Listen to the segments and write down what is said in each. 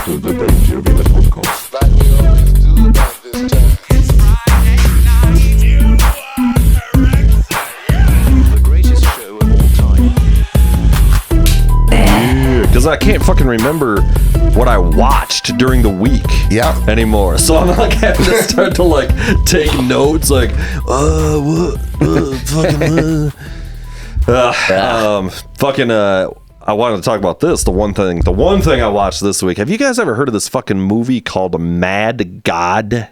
to the Dangerville podcast. Like we always do about this time. It's Friday night, you are correct. The greatest show of all time. Because I can't fucking remember what I watched during the week anymore. So I'm like having to start to like take notes like, I wanted to talk about this. The one thing I watched this week. Have you guys ever heard of this fucking movie called Mad God?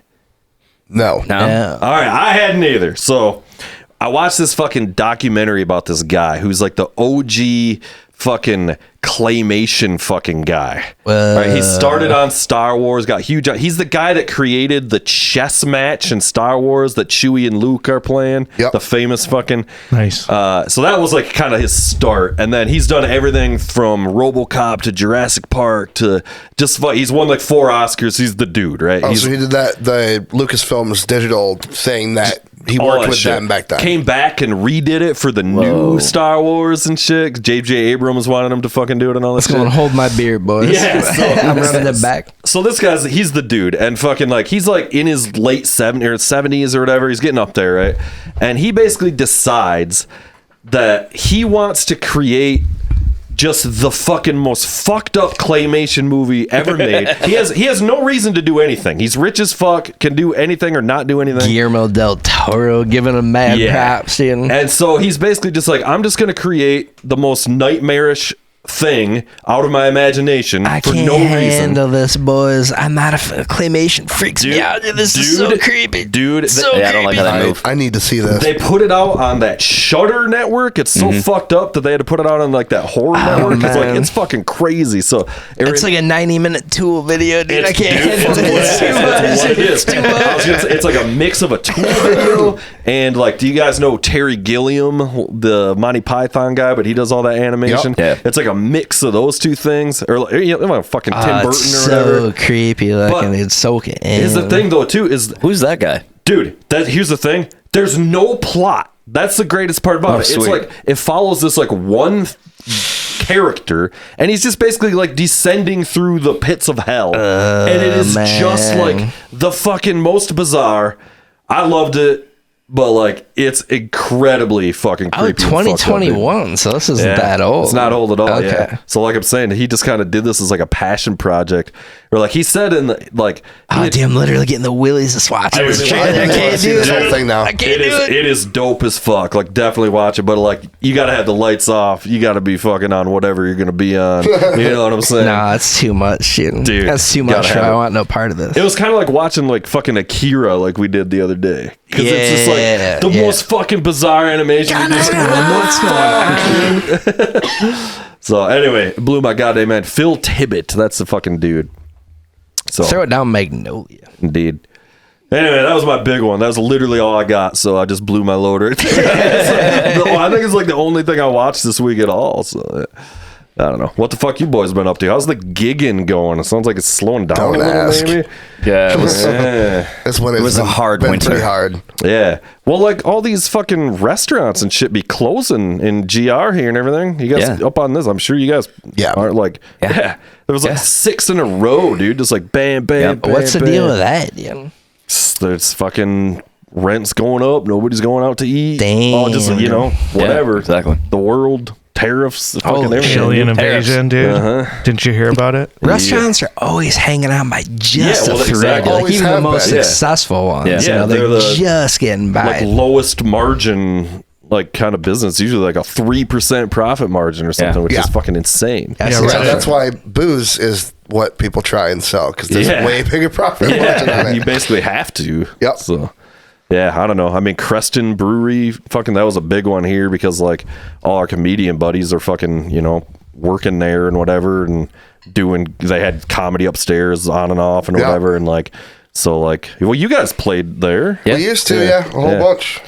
No. All right, I hadn't either. So I watched this fucking documentary about this guy who's like the OG fucking claymation fucking guy. Right? He started on Star Wars, got huge. He's the guy that created the chess match in Star Wars that Chewie and Luke are playing. Yep. The famous fucking. Nice. So that was like kind of his start, and then he's done everything from RoboCop to Jurassic Park to just. He's won like 4 Oscars. He's the dude, right? Oh, He's, so he did the Lucasfilm's digital thing that he all worked that with shit. them back then. Came back and redid it for the new Star Wars and shit. J.J. Abrams wanted him to fucking do it and all this Let's go and shit. hold my beer, boys. Yeah, so- I'm running it back. So this guy's, he's the dude, and fucking like, he's like in his late 70s or whatever. He's getting up there, right? And he basically decides that he wants to create just the fucking most fucked up claymation movie ever made. He has no reason to do anything. He's rich as fuck, can do anything or not do anything. Guillermo del Toro giving him mad props. And so he's basically just like, I'm just going to create the most nightmarish thing out of my imagination I for can't no reason. handle this, boys. I'm not claymation. Freaks me out. This is so creepy. Dude, So I don't like how they move. I need to see this. they put it out on that Shudder network. It's so fucked up that they had to put it out on like that horror network. It's like, man. it's fucking crazy. So It's like a 90-minute Tool video, dude. I can't dude, handle it's this. what it is. It's too much. I was gonna say, it's like a mix of a Tool video and like, do you guys know Terry Gilliam, the Monty Python guy, but he does all that animation? Yep. Yeah. It's like a mix of those two things, or like, you know, fucking Tim Burton It's or whatever. so creepy looking. But It's soaking in. Here's the thing, though, too, is Who's that guy? dude, here's the thing. There's no plot. That's the greatest part about it. It's sweet. like it follows this like one character, and he's just basically like descending through the pits of hell, and it is just man. like the fucking most bizarre. I loved it, but like it's incredibly fucking Oh, creepy. and fucked up, dude. 2021, so this isn't Yeah. that old. It's not old at all. Okay. Yeah. So like I'm saying, he just kind of did this as like a passion project, or like he said in the like. Oh, dude, I'm literally getting the willies to swatch Dude, this I trailer. I want can't to see do this whole it. thing now. I can't do it. It is dope as fuck. Like, definitely watch it, but like, you gotta have the lights off. You gotta be fucking on whatever you're gonna be on. You know what I'm saying? Nah, it's too much shit. Dude, That's too gotta much. have I it. want no part of this. It was kind of like watching like fucking Akira, like we did the other day, because it's just like the most fucking bizarre animation. You just what's going on? So anyway, it blew my goddamn mind. Phil Tippett, that's the fucking dude. So Throw it down, Magnolia. indeed. Anyway, that was my big one. That was literally all I got, so I just blew my loader. I think it's like the only thing I watched this week at all. So I don't know. What the fuck you boys been up to? How's the gigging going? It sounds like it's slowing down Don't a little, ask. maybe. Yeah, it was, Yeah. That's when it was a hard been winter. Pretty hard. Yeah. Well, like all these fucking restaurants and shit be closing in GR here and everything. You guys Yeah. up on this? I'm sure you guys aren't like, yeah. There was like 6 in a row, dude. Just like bam, bam, Yeah. bam. What's the bam. deal with that? Yeah. There's fucking rent's going up. Nobody's going out to eat. Damn. Oh, just, you know, whatever. exactly. The world, tariffs, fucking Holy everything. Alien Tariffs. invasion, dude. Didn't you hear about it? Restaurants are always hanging on by just Yeah, well, a thread. exactly. Like Always even the have most been. Yeah. successful ones, Yeah. you know, they're they're the, just getting by. like lowest margin, like kind of business. Usually like a 3% profit margin or something, which Yeah. is fucking insane. That's Yeah, just- right. That's why booze is what people try and sell, because there's Yeah. a way bigger profit margin on You it. basically have to. Yep. So, yeah, I don't know. I mean, Creston Brewery, fucking, that was a big one here because like all our comedian buddies are fucking, you know, working there and whatever and they had comedy upstairs on and off and Yeah. whatever. And like, so like, well, you guys played there. We used to, a whole Yeah. bunch.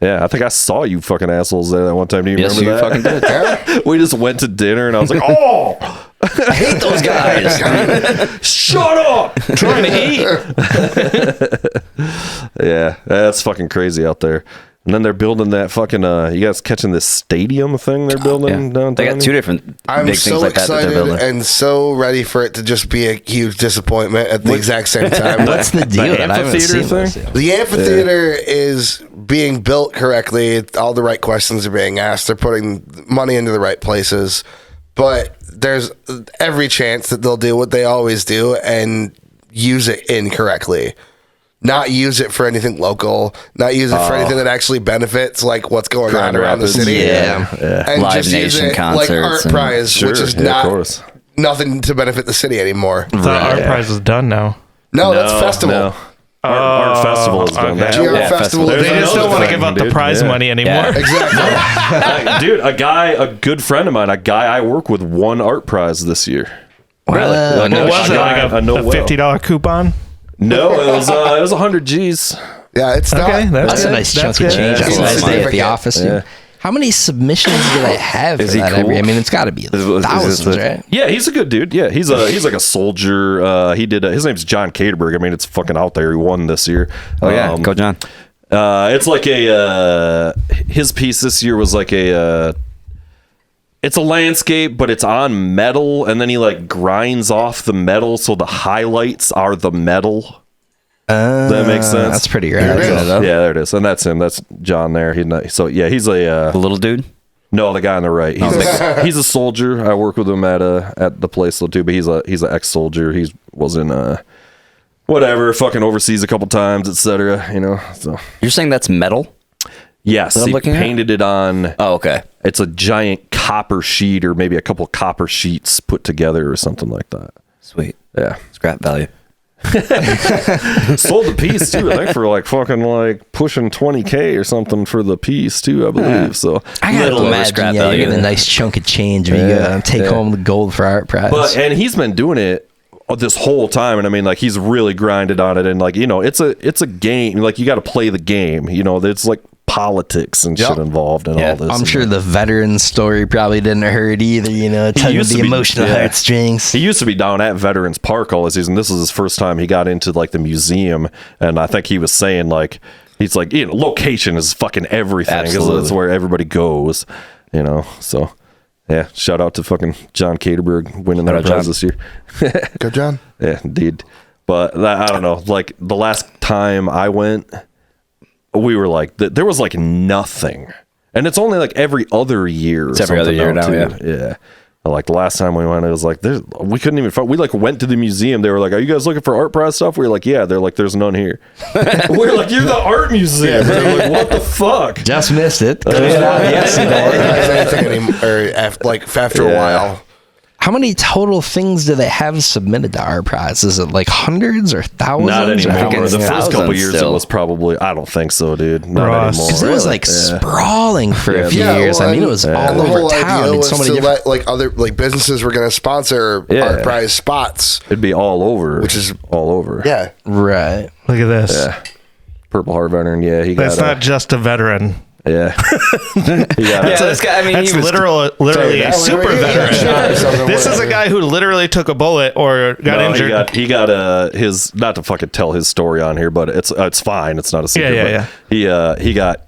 Yeah, I think I saw you fucking assholes there that one time. Do you Yes, remember you that? fucking did. Yeah. We just went to dinner and I was like, oh, I hate those guys. shut up. Trying to eat. Yeah, that's fucking crazy out there. And then they're building that fucking. You guys catching this stadium thing they're building downtown? They got two different I'm big things so like that they're excited building. and so ready for it to just be a huge disappointment at the exact same time. What's the deal? that I haven't amphitheater seen this thing? yet. The amphitheater is being built correctly. All the right questions are being asked. They're putting money into the right places. But there's every chance that they'll do what they always do and use it incorrectly. Not use it for anything local. Not use it for anything that actually benefits like what's going Grand on around the Rapids. city. Yeah. And Live just use Nation it like concerts Art and- Prize, Sure, which is yeah, not of course. nothing to benefit the city anymore. I thought Art Prize was done now. No, that's festival. No. Art Festival is done. okay. GR Yeah, Festival. Festival. is They just another don't want to thing. give out the dude. prize Yeah. money anymore. Yeah. Exactly. Dude, a good friend of mine, a guy I work with, won Art Prize this year. Really? Like, What was it? guy Like I know a well. $50 coupon? No, it was 100 G's. Yeah, it's not. Okay, That's good. a nice That's chunk of good. change That's on a nice day at the significant. office. Yeah. How many submissions do they have Is for he that every? cool? I mean, it's got to be is thousands, this right? Yeah, he's a good dude. Yeah, he's like a soldier. He did. His name's John Caterberg. I mean, it's fucking out there. He won this year. Oh yeah, go John. It's like his piece this year was like it's a landscape, but it's on metal, and then he like grinds off the metal, so the highlights are the metal. Does that makes sense? That's pretty There it rad. is. Yeah, there it is, and that's him. That's John there. So yeah, he's a The little dude. no, the guy on the right. He's a soldier. I work with him at the place though too, but he's an ex-soldier. He was in whatever, fucking overseas a couple times, etc. You know, so You're saying that's metal? yes, What I'm he looking at? painted it on. Oh, okay. It's a giant copper sheet, or maybe a couple copper sheets put together, or something like that. Sweet. Yeah, Scrap value. sold the piece too. I think for like fucking like pushing 20K or something for the piece too. I believe so. I gotta Little over imagine, scrap yeah, value you get a there. nice chunk of change when you go take home the gold for Art Prize. But and he's been doing it this whole time, and I mean, like he's really grinded on it, and like you know, it's a game. Like you got to play the game. You know, there's like politics and shit involved and Yeah. all this. I'm and sure the veteran story probably didn't hurt either, you know, tugging used the to be- emotional yeah. heartstrings. He used to be down at Veterans Park all the season. This was his first time he got into like the museum, and I think he was saying like he's like, you know, location is fucking everything because Absolutely. that's where everybody goes, you know. So yeah, shout out to fucking John Caterberg winning that Shout out, prize John. this year. Go, John. Yeah, indeed. But I don't know. Like the last time I went, we were like, there was like nothing, and it's only like every other year. It's every other year now, yeah. Like the last time we went, it was like we couldn't even find. We like went to the museum. They were like, "Are you guys looking for Art Prize stuff?" We were like, "Yeah." They're like, "There's none here." We're like, "You're the art museum." They're like, "What the fuck?" Just missed it. Yes, you don't organize anything anymore, after a while. How many total things do they have submitted to Art Prize? Is it like hundreds or thousands? Not or- anymore. it's The first couple thousands years, still. it was probably. I don't think so, dude. Not Ross. anymore. 'Cause it was like sprawling for a few Yeah, years. well, I mean, it and was the all whole over town idea in was so many to different. let like other like businesses were going to sponsor Yeah. Art Prize spots. It'd be all over, Which is- all over. Yeah, Right. Look at this. Yeah. Purple Heart veteran. Yeah, he got. That's not just a veteran. Yeah. He got Yeah, this guy. I mean, That's he was literally a that super was- veteran. This is a guy who literally took a bullet or got No, injured. He got his, not to fucking tell his story on here, but it's fine. It's not a secret. Yeah. But he got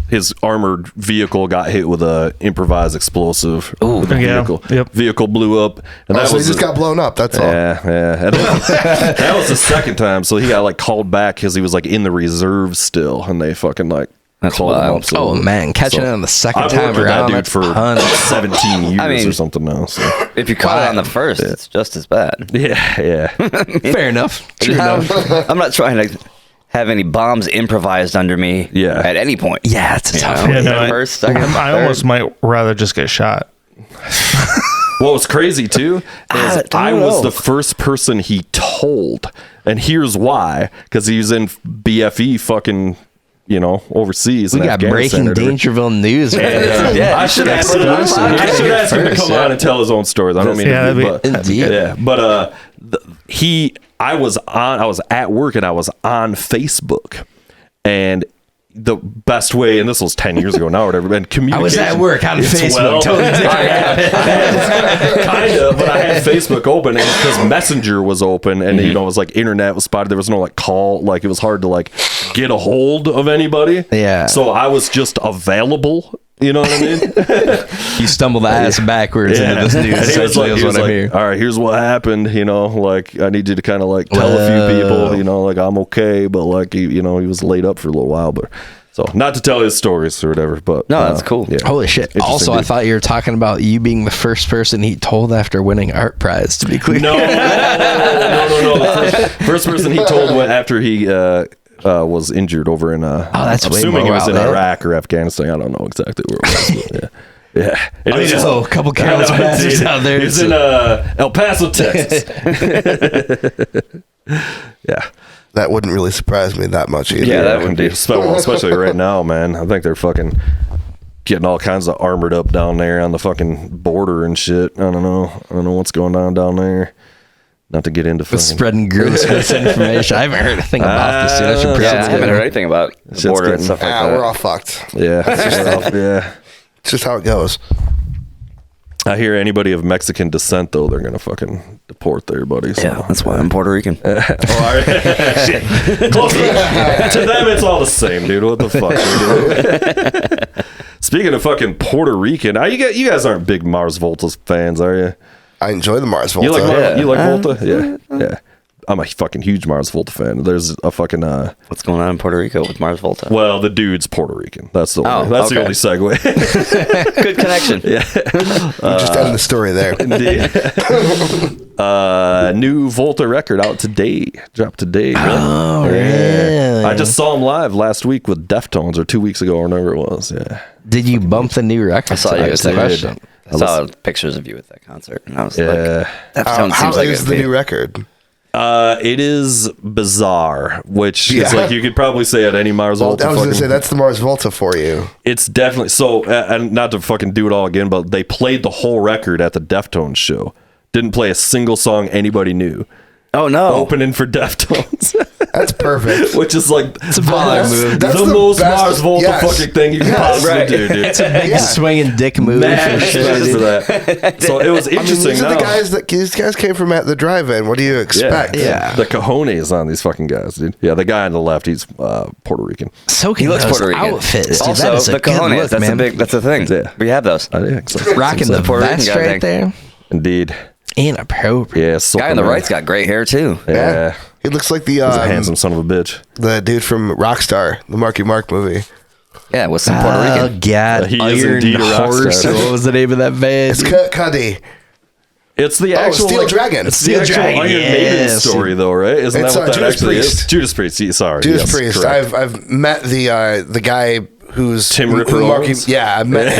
his armored vehicle got hit with a improvised explosive. Ooh. The Yeah. vehicle. Yep. Vehicle blew up, and so he was just got blown up. That's all. Yeah. And that was the second time. So he got like called back because he was like in the reserve still, and they fucking like That's called him wild. up. So, Oh man, catching it on the second I've time worked with that around. dude That's for tons. 17 years I mean- or something now. So if you caught it on the first, it's just as bad. yeah. Fair enough. True enough. I'm not trying to have any bombs improvised under me Yeah. at any point. Yeah, it's a tough know? one. Yeah, no, First, second, I third. almost might rather just get shot. What was crazy too is I don't was know. the first person he told, and here's why: because he was in BFE, fucking, you know, overseas. We in got Afghanistan breaking or whatever. Dangerville news. Right Yeah, I should ask him. I should ask him to come on and tell his own stories. I don't mean Yeah, to be, that'd but Indeed. yeah, but I was at work and I was on Facebook, and the best way, and this was 10 years ago now or whatever, and communication. I was at work on Facebook. Well, Totally different. kind of, but I had Facebook open because Messenger was open, and you know, it was like internet was spotted. There was no like call, like it was hard to like get a hold of anybody. Yeah. So I was just available. You know what I mean? You stumbled ass backwards into this news. And he was Essentially, like, is what I hear. all right, here's what happened. You know, like I need you to kind of like tell a few people. You know, like I'm okay, but like he was laid up for a little while, but. So, not to tell his stories or whatever, but No, that's cool. Yeah. Holy shit. Interesting Also, I dude. thought you were talking about you being the first person he told after winning art prize, to be clear. No. The first person he told after he was injured over in. that's I'm way assuming more he was in out there. Iraq or Afghanistan. I don't know exactly where it was. But yeah. It I was just- know, a couple careless I know, bastards dude. out there. He was in El Paso, Texas. Yeah. That wouldn't really surprise me that much either. Yeah, that would Indeed. Especially right now, man. I think they're fucking getting all kinds of armored up down there on the fucking border and shit. I don't know what's going on down there. Not to get into fucking Spreading gross misinformation. I haven't heard a thing about this, dude. I should Yeah, I probably haven't heard anything about the Shit's border and getting- stuff like We're that. all fucked. Yeah. Yeah. It's just how it goes. I hear anybody of Mexican descent though, they're gonna fucking deport their buddies. So. Yeah, that's why I'm Puerto Rican. Oh, all right. Shit. Close enough. To them, it's all the same, dude. What the fuck? Dude? Speaking of fucking Puerto Rican, you guys aren't big Mars Volta fans, are you? I enjoy the Mars Volta. You like Volta? Yeah. I'm a fucking huge Mars Volta fan. There's a fucking What's going on in Puerto Rico with Mars Volta? well, the dude's Puerto Rican. That's the Oh, only, that's the okay. only segue. Good connection. You just end the story there. New Volta record out today. Dropped today. Oh, really? I just saw him live last week with Deftones, or 2 weeks ago, or whenever it was. Yeah. Did you bump the new record? I saw you. That's the question. I saw pictures of you at that concert, and I was Yeah. like, that sounds How seems like is it'd the be- new record? It is bizarre, which is Yeah. like you could probably say at any Mars Well, Volta. I was going to fucking- say, that's the Mars Volta for you. It's definitely so, and not to fucking do it all again, but they played the whole record at the Deftones show. Didn't play a single song anybody knew. Oh no! Opening for Deftones, That's perfect. which is like It's a baller move. That's the the most best- Mars Volta yes. fucking thing you can Yes. possibly Right. do, dude. It's a big swinging dick move. Mad for sure, respect dude. for that. So it was I mean, interesting. these are now. the guys these guys came from at the drive-in. What do you expect? Yeah. The cojones on these fucking guys, dude. Yeah, the guy on the left, he's Puerto Rican. So He looks Puerto Rican. outfits, dude. Also, that is a the good cojones. look, That's man. a big. That's a thing. Yeah. We have those. Yeah, so- Rocking so- the Puerto Rican vest guy right thing. there. Indeed. Inappropriate. Yeah, so Guy on the right's got great hair too. Yeah. He looks like He's a handsome son of a bitch. the dude from Rockstar, the Marky Mark movie. Yeah, with some Puerto Oh, Rican. God. He is Iron indeed a rock Horse. star. Or what was the name of that band? It's Kurt Cuddy. It's the actual Steel Dragon. It's the Steel actual Dragon, Iron Maiden yes. story, though, right? Isn't It's, that what that Judas actually Priest. is? Judas Priest. Sorry, Judas yes, Priest. correct. I've met the guy who's Tim Ripper who Marky. Owens? Yeah, I met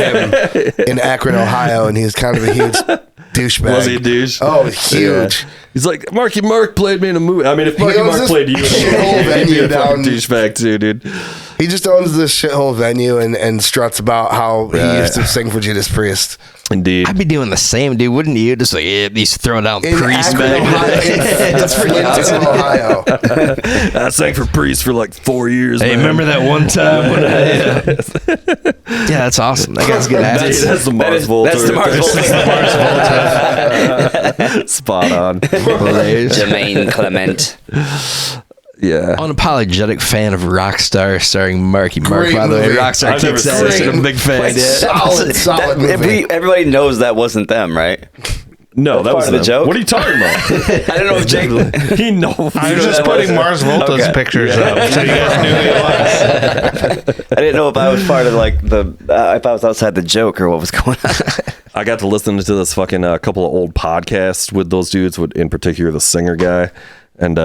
him in Akron, Ohio, and he's kind of a huge douchebag. Was he a douche? Oh, huge. Yeah. He's like, Marky Mark played me in a movie. I mean, if Marky owns Mark this played you in a shithole movie, he'd be venue a fucking down- douchebag too, dude. He just owns this shithole venue and struts about how he used to sing for Judas Priest. Indeed. I'd be doing the same, dude. Wouldn't you? Just like, yeah, he's throwing down In priest Akron, back. Ohio. That's Flint, Ohio. I sang for Priest for like 4 years. Hey, man. remember that one time when I... yeah, that's awesome. That guy's good That's, ass. that's the Mars Volta. That's the right Mars there. Volta. Spot on. Jermaine Clement. Yeah. Unapologetic fan of Rockstar starring Marky Mark. Great By the way, movie. Rockstar I've never kicks ass. seen I'm a big fan. Solid movie. Everybody knows that wasn't them, right? No, that part was of the them. joke. What are you talking about? I don't know if Jake. He knows. I was just putting Mars Volta's Okay. pictures up, so you guys knew who it was. I didn't know if I was part of like the if I was outside the joke or what was going on. I got to listen to this fucking couple of old podcasts with those dudes, with, in particular the singer guy. And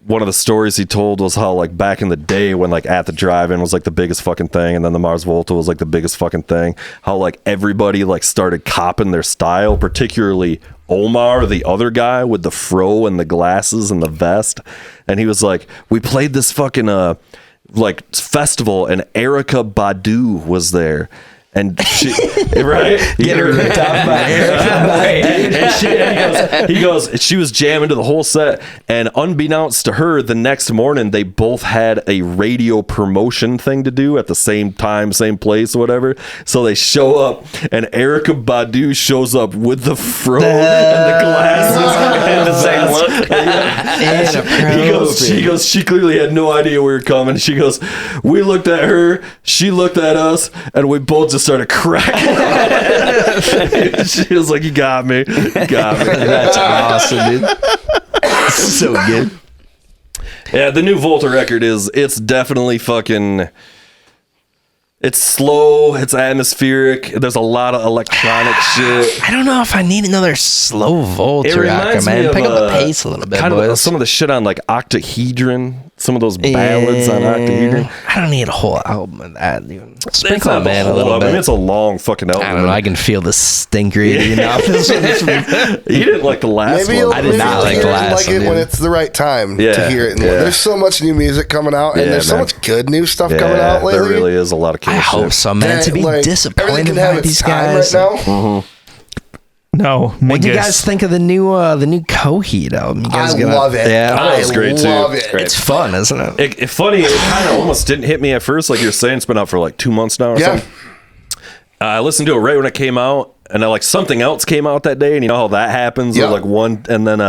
one of the stories he told was how, like, back in the day when, like, At the Drive-In was, like, the biggest fucking thing, and then the Mars Volta was, like, the biggest fucking thing, how, like, everybody, like, started copping their style, particularly Omar, the other guy with the fro and the glasses and the vest. And he was like, we played this fucking, like, festival, and Erykah Badu was there. And she, right? Get her ripped off by and he goes, she was jamming to the whole set. And unbeknownst to her, the next morning, they both had a radio promotion thing to do at the same time, same place, or whatever. So they show up, and Erykah Badu shows up with the fro and the glasses and the same look. She goes, she clearly had no idea we were coming. She goes, we looked at her, she looked at us, and we both just started cracking. She was like, you got me. You got me. That's awesome, dude. So good. Yeah, the new Volta record it's definitely fucking... It's slow. It's atmospheric. There's a lot of electronic shit. I don't know if I need another slow Volta rocker, man. Pick up the pace a little bit, kind boys. of some of the shit on like Octahedron. Some of those ballads on Octahedron. I don't need a whole album of that. Even It's sprinkle not it, man, the a whole little album. bit. It's a long fucking album. I don't know. I can feel the stink radiating off this one. You didn't like the last Maybe one. I did not like the last like it one, when dude. it's the right time Yeah, to hear it. And yeah. There's so much new music coming out, and Yeah, there's so man. much good new stuff Yeah, coming out lately. there really is a lot of killer I hope shit. so, man. To be Like, everything disappointed can have by its these time guys. right now. No, What do you guys think of the new Coheed album? You guys I love it. Yeah, I thought it was great, too. love it. it's fun, isn't it? It's funny. It kind of almost didn't hit me at first. Like you're saying, it's been out for like 2 months now or Yeah. something. I listened to it right when it came out, and like something else came out that day, and you know how that happens. Yeah. Or like one, and then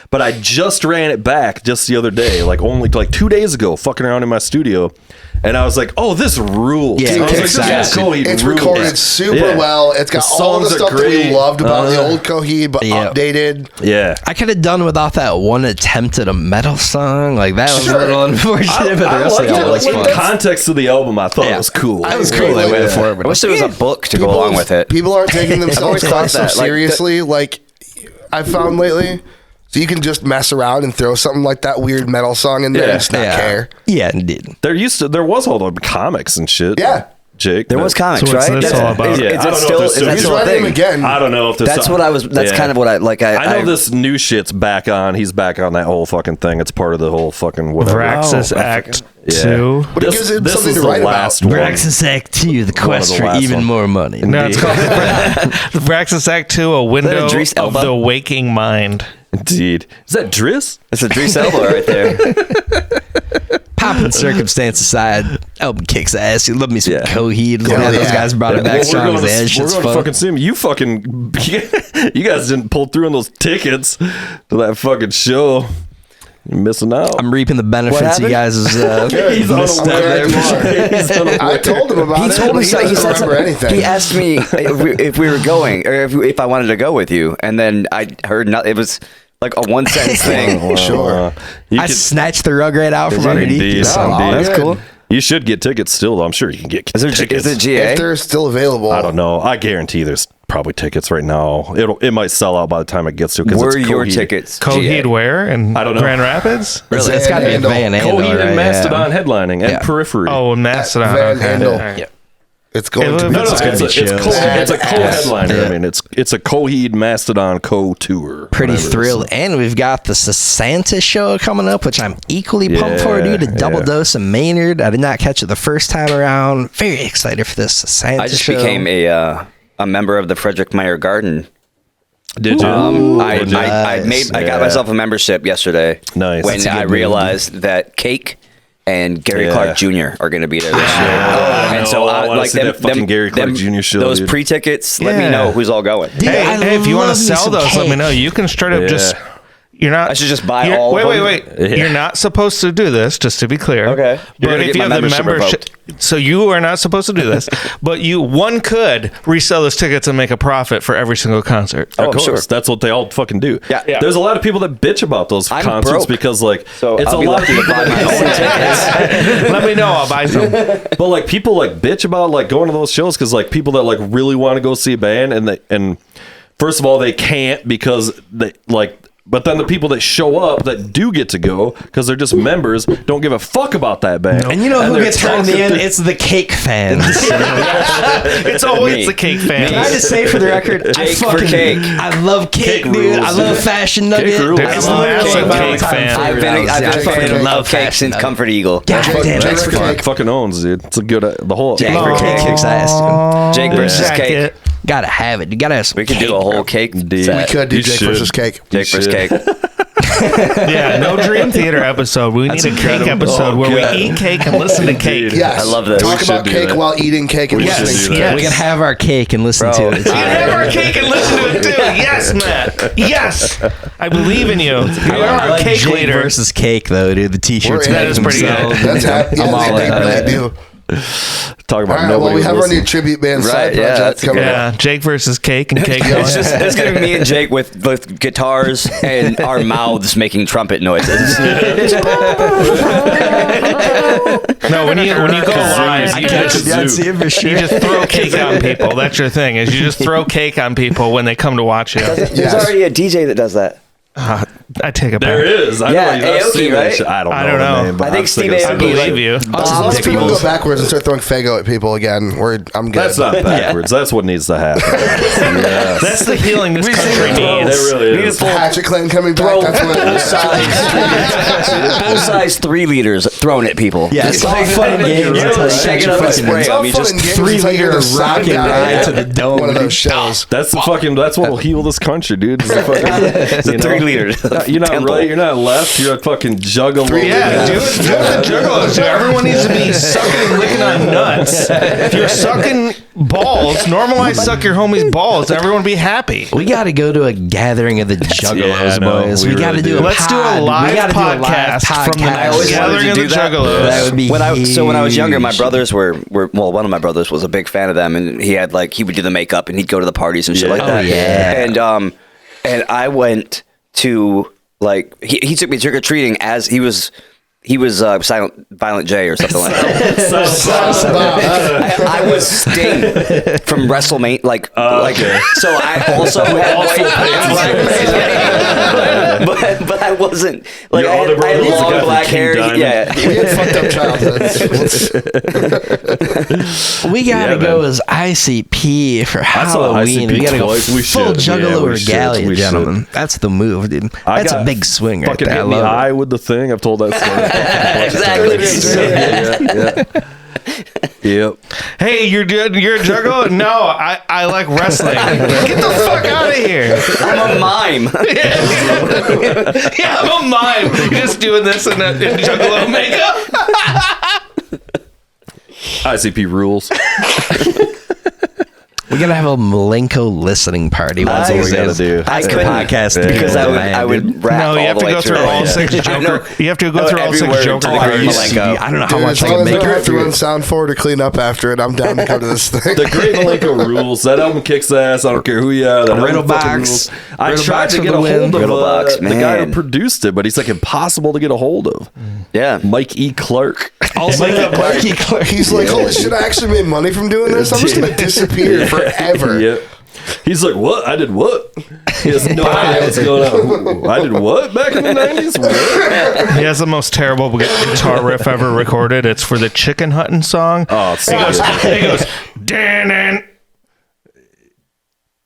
but I just ran it back just the other day, like only like 2 days ago, fucking around in my studio, and I was like, oh, this rules. Yeah, I was like, it's this is Coheed It's rules. recorded super Yeah. well. It's got The all the songs are stuff that we great. loved about the old Coheed, but Yep. updated. Yeah. I could have done without that one attempt at a metal song. Like that was Sure. a little unfortunate, but the rest of the album was in fun. context of the album, I thought it was cool. That was agree, cool. They like, went yeah. for it. I wish there was a book to go People- along with it. People aren't taking themselves always quite thought so that, like, seriously. Like I've found lately. So you can just mess around and throw something like that weird metal song in there Yeah. and just not care. Yeah, indeed. There was all the comics and shit. Yeah. Jake. There was comics, So what's right? this all about? Is Yeah, I it don't know if still? there's Is that He's still a writing thing? again. I don't know if there's That's what I was. That's Yeah. kind of what I like. I know this new shit's back on. He's back on that whole fucking thing. It's part of the whole fucking whatever. Praxis Oh, I Act Yeah. 2. But it gives him something is to the write about. last one. Praxis Act 2, the quest the for last even one. more money. No, it's called the Praxis Act 2, a window Idris of Elba? the waking mind. Indeed. Is that Driss? It's a Idris Elba right there. Popping circumstance aside, album kicks ass. You love me some Yeah. Coheed. Yeah, Those yeah. guys brought it back strong as hell. we're Shit's going to fun. fucking see him. You fucking, you guys didn't pull through on those tickets to that fucking show. You're missing out. I'm reaping the benefits you happened? guys is He's on a I'm glad you are. He's on a I told him about He it. told me. He doesn't remember anything. He asked me if we were going, or if I wanted to go with you, and then I heard nothing. It was like a one sentence thing. Sure. You I could- snatched the rug right out from underneath Indeed, you. So indeed. that's cool. You should get tickets still, though. I'm sure you can get Is tickets. it GA? If they're still available. I don't know. I guarantee there's probably tickets right now. It might sell out by the time it gets to. Where are it's your Coheed. tickets? Coheed GA? where? In I don't know. Grand Rapids? Really? It's got to be at Van Andel, Coheed right? and Mastodon headlining and Yeah. Periphery. Oh, Mastodon. Van okay. Handel. All right. Yeah. It's going to be. no, It's gonna be it's chill. a co-headliner. Yeah. I mean, it's a Coheed Mastodon co-tour. Pretty whatever it is. thrilled. And we've got the Santa show coming up, which I'm equally pumped for, dude. A double yeah. dose of Maynard. I did not catch it the first time around. Very excited for this Santa I just show. became a member of the Frederick Meyer Garden. Did you? I got myself a membership yesterday. Nice. When That's a I good realized that Cake and Gary Yeah. Clark Jr. are going to be there this year. I know. I wanna see that fucking Gary Clark Jr. show, Those dude. pre-tickets, let me Yeah. know who's all going. Dude, I Hey, if you want love to me sell some those, let me Cake. know. You can straight up just. You're not. I should just buy you're- all of wait, them? Wait, Yeah. You're not supposed to do this, just to be clear. Okay. You're But gonna if get you my have the membership membership, so you are not supposed to do this. But one could resell those tickets and make a profit for every single concert. Oh, Of course, sure. that's what they all fucking do. Yeah. Yeah. There's a lot of people that bitch about those I'm concerts broke. because, like, So it's I'll a be lot of lucky to people. buy my own tickets. Let me know. I'll buy some. But like people like bitch about like going to those shows because like people that like really want to go see a band and first of all they can't because they like But then the people that show up that do get to go because they're just members don't give a fuck about that band. And you know who they're gets hurt in the talking end? through- It's the cake fans. It's always the cake fans. Can I just say for the record, Jake for cake. I love cake, Cake dude. rules, I love dude. Fashion Nugget. rules. I There's love massive cake. cake fan. I've been I a fucking fan love of cake Fashion since Nugget. Comfort Eagle. God damn, that's for fun. cake. Fucking owns, dude. It's a good the whole. Jake Love for cake cake. kicks ass, Jake versus cake. Jacket. dude. Gotta have it. You gotta have some We could cake, do a whole bro. cake Dude. set. Could do You Jake should. versus cake. Jake versus should. cake. Yeah, no Dream Theater episode. We need a cake incredible. episode Oh, where God. we eat cake and listen to cake. Yes. I love this. Talk We about should do cake that. while eating cake and We should listening do to that. it. We can have our cake and listen Bro. to it. We can have our cake and listen to it too. Yes, Matt. Yes. I believe in you. You are I our like cake Jake leader. versus cake, though, dude. The t-shirts. We're in. make That is pretty themselves. good. That's happy. I'm all they in on really that. do. Talking about All right, nobody. well, we have our listening. new tribute band side Right, yeah, project that's coming Yeah, up. Jake versus cake and cake. It's gonna be me and Jake with guitars and our mouths making trumpet noises. No, when you go live, you just, see it for sure. you just throw cake on people. That's your thing. Is you just throw cake on people when they come to watch you. There's Yes. already a DJ that does that. I take it back. There is. I Yeah, know. I've Aoki, seen that right? shit. I don't I know. don't the know. name, but I think I'm Steve thinking I Aoki, something. believe you. As long as people go backwards and start throwing Fago at people again, I'm good. That's not backwards. That's what needs to happen. Yes. That's the healing this country needs. It really is. Hatchet Clan coming back. Throw That's what it is. full size 3 liters thrown at people. Yeah, it's all fun and games. You know, until you shake catch it a up and fucking spray It's 'em. all You fun just and games 3 until you're liter the side rocket guy ride at to the dome. one of those shows. That's what'll heal this country, dude. It's a fucking, It's a 3 liter. You're not temple. right. You're not left. You're a fucking juggalo. Yeah, do it the juggalos. Dude. Everyone needs to be sucking and licking on nuts. If you're sucking balls, normalize suck your homie's balls. Everyone be happy. We got to go to a gathering of the Juggalos, Yeah, I know. boys. We We got to really do do. a Let's do a pod. live We gotta do a live podcast from the podcast. I always wanted Gathering to of do the that. Juggalos. That would be when I was younger, my huge. brothers were one of my brothers was a big fan of them, and he would do the makeup and he'd go to the parties and shit Yeah. like that. Oh, yeah. And I went to he took me trick or treating as he was Silent Violent J or something like that. I was Sting from WrestleMania, so I also had but I wasn't like Your I older had brother was the guy long from black King hair. Diamond. Yeah, We had fucked up childhoods. We gotta Yeah, go man. as ICP for saw Halloween. ICP We gotta go twice. We full should. Juggalo Yeah, we regalia, should. We gentlemen. That's the move, dude. I That's a got big swing right Fucking there. I hit in the love eye it. with the thing. I've told that story. exactly. Yep. Hey, you're a juggalo? No, I like wrestling. Get the fuck out of here. I'm a mime. Yeah, I'm a mime. You're just doing this in juggalo makeup. ICP rules. We gotta have a Malenko listening party. That's what we gotta do. I the couldn't podcast because dude, I would rap No, all you have the to way go through through. all 6 Joker. You have to go through all 6 Every word Joker talking cards. Malenko. I don't know how Dude, much as I long can as I make don't it have to through. run sound forward to clean up after it, I'm down to go to this thing. The Great Malenko rules. That album kicks ass. I don't care who you are. That album fucking Riddlebox. rules. I Riddlebox tried to for get the a win. hold of Riddlebox, the guy who man. produced it, but he's like impossible to get a hold of. Yeah. Mike E. Clark. Also, Mikey Clark. He's like, holy shit, I actually made money from doing this? I'm just going to disappear forever. Yep. He's like, what? I did what? He has no idea what's going on. I did what back in the 90s? What? He has the most terrible guitar riff ever recorded. It's for the Chicken Hutton song. Oh, it's He goes, "Dan-nan,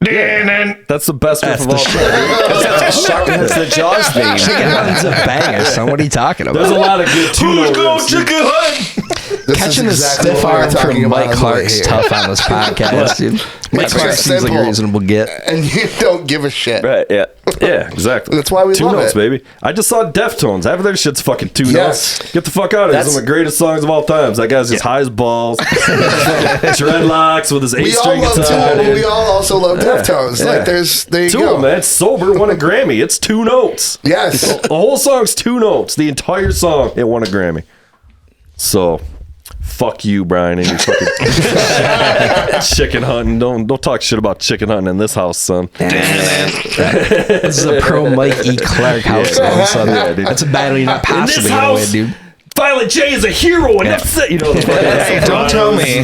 Dan-nan." That's the best riff of all time. That's the Jaws theme. Chicken Hutton's a banger, son. What are you talking about? There's a lot of good tune Who's going Chicken Hutton? This Catching is a exactly stiff what we're arm talking from about Mike on the way Clark's here. tough on this podcast, dude. Mike It's Clark just seems like a simple. reasonable get. And you don't give a shit. Right, yeah. Yeah, exactly. That's why we two love notes, it. baby. I just saw Deftones. Half of their shit's fucking 2 Yes. notes. Get the fuck out of here. It's one of the greatest songs of all times. That guy's just high as balls. Dreadlocks with his We all A-string love guitar. Tool, but dude. we all also love Deftones. Yeah. Like, there you Tool, go. man. It's sober, won a Grammy. It's 2 notes. Yes. The whole song's 2 notes. The entire song, it won a Grammy. So, fuck you, Brian, and your fucking chicken hunting. Don't talk shit about chicken hunting in this house, son. This is a pro Mike E. Clark house, man, son. That's a battle you're not possibly gonna win, house- dude. Violent J is a hero, and that's it. You know, Hey, don't tell me.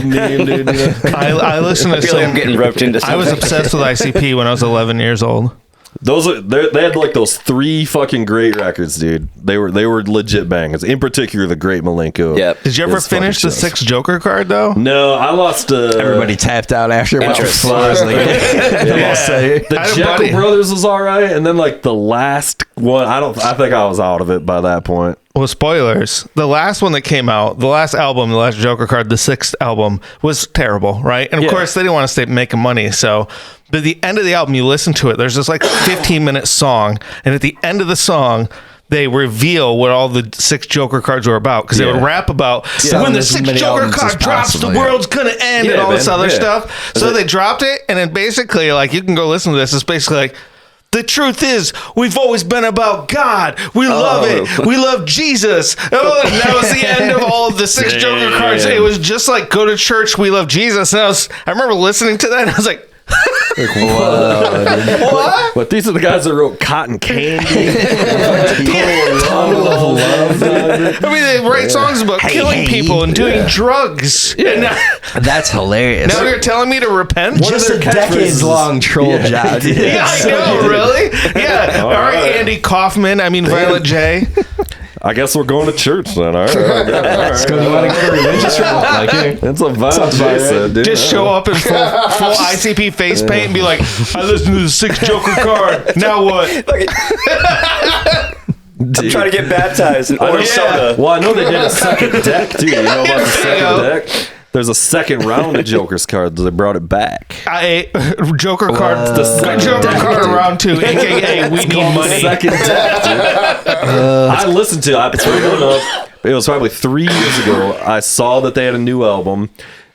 I listen to I feel like I'm getting roped into something. I was obsessed with ICP when I was 11 years old. They had like those 3 fucking great records, dude. They were legit bangers. In particular, the Great Malenko. Yep. Did you ever It's finish the fucking 6 Joker card though? No, I lost. Everybody tapped out after about Interest. 4 hours. Like, Yeah. I The had a Jekyll buddy- Brothers was all right, and then like the last one, I think I was out of it by that point. Well, spoilers. The last one that came out, the last album, the last Joker card, the 6th album was terrible, right? And of Yeah. course, they didn't want to stay making money. So, but at the end of the album, you listen to it. There's this like 15-minute song, and at the end of the song, they reveal what all the 6 Joker cards were about because they would Yeah. rap about Selling when the as 6th many Joker albums card as drops, the possible, yeah. world's gonna end, Yeah, and all this man, other yeah. stuff. So they dropped it, and then basically, like, you can go listen to this. It's basically like, the truth is, we've always been about God. We love it. We love Jesus. Oh, and that was the end of all of the 6 Joker cards. It was just like, go to church, we love Jesus. And I remember listening to that, and I was like, what? But these are the guys that wrote Cotton Candy. I mean, they write songs about killing people and doing drugs. And that's hilarious. now you're telling me to repent? Just a decades-long troll job. dude. Yeah, I know, really? Yeah. All right, Andy Kaufman. I mean, Violet J. I guess we're going to church then. All right. Let's go to a religious route. Like, here. It's a vibe, Jason, dude. Just show up in full ICP face paint and be like, I listened to the 6 Joker card. Now what? I'm trying to get baptized and order soda. Well, I know they did a second deck too. You know about the second deck? There's a second round of Joker's cards. They brought it back. Joker card. The Joker card around 2, aka we need money. Second deck, dude. I listened to it. I put it up. It was probably 3 years ago. I saw that they had a new album.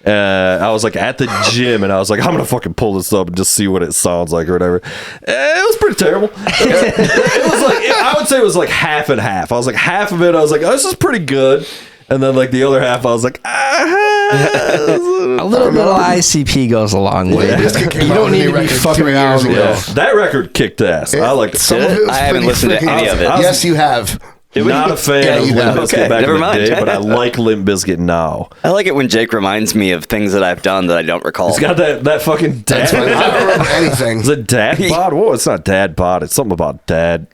I was like at the gym and I was like, I'm gonna fucking pull this up and just see what it sounds like or whatever. It was pretty terrible. It was like, I would say it was like half and half. I was like, half of it, I was like, oh, this is pretty good. And then like the other half, I was like, A little bit of ICP goes a long way. You don't need to be fucking around with. that record kicked ass. I liked it. Some of it was I haven't pretty listened to freaking any of it. awesome. Yes, you have. Not a fan Yeah, of you Limp have. Bizkit Okay, back never in the mind. day, but I like Limp Bizkit now. I like it when Jake reminds me of things that I've done that I don't recall. He's got that fucking That's fine. I dad. don't remember anything. Is it dad bod? Whoa, it's not dad bod. It's something about dad.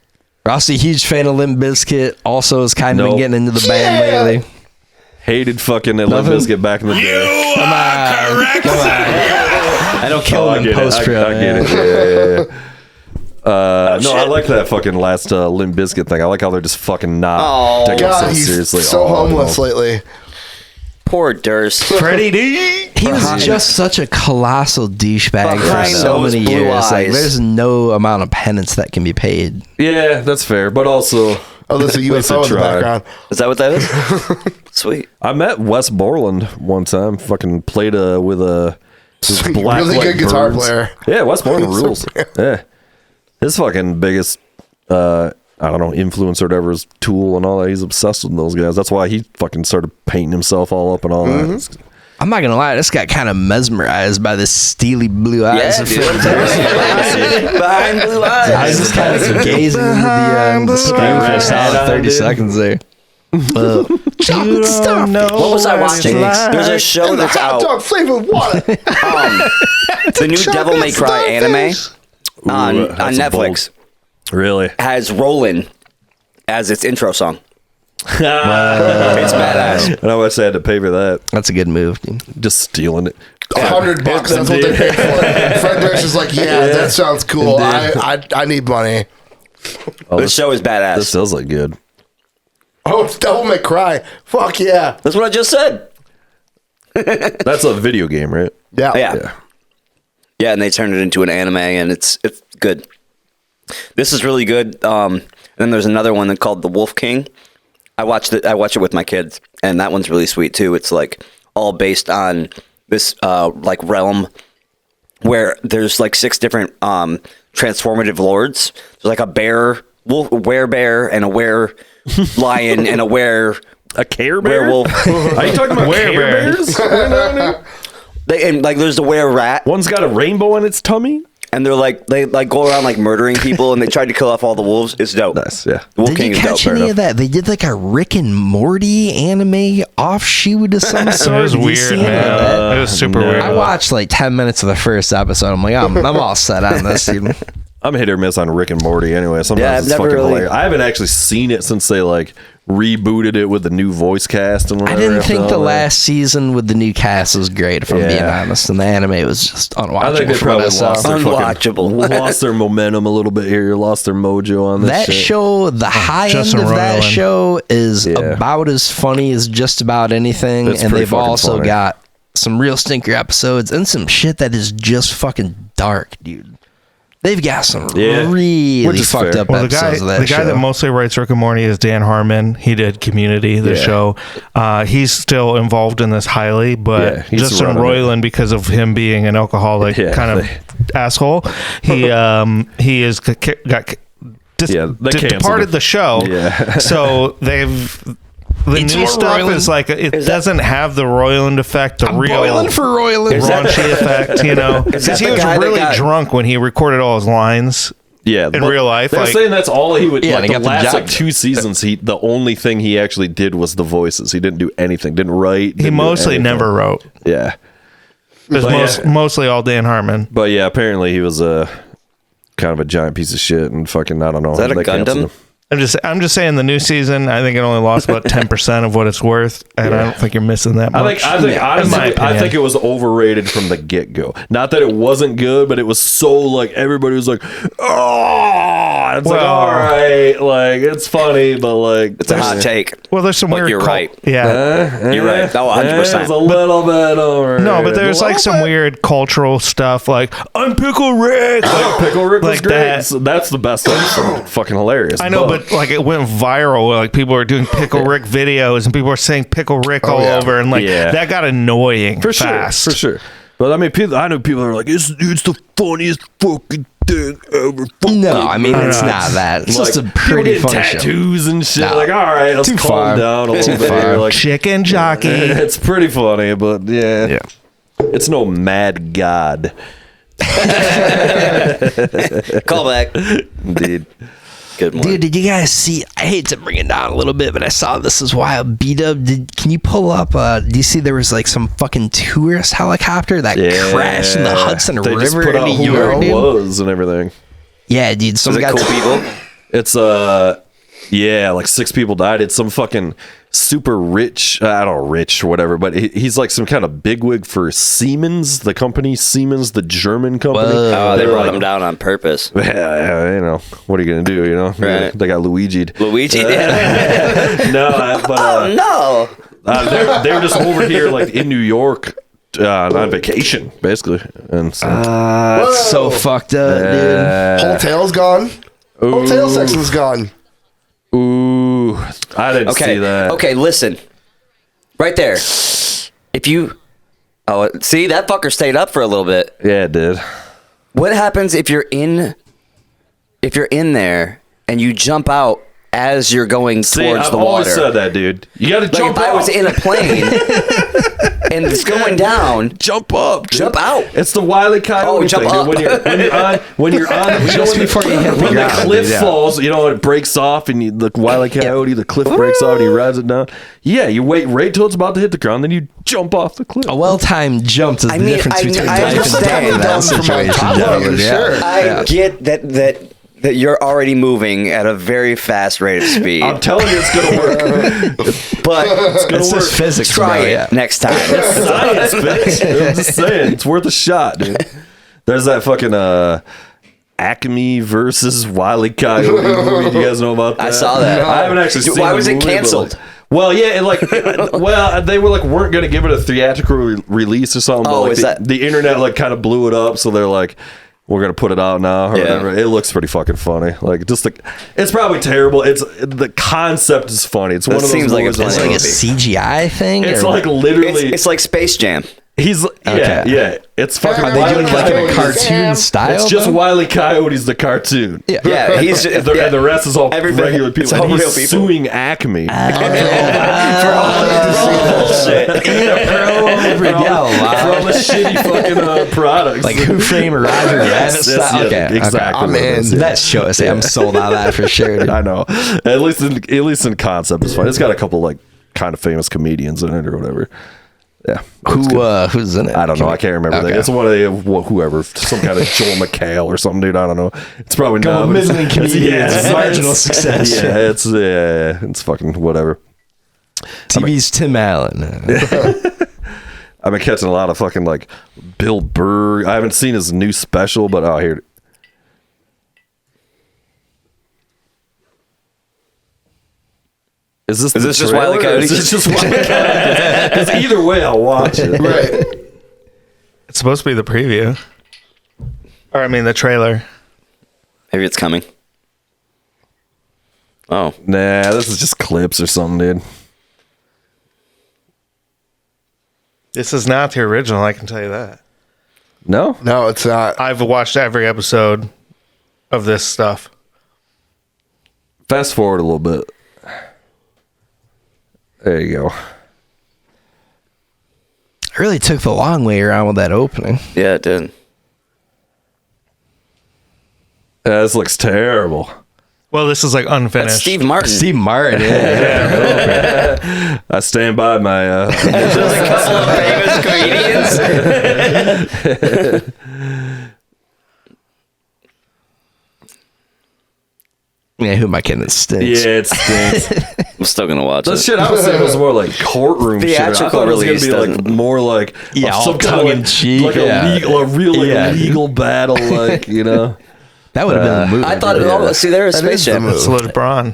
Rossi, huge fan of Limp Bizkit. Also, has kind of been Nope. getting into the band lately. Hated fucking Limp Nothing? Bizkit back in the day. Come on. I don't kill I him get in it. post I pro. get it. Yeah. No, I like that fucking last Limp Bizkit thing. I like how they're just fucking not taking God, themselves he's seriously. so homeless no. lately. Poor Durst. Freddie D. He was just such a colossal douchebag for Behind so those many blue years. Like, eyes. there's no amount of penance that can be paid. Yeah, that's fair. But also, Oh, there's a UFO in the try. background. Is that what that is? Sweet. I met Wes Borland one time. Fucking played with a Sweet, black really like good guitar birds. player. Yeah, Wes Borland rules. Yeah, his fucking biggest, I don't know, influence or whatever is Tool and all that. He's obsessed with those guys. That's why he fucking started painting himself all up and all that. I'm not gonna lie, I just got kind of mesmerized by the steely blue eyes. Yeah, of dude. Freddie. Behind blue I was eyes. just kind of gazing into the screen for a solid 30 seconds there. You don't know What was I what it's watching? like. There's a show that's Hot out. dog flavored water. The new Devil May Cry anime on that's a Netflix Really? has Rollin' as its intro song. It's badass. And I wish I had to pay for that. That's a good move, dude. Just stealing it. $100. That's what they paid for it. Fred Durst is like, yeah, that sounds cool. I need money. Oh, This show is badass. This does look good. Oh, it's Devil May Cry. Fuck yeah. That's what I just said. That's a video game, right? Yeah. Yeah. Yeah, and they turned it into an anime, and it's good. This is really good. And then there's another one called The Wolf King. I watched it with my kids, and that one's really sweet too. It's like all based on this like realm where there's like 6 different transformative lords. There's like a bear, werebear, and a were lion, and a A Care Bear? werewolf. Are you talking about Care Werebear? Bears? And like there's the were rat. One's got a rainbow in its tummy? And they're like they go around like murdering people, and they tried to kill off all the wolves. It's dope. Nice, yeah. The Wolf Did King you is dope. catch Fair any enough. of that? They did like a Rick and Morty anime offshoot of some sort. It was Did you weird, see any of man. that? It was super no. weird. I watched like 10 minutes of the first episode. I'm like, I'm all set on this, dude. I'm a hit or miss on Rick and Morty anyway. Sometimes Yeah, I've it's never fucking really- hilarious. I haven't actually seen it since they like rebooted it with the new voice cast and I whatever. didn't after think all the that. last season with the new cast was great, if I'm being Yeah. honest. And the anime was just unwatchable. I think they from what probably I saw. lost their Unwatchable. lost their momentum a little bit here. Lost their mojo on this That shit. show, the high end Justin of that Roiland. show is Yeah. about as funny as just about anything. It's and pretty they've fucking also funny. got some real stinker episodes and some shit that is just fucking dark, dude. They've got some Yeah. really Which is fucked fair. up Well, the guy episodes of that show. that mostly writes Rick and Morty is Dan Harmon. He did Community, the Yeah. show. He's still involved in this highly, Yeah, but he's Justin running it. Roiland, because of him being an alcoholic Yeah, kind of asshole, he is got Yeah, they canceled departed him. the show. Yeah. So they've. The It's new more stuff Roiland. is like it doesn't have the Roiland effect, the real Boiling for Roiland. raunchy effect, you know, Is because that he the was guy that really got- drunk when he recorded all his lines. Yeah, in but real life, They're like- saying that's all he would. Yeah, like they the got the last job like 2 seasons, the only thing he actually did was the voices. He didn't do anything. Didn't write. He didn't do mostly anything. never wrote. Yeah, It was But yeah. mostly all Dan Harmon. but yeah, apparently he was a kind of a giant piece of shit and fucking I don't know. Is that a They canceled Gundam? him. I'm just saying the new season. I think it only lost about 10% of what it's worth, and I don't think you're missing that much. I think honestly, in my I opinion. think it was overrated from the get go. Not that it wasn't good, but it was so like everybody was like, oh, it's like Well- all right, like it's funny, but like It's a hot take. Well, there's some But weird. you're right. Yeah. You're right. Oh, 100%. It's a little bit over. No, but there's like some weird cultural stuff, like I'm Pickle Rick. Like, Pickle Rick was like great. that. So that's the best episode. Fucking hilarious. I know, but like it went viral. Like people were doing Pickle Rick videos, and people were saying Pickle Rick all yeah. over, and like Yeah. that got annoying for sure, fast. for sure. But I mean, I know people are like, it's the funniest fucking thing ever. No, I mean, it's know. not that. It's Like, just a people pretty getting funny show. tattoos and shit. No. Like, all right, let's Too calm far. down a Too little bit. far. Here. Like, Chicken jockey. it's pretty funny, but yeah, it's no mad god. Call back. Indeed. Good morning. Dude, did you guys see? I hate to bring it down a little bit, but I saw this is wild. B-Dub, can you pull up? Do you see there was like some fucking tourist helicopter that crashed in the Hudson They just River put out in who New York, it dude? was and everything. Yeah, dude. Some Was it guy. cool people? It's yeah, like 6 people died. It's some fucking super rich, I don't know, rich or whatever, but he's like some kind of bigwig for Siemens, the company Siemens, the German company. Oh, they They're brought like, him down on purpose. Yeah, you know, what are you gonna do? You know, Right. they got Luigi'd. Luigi did. No, but Oh no! they're just over here, like in New York, on vacation, basically, and so. That's so fucked up, dude. Whole tail's gone. Whole tail section's gone. Ooh, I didn't Okay. see that. Okay, listen. Right there. If you see that fucker stayed up for a little bit. Yeah, it did. What happens if you're in there and you jump out as you're going See, towards I've the always water? said that, dude. You got to Like jump if I was up. in a plane and it's going down, Jump up, dude. Jump out. It's the Wile E. Coyote jump thing, dude. up. When you're on Just before you hit the when the ground, cliff yeah. falls, you know, it breaks off, and the Wile E. Coyote, the cliff breaks off, and he rides it down. Yeah, you wait right till it's about to hit the ground, then you jump off the cliff. A well-timed jump is the mean, difference between I life and death understand. in that Down from my situation, top level, gentlemen. sure. I get that you're already moving at a very fast rate of speed. I'm telling you, it's gonna work. but It's just physics, try bro, it yeah. next time. Science, bitch. I'm just saying, it's worth a shot, dude. There's that fucking Acme versus Wile E. Coyote movie. Do you guys know about that? I saw that. I haven't actually seen. Why the was it movie, but, canceled? Well, yeah, they were like weren't going to give it a theatrical release or something. Oh, but like is that- the internet like kind of blew it up? So they're like, we're gonna put it out now or Yeah. whatever. It looks pretty fucking funny. Like just it's probably terrible. The concept is funny. It's one of those seems like movies it's where It's like a CGI thing? it's or like what? literally It's like Space Jam. he's yeah. It's fucking. Are Are they Wile E. doing like in a Coyote. cartoon style? It's just though? Wile E. Coyote's the cartoon. Yeah. Yeah, he's And the rest is all Everybody- regular people. it's all And he's real people. suing Acme. From a shitty fucking product. Like Who Framed Roger Rabbit Yes, style? yes, Okay, exactly. I'm what it in. is, yeah. That show is. I'm sold on that for sure. dude. I know. At least in concept, it's fun. It's got a couple like kind of famous comedians in it or whatever. Yeah. Who's in it? I don't know. I can't remember. Okay. It's one of the whoever, some kind of Joel McHale or something, dude. I don't know. It's probably Couple not. middling comedians, it's marginal success. Yeah, it's fucking whatever. TV's Tim Allen. I've been catching a lot of fucking like Bill Burr. I haven't seen his new special, but here. Is this just Wile E. Coyote? Is this just Wile E. Coyote? Because either way, I'll watch it. Right. It's supposed to be the preview. Or, I mean, the trailer. Maybe it's coming. Oh. Nah, this is just clips or something, dude. This is not the original, I can tell you that. No? No, it's not. I've watched every episode of this stuff. Fast forward a little bit. There you go. I really took the long way around with that opening. Yeah, it did. This looks terrible. Well, this is like unfinished. That's Steve Martin. Steve Martin. Yeah. I stand by my. There's a couple of famous comedians. Yeah, who am I kidding? It stinks. Yeah, it stinks. I'm still gonna watch That it. shit I was saying was more like courtroom shit. I Theatrical thought it was release gonna be like doesn't- more like Yeah, all some kind of tongue-in-cheek, like yeah. a real like Yeah. legal battle, like you know. That would have been the movie. I thought, see, there was Space Jam. It's LeBron.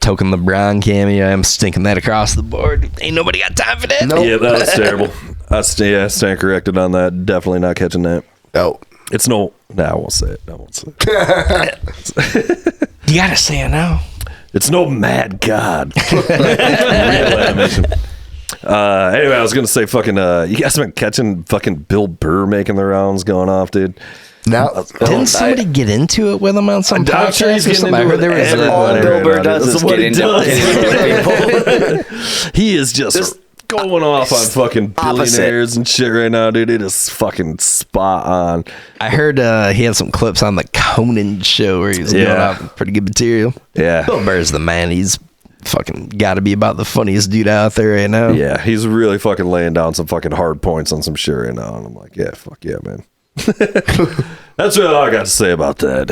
Token LeBron cameo. I'm stinking that across the board. Ain't nobody got time for that. Nope. Yeah, that was terrible. I stand corrected on that. Definitely not catching that. No. It's no. I won't say it. I won't say it. You gotta say it now. It's no Mad God. Real animation. Anyway, I was gonna say fucking. You guys been catching fucking Bill Burr making the rounds going off, dude. No. Didn't somebody get into it with him on some I'm sure he's podcast or getting something? I into heard there was it. All Everybody Bill Burr right does now. is That's what get he into does. people. He is just going off on fucking opposite. billionaires and shit right now, dude. It is fucking spot on. I heard he had some clips on the Conan show where he was going out with pretty good material. Yeah. Bill Burr's the man. He's fucking got to be about the funniest dude out there right now. Yeah, he's really fucking laying down some fucking hard points on some shit right now. And I'm like, yeah, fuck yeah, man. That's really all I got to say about that.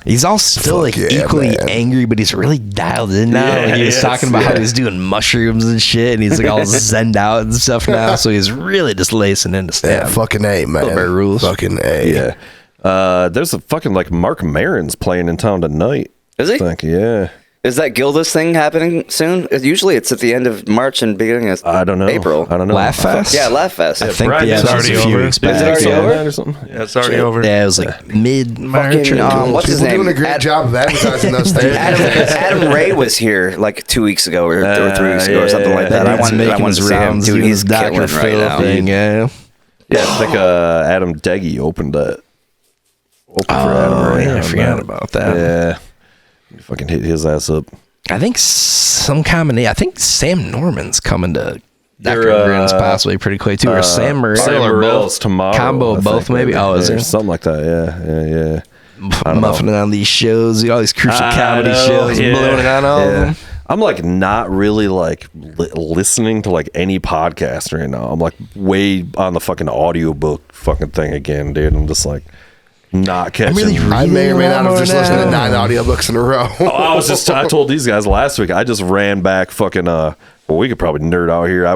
He's all still like yeah, equally man. angry, but he's really dialed in now. Yeah, Like, he was yes, talking about how yeah. he's doing mushrooms and shit, and he's like all zenned out and stuff now. So he's really just lacing into stuff. Yeah, fucking A, man. Bill Burr rules. Fucking A. Yeah. There's a fucking like Mark Maron's playing in town tonight. Is he? I think, yeah. Is that Gilda's thing happening soon? Usually it's at the end of March and beginning of I don't know. April. I don't know. Laugh Fest? Yeah, Laugh Fest. I think Brian, yeah, it's that was already a few over. weeks Is it back. already Yeah, over? or something? Yeah, it's already over. Yeah, it was like mid-March. Fucking, or what's his People name? doing a great job of advertising those things. Adam Ray was here like 2 weeks ago or 3 weeks ago or something like that. That I dude's wanted making to his see him. rounds Dude, doing he's his Dr. killing Phil right now. thing. Yeah. Yeah, I think Adam Deggy opened that. Opened for Adam Ray. yeah, I forgot about that. Yeah. You fucking hit his ass up. I think some combination. I think Sam Norman's coming to Dr. They're, Grins possibly pretty quick too, or Sam Morril. Sam or Morril's both. tomorrow. Combo I of both think, maybe. Oh, is Yeah, there? something like that? Yeah. I don't Muffing know. on these shows, all these crucial I comedy know, shows, yeah. blowing it on all of them. I'm like not really like listening to like any podcast right now. I'm like way on the fucking audiobook fucking thing again, dude. I'm just like not catching. really I may or may not have just listened to now. 9 audiobooks in a row. I told these guys last week. I just ran back fucking. Well, we could probably nerd out here. I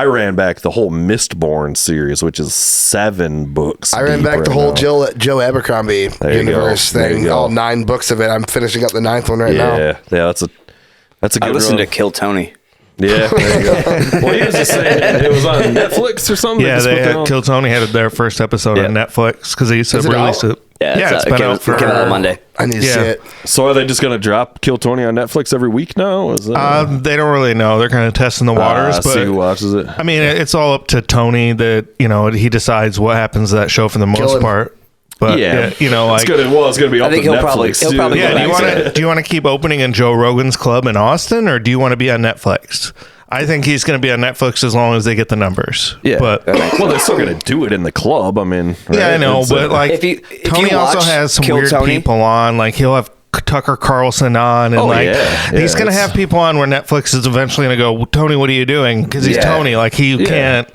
ran back the whole Mistborn series, which is 7 books. I ran deep back the right whole now. Joe Abercrombie you go. universe There you thing. go. All 9 books of it. I'm finishing up the 9th one right now. Yeah, that's a good. I listened to run. Kill Tony. Yeah, there you go. Well, he was just saying it was on Netflix or something. Yeah, just they put that had on? Kill Tony had their first episode on Netflix because they used to Is it release out? it. Yeah, it's been out for came out on Monday. I need to see it. So are they just going to drop Kill Tony on Netflix every week now? Is that, They don't really know. They're kind of testing the waters, see who but watches it? I mean, it's all up to Tony that he decides what happens to that show for the most him. part. But Yeah, like, it's going to be up think on he'll probably- Netflix. he'll too. probably yeah. go Do you want to keep opening in Joe Rogan's club in Austin, or do you want to be on Netflix? I think he's going to be on Netflix as long as they get the numbers. Yeah, but well, they're still going to do it in the club. I mean, yeah, I right? know, It's, but like If you Tony also watch has some Kill weird Tony- people on. Like he'll have Tucker Carlson on, and he's gonna have people on where Netflix is eventually gonna go, Tony, what are you doing? Because he's Tony. Like he can't.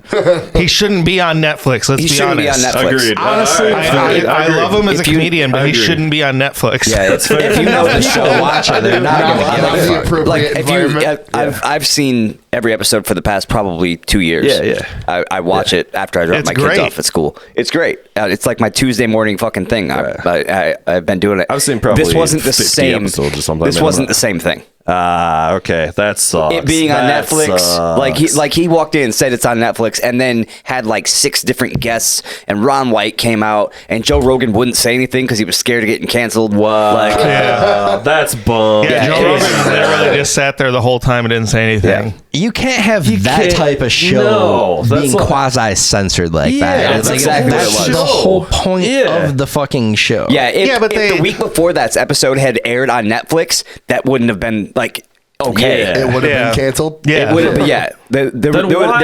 He shouldn't be on Netflix. Let's be honest. Be on Netflix. Agreed. Honestly, I love him as a comedian, but he Agreed. shouldn't be on Netflix. Yeah, if you know the show, watch it. They're not going to give Not a the fuck. appropriate environment. I've seen every episode for the past probably 2 years. I watch it after I drop It's my great. kids off at school. It's great. It's like my Tuesday morning fucking thing. I've been doing it. I've seen probably this wasn't the 50 same. episodes or something. This wasn't the same thing. Okay, that sucks. It being on That Netflix, sucks. he walked in, said it's on Netflix, and then had like 6 different guests. And Ron White came out, and Joe Rogan wouldn't say anything because he was scared of getting canceled. Like, that's bum. Yeah, Joe Rogan literally just sat there the whole time and didn't say anything. You can't have that can't- type of show No, that's being like- quasi-censored like Yeah, that. that's It's exactly what it that's was. the whole point Yeah. of the fucking show. yeah, but if the week before that episode had aired on Netflix, that wouldn't have been like okay. Yeah. It would have Yeah. been canceled. Yeah. It would have been, there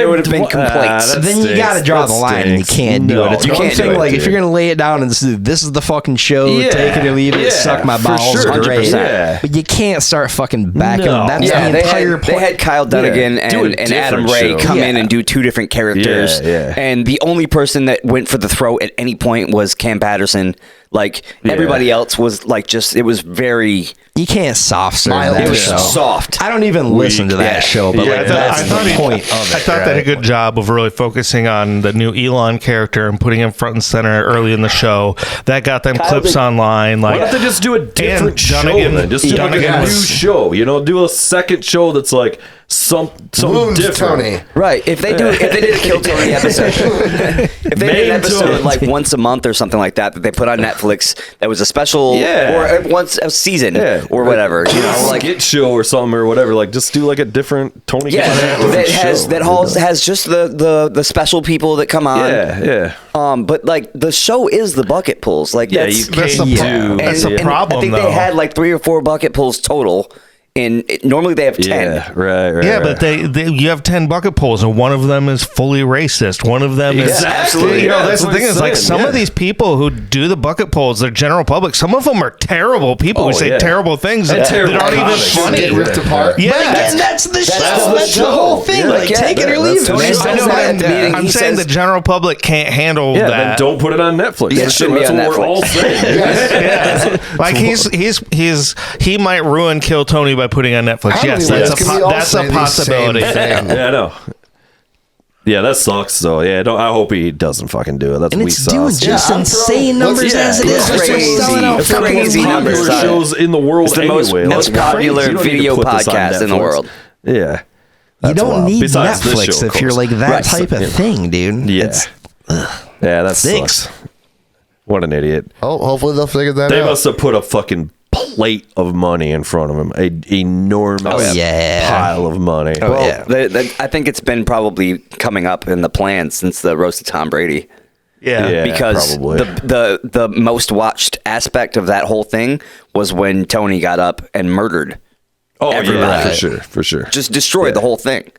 would have been complaints. that Then you got to stinks. draw That the line, and you stinks. can't do No, it. It's you one can't do thing, it, like if dude. you're gonna lay it down and say, "This is the fucking show, take it or leave it, Yeah, suck my for balls," sure. great. 100%. But you can't start fucking backing. No. That's Yeah, the they entire had, point. they had Kyle Dunnigan Yeah, do a and Adam different Ray show. come in Yeah. and do 2 different characters. Yeah. And the only person that went for the throat at any point was Cam Patterson. Like everybody else was like it was very You can't soft serve Mild. that It was show. soft. I don't even listen to that Yeah. show, but Yeah, like I that's thought the he- point of it. I thought they did a good job of really focusing on the new Elon character and putting him front and center early in the show. That got them clips online. Why Like, don't they just do a different show Dunnigan- then? Just do like a Dunnigan new was- show. Do a second show that's like something Wounds different. Tony. Right. If they did a Kill Tony episode, if they did Main an episode Tony. like once a month or something like that they put on Netflix, that was a special or once a season or whatever. Like skit show or something or whatever. Like just do like a different Tony. Yeah, Khan show. has just the special people that come on. Yeah. But like the show is the bucket pulls. Like Yeah, that's you that's can't the do. pro- that's the and problem, I think though. they had like 3 or 4 bucket pulls total. And normally they have 10. Yeah, right. yeah, but you have 10 bucket pulls, and one of them is fully racist. One of them is Exactly. You know, Yeah, that's the that's thing. what Is I'm like saying, some yeah. of these people who do the bucket pulls, they're general public. Some of them are terrible people who say yeah. terrible things And that terrible aren't even comics. funny. Get ripped apart. Yeah, Again, that's the show. the That's the show. whole thing. Yeah. Like, Yeah, take it or that's leave it. the man. show. I I know know that that. I'm saying the general public can't handle Yeah, that. then don't put it on Netflix. Yeah, it shouldn't be That's on what we're Netflix. all saying. Like he might ruin Kill Tony by putting on Netflix. How Yes, many that's ways can we all that's say a the possibility. same thing? Yeah, I know. Yeah, that sucks though. Yeah, I hope he doesn't fucking do it. That's And weak it's doing sauce. just Yeah, I'm insane throwing- numbers let's- as it is. it's It's crazy. just selling out It's fucking crazy popular numbers. Popular shows in the world It's the most anyway. popular You don't need to video put this on podcast in the Netflix. world. Yeah. You That's don't wild. need Besides this Netflix show, of if you're course. like that Right. type of thing, dude. Yeah. It's, Yeah, that Stinks. sucks. What an idiot. Hopefully they'll figure that They out. must have put a fucking plate of money in front of him. An enormous Oh, yeah. pile of money. Well, yeah. I think it's been probably coming up in the plan since the roast of Tom Brady. Yeah, Because probably. the most watched aspect of that whole thing was when Tony got up and murdered, Oh, everybody. yeah, for sure. just destroyed the whole thing,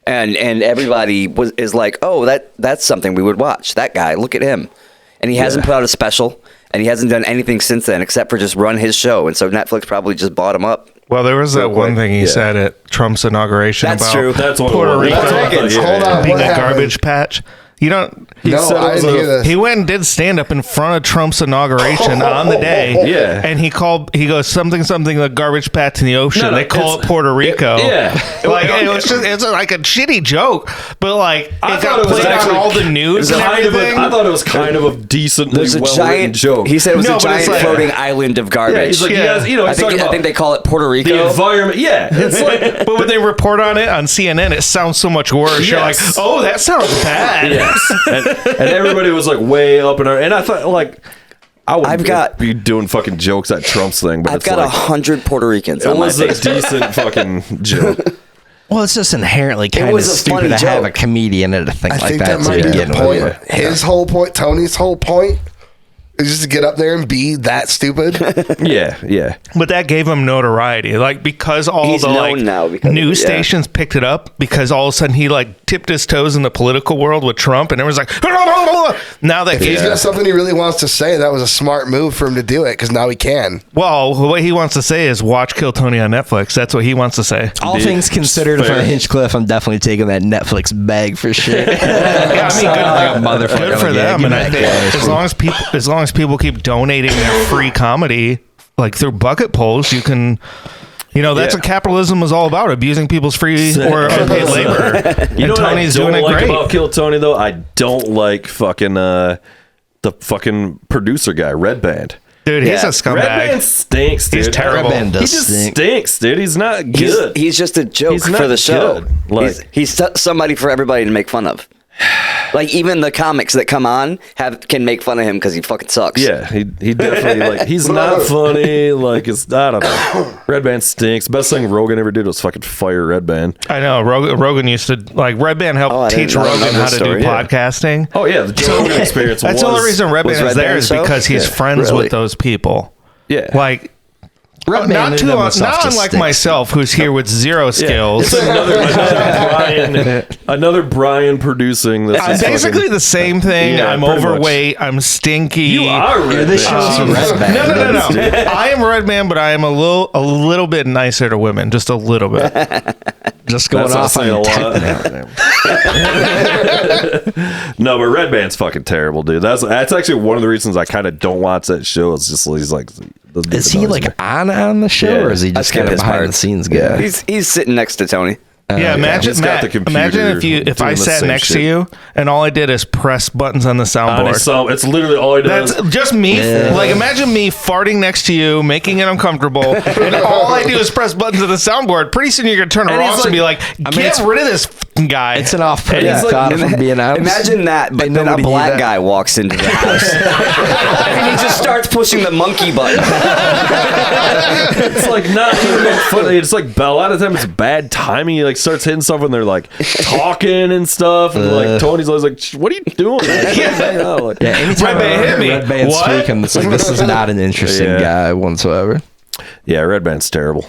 and everybody is like, oh, that's something we would watch. That guy, look at him, and he hasn't put out a special, and he hasn't done anything since then except for just run his show, and so Netflix probably just bought him up. Well, there was that one thing he Yeah. said at Trump's inauguration That's about true. That's what Puerto it was. Rico That's what I thought, Hold on, being what a happened? garbage patch. You don't. No, said it I was didn't hear this. He went and did stand up in front of Trump's inauguration on the day. Yeah. And he goes something the garbage patch in the ocean. No, they call it's- it Puerto Rico. Yeah. Like it's like a shitty joke, but like I it thought got it was played on actually- all the news and kind of everything. I thought it was kind of a decently There's a well-written giant joke. He said it was No, a but it's giant like- floating island of garbage. Yeah, he's like, Yeah. you guys, you know, I he's talking think about they call it Puerto Rico. the environment. Yeah, it's like, But when they report on it on CNN, it sounds so much worse. You're like, Yes. oh, that sounds bad. yes, and everybody was like way up in our, and I thought like, I would I've got- be doing fucking jokes at Trump's thing, but I've it's got like, 100 Puerto Ricans it on my was a Facebook. decent fucking joke. well, it's just inherently kind of was a funny stupid to have joke. a comedian at a thing I like think that that to might be begin the with. point. His whole point, Tony's whole point, is just to get up there and be that stupid. Yeah. But that gave him notoriety, like because all He's the known like now because of news it, yeah. stations picked it up because all of a sudden he like tipped his toes in the political world with Trump, and everyone's like, now that If he's got something he really wants to say, that was a smart move for him to do it because now he can. well, what he wants to say is watch Kill Tony on Netflix. That's what he wants to say. All things considered, if I'm Hinchcliffe, I'm definitely taking that Netflix bag for sure. Yeah, I mean, good, like a motherfucker. good for Like, yeah, them. give And me I that think cash. as long as people keep donating their free comedy, like through bucket polls, you can. That's what capitalism is all about: abusing people's free or unpaid labor. You know what Tony's I don't doing it like great. about Kill Tony though? I don't like fucking the fucking producer guy, Red Band. Dude, he's a Red scumbag. Band stinks, dude. He's terrible. Red Band He does just stink. stinks, dude. He's not good. He's just a joke He's for not the show. good. Like- he's somebody for everybody to make fun of. Like even the comics that come on can make fun of him because he fucking sucks. Yeah, he definitely he's not funny. Like I don't know. Red Band stinks. Best thing Rogan ever did was fucking fire Red Band. I know. Rogan used to Red Band helped I teach didn't know Rogan how this to story. do Yeah. podcasting. Oh yeah, the Joe Rogan experience. That's the only reason Red was Band is Red there Band is so? because he's Yeah. friends Really? with those people. Yeah, Like. Red Band Not in too, and of itself not just unlike stinks. myself, who's here with zero skills. It's another Brian producing this. I'm is basically fucking- the same thing. Yeah, I'm pretty much. overweight. I'm stinky. You are Red This Band. show's Red Band. No. I am Red Man, but I am a little bit nicer to women, just a little bit. Just going That's not off saying a on lot. No, but Red Band's fucking terrible, dude. That's actually one of the reasons I kind of don't watch that show. It's just he's like, Is he like on the show, Yeah. or is he I just skip kind of his behind part. the scenes guy? He's sitting next to Tony. Yeah, imagine He's got Matt, the computer imagine if I doing the sat same next to shit. you and all I did is press buttons on the soundboard. It's literally all he does. That's just me. Yeah. Like, imagine me farting next to you, making it uncomfortable, and all I do is press buttons on the soundboard. Pretty soon you're gonna turn And around he's and be like, mean, "Get it's- rid of this fucking guy." It's an off-putting Yeah. thought, if I'm being honest. Imagine that, but Ain't then a nobody need black that. guy walks into the house and he just starts pushing the monkey button. It's like not even funny. It's like a lot of times it's bad timing. He like starts hitting stuff when they're like talking and stuff, and like Tony's always like, "What are you doing?" Like, Yeah, anytime Red Band hit me. Red Band's What? speaking, it's like, this is not an interesting Yeah. guy whatsoever. yeah, Red Band's terrible.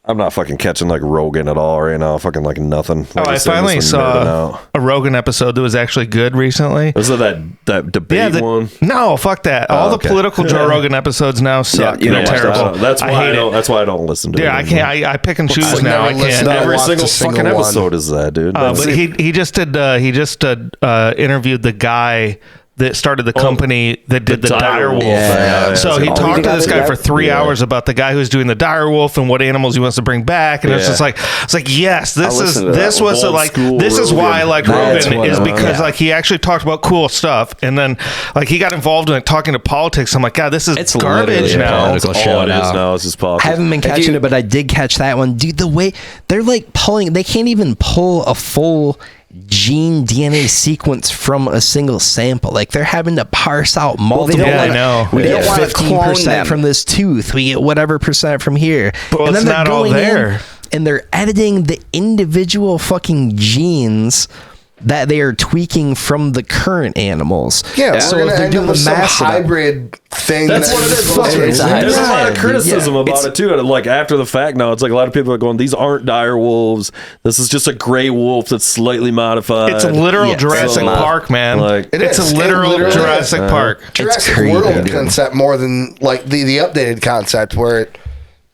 I'm not fucking catching like Rogan at all right now. Fucking like nothing. Oh, Like I said, finally just been nerding saw out. a Rogan episode that was actually good recently. Was it that debate one? No, fuck that. All the okay. political Joe Rogan episodes now suck. you don't They're watch terrible. That's why I hate it. That's why I don't listen to it. Yeah, I can't. I pick and choose I've now. never I can't. listened to Every watched single a single fucking one. episode is that, dude. But he just interviewed the guy that started the company that did the Direwolf. Yeah. So he Oh, talked he to got this the guy guy? for 3 hours about the guy who's doing the Direwolf and what animals he wants to bring back, and it's Yeah. just like yes, this I'll is listen to that this one. was Old like school this is why I Rogan. like That's Rogan what is I- because yeah. like he actually talked about cool stuff, and then like he got involved in like, talking to politics. I'm like, God, this is It's garbage literally a now. political All show it is now. now is just politics. I haven't been catching it, but I did catch that one. Dude, the way they're like pulling, they can't even pull a full gene DNA sequence from a single sample. Like they're having to parse out multiple. Yeah, I know. We We don't get wanna 15% clone them. from this tooth. We get whatever percent from here. Well, and it's they're not all going in there. and they're editing the individual fucking genes that they are tweaking from the current animals. Yeah, so we're if gonna they're end doing up the with some mass hybrid thing. That's that what it is. fucking- It's a hybrid. There's a lot of Yeah. criticism about It's- it too. And like after the fact now, it's like a lot of people are going, "These aren't dire wolves. This is just a gray wolf that's slightly modified." It's a literal Yeah. Jurassic So, Park, man. like- It It's is. a It literal literally is. Jurassic Park. Jurassic crazy, World dude. concept more than like the updated concept where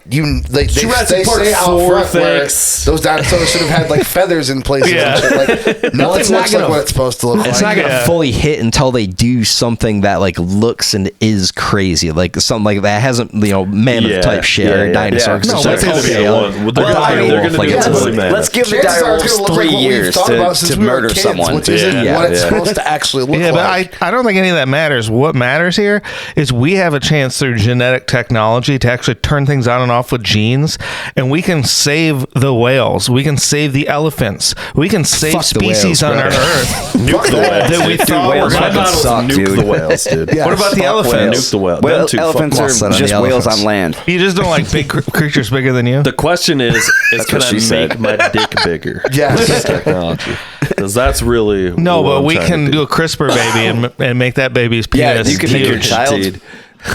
they Jurassic Park say out 4 front where thinks- those dinosaurs should have had like feathers in places Yeah. and shit. Like nothing it's not looks like gonna- what it's supposed to look It's like. not gonna fully hit until they do something that like looks and is crazy, like something like that hasn't mammoth Yeah. type shit Yeah, or yeah. dinosaur. Yeah. 'cause No, it's that's like, gonna be okay, the well, one. They're well, gonna- direwolf, they're gonna like, do it's it a- really mad. Let's give the Chances are it's direwolves gonna look 3 like what we've years thought about since to we were murder kids, someone. which isn't Yeah. what it's Yeah. supposed to actually look Yeah, like. but I don't think any of that matters. What matters here is we have a chance through genetic technology to actually turn things on and off with genes, and we can save the whales. We can save the elephants. We can save Fuck the species whales, on our bro. Earth Nuke the whales. that we Dude, thought were whales My going fucking model is suck, nuke dude. the whales, dude. Yeah. What about the Fuck elephants? Nuke the whales. Well, Them two, fuck elephants them. Lost that are on just the whales elephants. on land. You just don't like big creatures bigger than you? The question is can what I she make said. my dick bigger? Yes. With technology. Because that's really No, what but I'm we trying can to do a CRISPR baby and make that baby's Yeah, penis you can make your huge. child's Dude.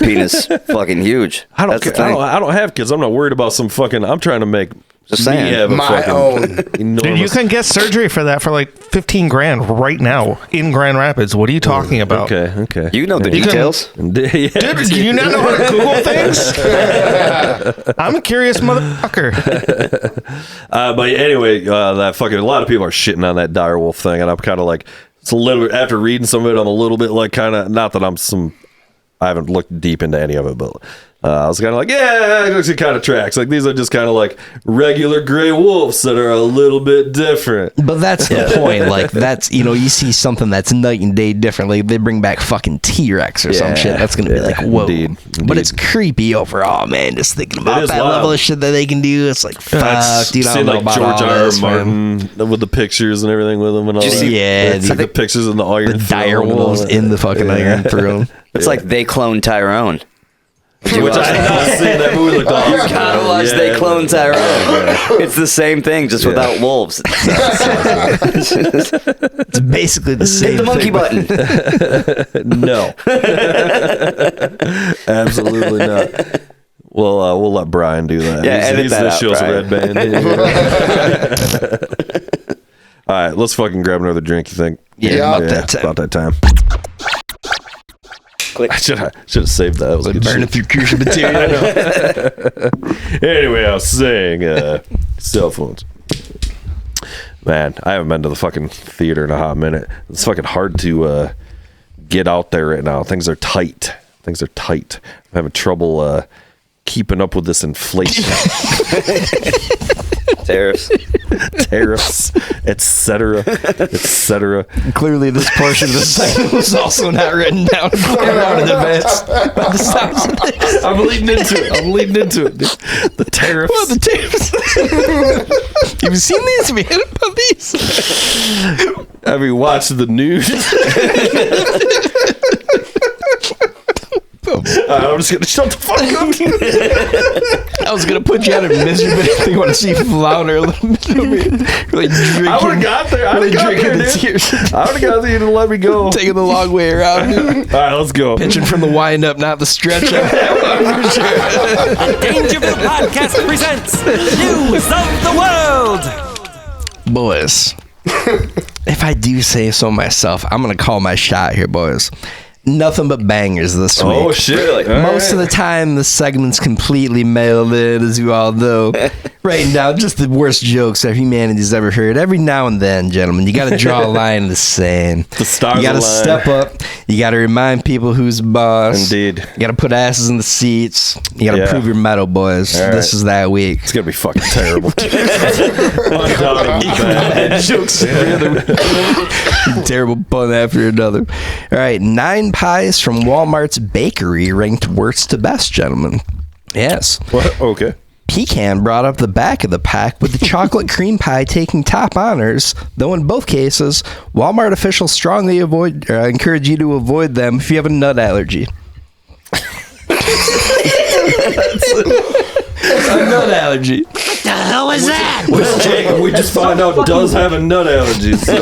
penis fucking huge. I don't That's the care. thing. I don't have kids. I'm not worried about some fucking. I'm trying to make Just We saying. have a My fucking own. enormous- Dude, you can get surgery for that for like 15 grand right now in Grand Rapids. What are you talking about? Okay. You know the You can- details. Yeah. Dude, do you not know how to Google things? I'm a curious motherfucker. But anyway, that fucking a lot of people are shitting on that Direwolf thing, and I'm kind of like, it's a little bit after reading some of it, I'm a little bit like kind of not that I haven't looked deep into any of it, but I was kind of like, yeah, it kind of tracks. Like these are just kind of like regular gray wolves that are a little bit different. But that's the point. Like that's you see something that's night and day different. Like they bring back fucking T-Rex or some Yeah, shit. That's gonna be like whoa. indeed. But it's creepy overall, man. Just thinking It about is that wild. level of shit that they can do. It's like fuck, dude. I Seeing don't know like about George all R. R. this, man. Martin with the pictures and everything with him and all Did you that. see- Yeah, See dude. the pictures in the Iron The Throne dire and all wolves that. in the fucking Iron Throne. It's like they cloned Tyrone. Which I have not seen. That movie looked awesome. You gotta watch Yeah, They Clone Tyrone. It's the same thing, just without wolves. It's basically the same. Hit the monkey thing. button. No. Absolutely not. Well, we'll let Brian do that. Yeah, edit he's that this out, show's Brian. red band. All right, let's fucking grab another drink, you think? Yeah, about that time. About that time. Click. I should have saved that. That was good Burning shit. through crucial material. Anyway, I was saying cell phones. Man, I haven't been to the fucking theater in a hot minute. It's fucking hard to get out there right now. Things are tight. I'm having trouble keeping up with this inflation. Tariffs. Tariffs, etc. Clearly, this portion of the segment was also not written down out in advance. By the sounds of this. I'm leading into it. The tariffs. Well, the tariffs. You've seen these? Have you heard about these? Have you watched the news? I'm just gonna shut the fuck up. I was gonna put you out of misery, but if you want to see you flounder a little bit, really drinking. I would have got there. I would have got there, the dude. tears, I would have got there. You didn't let me go. All taking the long way around, right, let's go. pitching from the wind up, not the stretch up. Dangerville Podcast presents News of the World. Boys, if I do say so myself, I'm gonna call my shot here, boys. Nothing but bangers this week. Oh shit! Really? Most of the time, the segment's completely mailed in, as you all know. Writing down just the worst jokes that humanity's ever heard. Every now and then, gentlemen, you got to draw a line in the sand. The stars You got to align. step up. You got to remind people who's boss. Indeed. You got to put asses in the seats. You got to Yeah. prove your mettle, boys. All This right. is that week. It's gonna be fucking terrible. Bad Jokes terrible pun after another. All right, 9 pies from Walmart's bakery ranked worst to best, gentlemen. Yes. What? Okay. Pecan brought up the back of the pack with the chocolate cream pie taking top honors, though in both cases, Walmart officials strongly encourage you to avoid them if you have a nut allergy. A nut allergy. The hell was that? Which Jake, we just find out, does have a nut allergy. So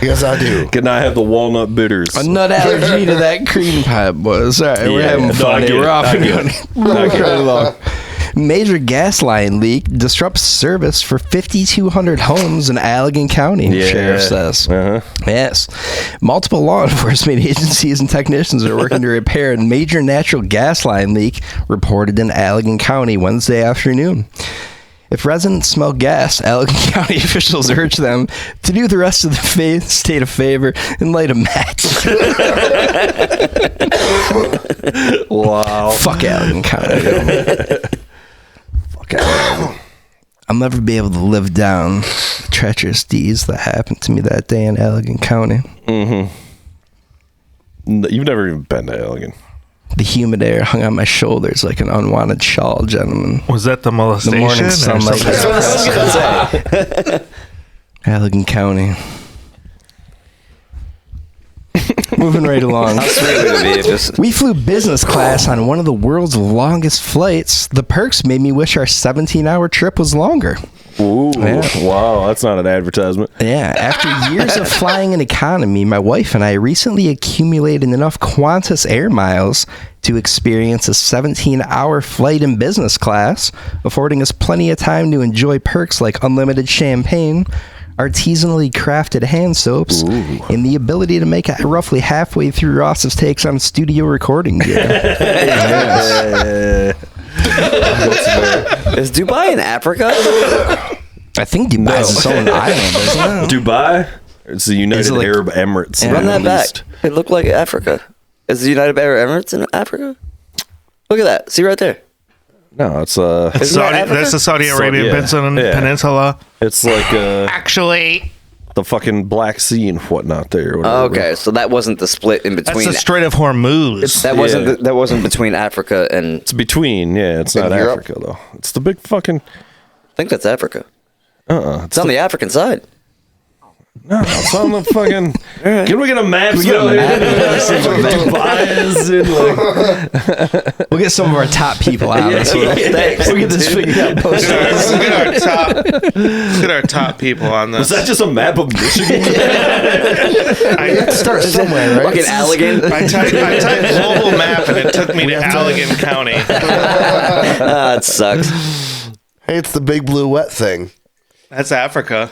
Yes, I do. can I have the walnut bitters? A nut allergy to that cream pie, boys. All right, we're Yeah, having no, fun I get here. it. We're off I and get going. it. Moving right along. Major gas line leak disrupts service for 5,200 homes in Allegan County, sheriff says. Uh-huh. Yes. Multiple law enforcement agencies and technicians are working to repair a major natural gas line leak reported in Allegan County Wednesday afternoon. If residents smell gas, Allegan County officials urge them to do the rest of the state a favor and light a match. Wow. Fuck Allegan County. Fuck out. I'll never be able to live down the treacherous deeds that happened to me that day in Allegan County. You've never even been to Allegan. The humid air hung on my shoulders like an unwanted shawl, gentlemen. Was that the The molestation? morning or sunlight. something else? Allegan County. Moving right along. We flew business class on one of the world's longest flights. The perks made me wish our 17-hour trip was longer. Ooh, Yeah. wow, that's not an advertisement. Yeah, after years of flying an economy, my wife and I recently accumulated enough Qantas air miles to experience a 17-hour flight in business class, affording us plenty of time to enjoy perks like unlimited champagne, artisanally crafted hand soaps, and the ability to make it roughly halfway through Ross's takes on studio recording gear. Is Dubai in Africa? I think Dubai is its own island, isn't it? Dubai? It's the United like- Arab Emirates. Run that Middle back. East. It looked like Africa. Is the United Arab Emirates in Africa? Look at that. See right there. No, it's Isn't that Africa? That's the Saudi Arabian yeah. Peninsula. It's like Actually, the fucking Black Sea and whatnot there. Or whatever. Okay, so that wasn't the split in that's between. the Strait of Hormuz. That wasn't that wasn't between Africa and. It's between, yeah. It's not Europe? Africa though. It's the big fucking. I think that's Africa. It's It's on the African side. No, it's on the fucking. Can we get a map? We get a map. Dubai is in like. We'll get some of our top people out. We'll get this figured out. Look at our top people on Was this. that just a map of Michigan? Start somewhere, right? Fucking Allegan. I typed global map and it took me to Allegan County. It sucks. Hey, it's the big blue wet thing. That's Africa.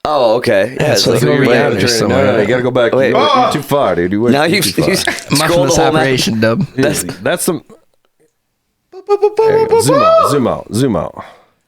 Oh, okay. Yeah, so it's like over wait, yonder wait, somewhere. No, you gotta go back. Wait. You're too far, dude. You went Now you too far. scroll the Muffinless whole map. operation, Dub. That's some. There you go. Zoom out.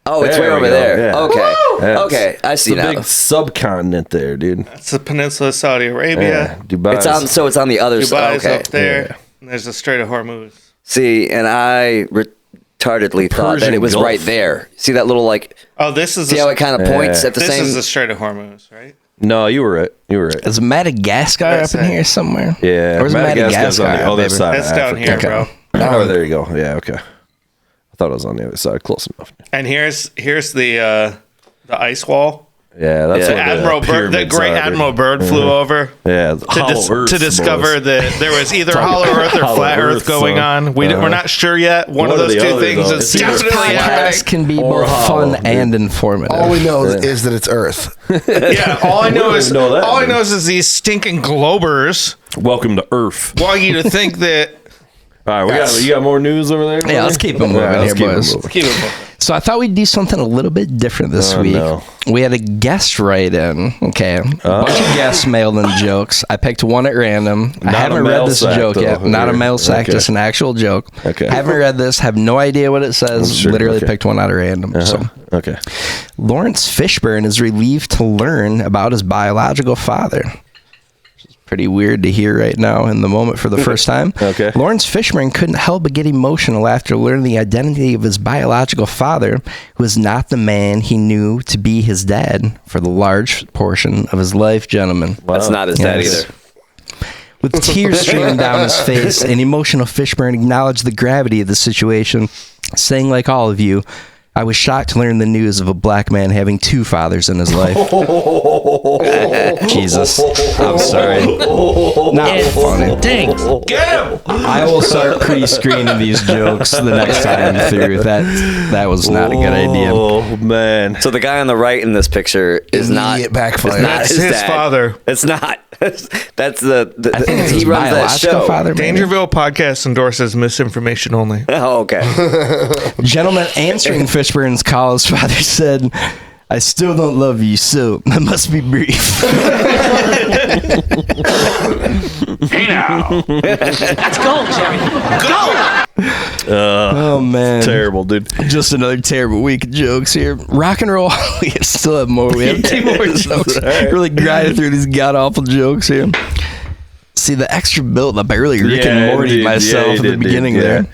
Oh, it's There way we over go, there. yeah. Okay. Yeah, Okay, I see It's a now. big subcontinent there, dude. That's the peninsula of Saudi Arabia. Yeah, Dubai. It's on. So it's on the other side. Dubai's Okay. up there. Yeah. And there's the Strait of Hormuz. See, and I retardedly thought that Persian it was Gulf. right there. See that little like. Oh, this is See how it kind of points Yeah. at the this same. is the Strait of Hormuz, right? No, you were right. You were right. Is Madagascar That's up in it. here somewhere? Yeah, Where's Madagascar's on the Madagascar? other baby? side. That's of down Africa. here, bro. Oh, there you go. Yeah, okay. I thought it was on the other side. Close enough. And here's the ice wall. Yeah, that's Yeah. where Admiral Byrd, the pyramids great are, dude. Admiral Byrd flew over Yeah, hollow Earth, to discover boys. that there was either Talking hollow Earth or hollow flat Earth Earth, going son. on. We're not sure yet. One of One or those the two other, things though. is It's either definitely Podcast happening. can be Or both hollow, fun dude. and informative. All we know is that it's Earth. Yeah, all I know don't is even know that, all I dude. know is these stinking globers Welcome to Earth. want you to think that. All right, you got more news over there? Yeah, let's keep it moving let's here, keep it boys. moving. Keep it moving. So I thought we'd do something a little bit different this Oh, week. no. We had a guest write in. Okay. A bunch of guests mailed in jokes. I picked one at random. I Not a haven't mail read this sack, joke though, yet. Not a here. mail sack, Okay. just an actual joke. Okay. Haven't read this. Have no idea what it says. Sure, Literally okay. picked one out of random. So Okay. Lawrence Fishburne is relieved to learn about his biological father. Pretty weird to hear right now in the moment for the first time. Okay. Lawrence Fishburne couldn't help but get emotional after learning the identity of his biological father, who was not the man he knew to be his dad for the large portion of his life, gentlemen. That's not his dad Yes. either. With tears streaming down his face, an emotional Fishburne acknowledged the gravity of the situation, saying, like all of you, I was shocked to learn the news of a black man having two fathers in his life. Jesus. I'm sorry. Not funny. Get him! I will start pre-screening these jokes the next time through. That was not a good idea. Oh, man. So the guy on the right in this picture is not. Immediate backfire. It's not That's his his dad. father. It's not. That's the I think it's he his runs that biological show. father. maybe. Dangerville podcast endorses misinformation only. Oh, okay. Gentleman answering Fishburne's call, his father said, I still don't love you, so I must be brief. Let's go, Jerry. Go! Oh, man. Terrible, dude. Just another terrible week of jokes here. Rock and roll. We still have more. We have two more jokes. Really grinding through these god-awful jokes here. See, the extra build-up, I really Rick Yeah, and Morty dude. myself Yeah, at the dude, beginning yeah. there.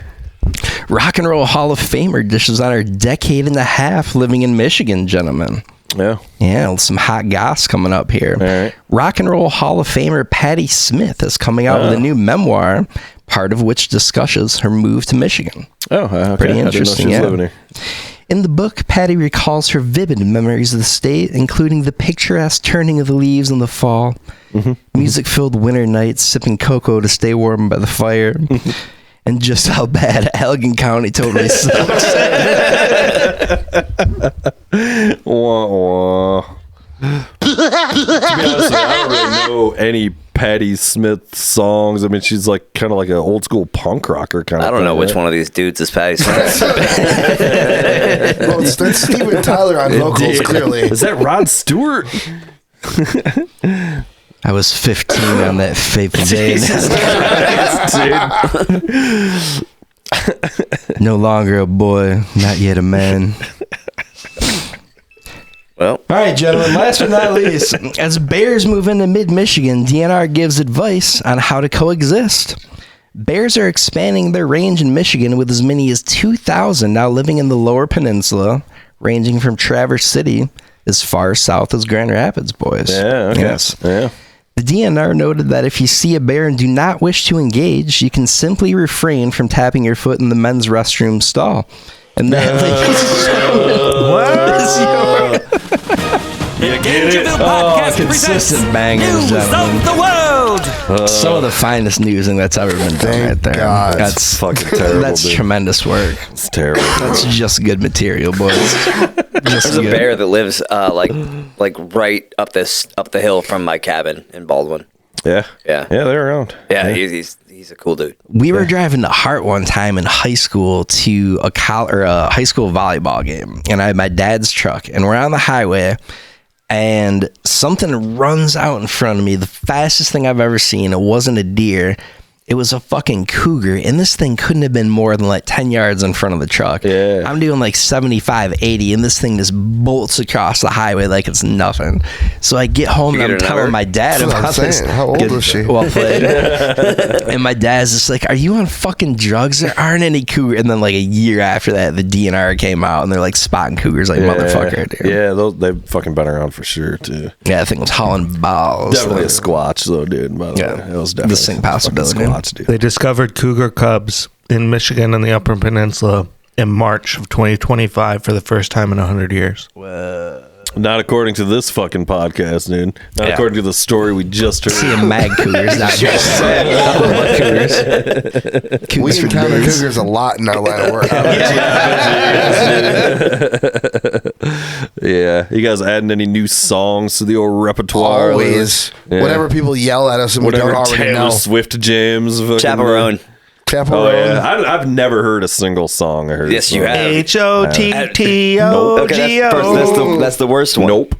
Rock and Roll Hall of Famer dishes on our decade and a half living in Michigan, gentlemen. Yeah. Yeah, some hot goss coming up here. All right. Rock and Roll Hall of Famer Patti Smith is coming out with a new memoir, part of which discusses her move to Michigan. Oh, okay. Pretty I didn't know interesting, she was yeah. living here. In the book, Patty recalls her vivid memories of the state, including the picturesque turning of the leaves in the fall, music-filled winter nights sipping cocoa to stay warm by the fire, and just how bad Allegan County totally sucks. Wah, wah. To be honest, I don't really know any Patti Smith songs. I mean, she's like kind of like an old school punk rocker kind of. I don't thing, know which right? one of these dudes is Patty Smith. Well, that's Steven Tyler on vocals, clearly. Is that Rod Stewart? I was 15 on that fifth day. No longer a boy, not yet a man. Well, All right, gentlemen, last but not least, as bears move into mid-Michigan, DNR gives advice on how to coexist. Bears are expanding their range in Michigan with as many as 2,000 now living in the lower peninsula, ranging from Traverse City as far south as Grand Rapids, boys. Yeah, okay. Yes. Yeah. The DNR noted that if you see a bear and do not wish to engage, you can simply refrain from tapping your foot in the men's restroom stall. And that, Dangerville Podcast consistent presents bangers, News gentlemen. of the World. some of the finest newsing that's ever been done Thank right there. God. That's fucking terrible, That's dude. tremendous work. It's terrible. That's just good material, boys. Just there's a good. bear that lives like right up the hill from my cabin in Baldwin. Yeah. Yeah. Yeah, they're around. Yeah, he's a cool dude. We were driving to Hart one time in high school to a high school volleyball game, and I had my dad's truck, and we're on the highway, and something runs out in front of me, the fastest thing I've ever seen. It wasn't a deer. It was a fucking cougar, and this thing couldn't have been more than like 10 yards in front of the truck. Yeah. I'm doing like 75, 80, and this thing just bolts across the highway like it's nothing. So I get home You and get I'm her telling number? my dad That's what I'm about this. saying. How old Good- was she? Well played. And my dad's just like, are you on fucking drugs? There aren't any cougar. And then like a year after that, the DNR came out and they're like spotting cougars like motherfucker, dude. Yeah, they've fucking been around for sure, too. Yeah, I think it was hauling balls. Definitely a squatch, though, dude. By the Yeah. way. It was definitely The same a fucking possibility. squatch, dude. They discovered cougar cubs in Michigan and the Upper Peninsula in March of 2025 for the first time in 100 years. Not according to this fucking podcast, dude. Not Yeah. according to the story we just heard. Seeing mag cougars, not just cougars. We Cougars for encounter days. cougars a lot in our line of work. Yeah. You guys adding any new songs to the old repertoire? Always. Yeah. Whatever people yell at us and we Whatever don't already Taylor know. Swift jams. fucking- Chaperone. Chaperone. Oh, yeah. I've never heard a single song I heard. Yes, you have. HOTTOGO. Okay, that's the worst one. Nope.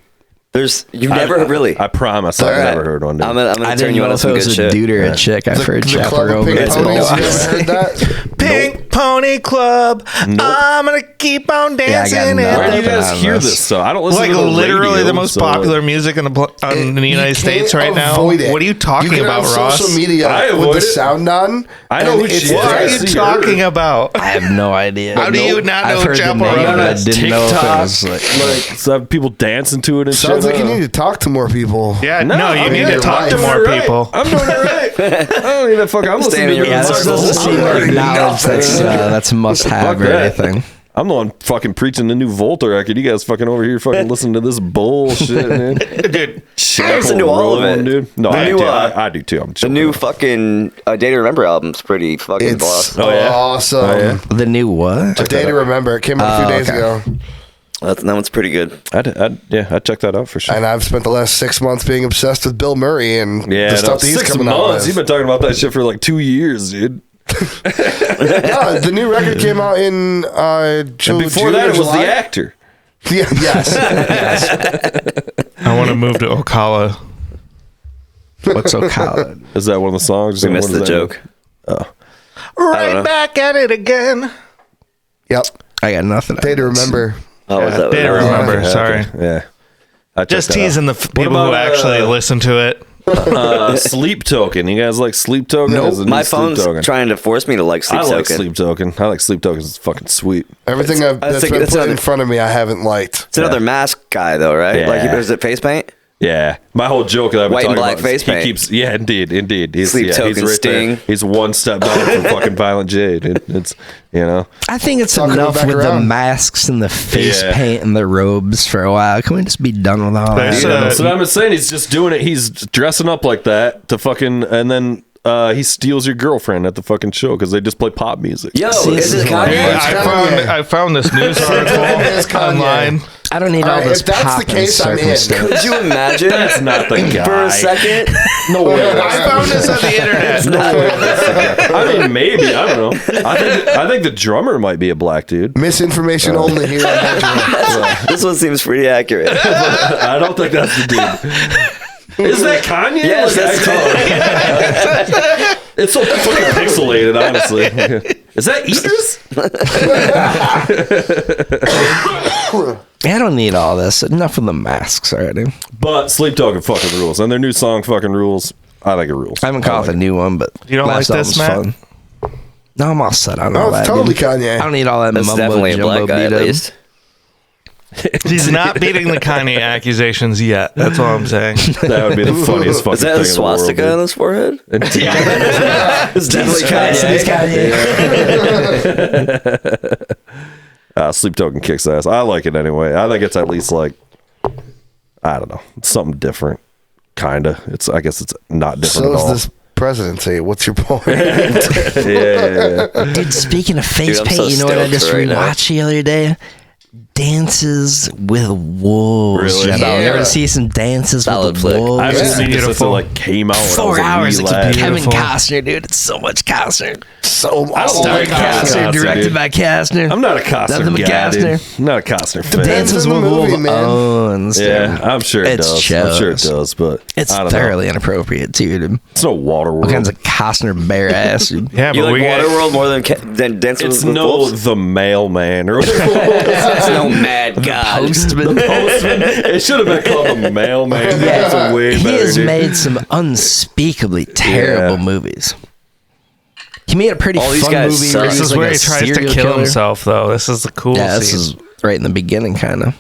You've never really. I promise I've Alright. never heard one. Dude. I'm gonna I turn didn't you know on to if some it good was a shit. dude or a chick. I've heard The Club chaperone. of Pink It's Ponies. been- You ever heard that? Pink Pony Club. I'm going to keep on Yeah, I got dancing. nothing. Where do you Nothing guys on hear this. this? So I don't listen Like to the literally radio, the most so- popular music in the United You States can't right now. avoid it. What are you talking get about, on Ross? social media I with avoid the it. sound on. I know and who it's she What are is. you See talking her. about? I have no idea. How do you not know I've heard the Chaperone? name, but I on didn't know if it TikTok, was like. like so have people dancing to it and Sounds shit. like you need to talk to more people. Yeah, No, no, you I'm need doing to talk it to right. more people. I'm doing it right. I don't even fuck. I'm listening to in your your ass. This doesn't seem like knowledge that's a must have or that. anything. I'm the one fucking preaching the new Volta record. You guys fucking over here fucking listening to this bullshit, man. Dude, I listen to all of it. dude. No, The I new, do. uh, I do too. I'm The joking. new fucking Day to Remember album's pretty fucking It's boss. Oh, yeah? awesome. Oh, yeah? The new what? A Day to Remember. It came out a few days okay. ago. That one's pretty good. I'd check that out for sure. And I've spent the last 6 months being obsessed with Bill Murray and Yeah, the stuff that he's 6 coming out months. You've with. been talking about that shit for like 2 years, dude. Yeah, the new record came out in And before that, it was the actor. Yeah, yes. I want to move to Ocala. What's Ocala? Is that one of the songs? We What missed does the that joke. Right know. back at it again. Yep. I got nothing. Day to Remember. Oh, was that Day to what it was? Remember. mean? Sorry. Okay, yeah. I Just checked that teasing the people about, who actually listen to it. out. Sleep Token. You guys like Sleep Token? Nope. There's a new My Sleep phone's Token. trying to force me to like Sleep I like Token. Sleep Token. I like Sleep Token. It's fucking sweet. Everything It's- that's it's been like- put it's in other- front of me, I haven't liked. It's another mask guy though, right? Yeah. Like, is it face paint? Yeah, my whole joke that I've been White and talking black about face is he paint. keeps. Yeah, indeed. He's, Sleep Token, he's right Sting. there. He's one step down from fucking Violent J. Dude. It's I think it's Talking enough back with the around. masks and the face Yeah. paint and the robes for a while. Can we just be done with all that? There's you know, a- so I'm just saying he's just doing it. He's dressing up like that to fucking, and then he steals your girlfriend at the fucking show because they just play pop music. Yo, See, is this it is Kanye? Kanye. I found this news It's article Kanye. online. I don't need all Alright, this if that's pop the case, and I'm in. circumstance. Could you imagine? That's not the guy. For a second? No way. I found this on the internet. I mean, maybe. I don't know. I think the drummer might be a black dude. Misinformation only here on Dangerville. This one seems pretty accurate. I don't think that's the dude. Is that Kanye? Yes, that's Kanye. It's so fucking pixelated, honestly. Is that Idris? I don't need all this. Enough of the masks already. But Sleep Talking fucking rules. And their new song fucking rules. I think it rules. I haven't caught the new one, but You don't last like this, album's Matt? fun. No, I'm all set on Oh, all that. it's totally dude. Kanye. I don't need all that That's mumbo definitely a jumbo black guy, at beat up. least. He's not beating the Kanye accusations yet. That's all I'm saying. That would be the funniest fucking Is that thing a swastika in on the his forehead? world. It's definitely Kanye. Sleep Token kicks ass. I like it anyway. I think it's at least like, I don't know, it's something different. Kinda. I guess it's not different So at is all. this presidency. What's your point? yeah. Dude, speaking of face I'm paint, so you know what I stoked just right now. rewatched the other day? Dances with Wolves. Really? You Yeah. ever see some Dances Solid with flick. Wolves? I haven't Yeah. seen it since it Beautiful. like came out. when I was 4 a hours. wee It's lad. Kevin Beautiful. Costner, dude. It's so much Costner. So I don't like Costner, Costner, directed dude. by Costner. I'm not a Costner Nothing but guy, dude. Costner. I'm not a Costner fan. Dances in the with movie, Wolves man. owns. Yeah, dude. I'm sure it It's does. I'm sure it shows. does, but It's I don't thoroughly know. inappropriate too, dude. It's no Waterworld. All kinds of Costner bare ass. Dude. Yeah, You but like we got Waterworld more than Dancing It's with no Wolves? The Mailman or whatever. It's no mad god. Postman. It should have been called The Mailman. That's a way He better, has dude. made some unspeakably terrible Yeah. movies. He made a pretty All these fun guys movie. suck. where this he's is like where a he tries to serial kill killer. himself, though. This is the cool Yeah, this scene. is right in the beginning, kind of.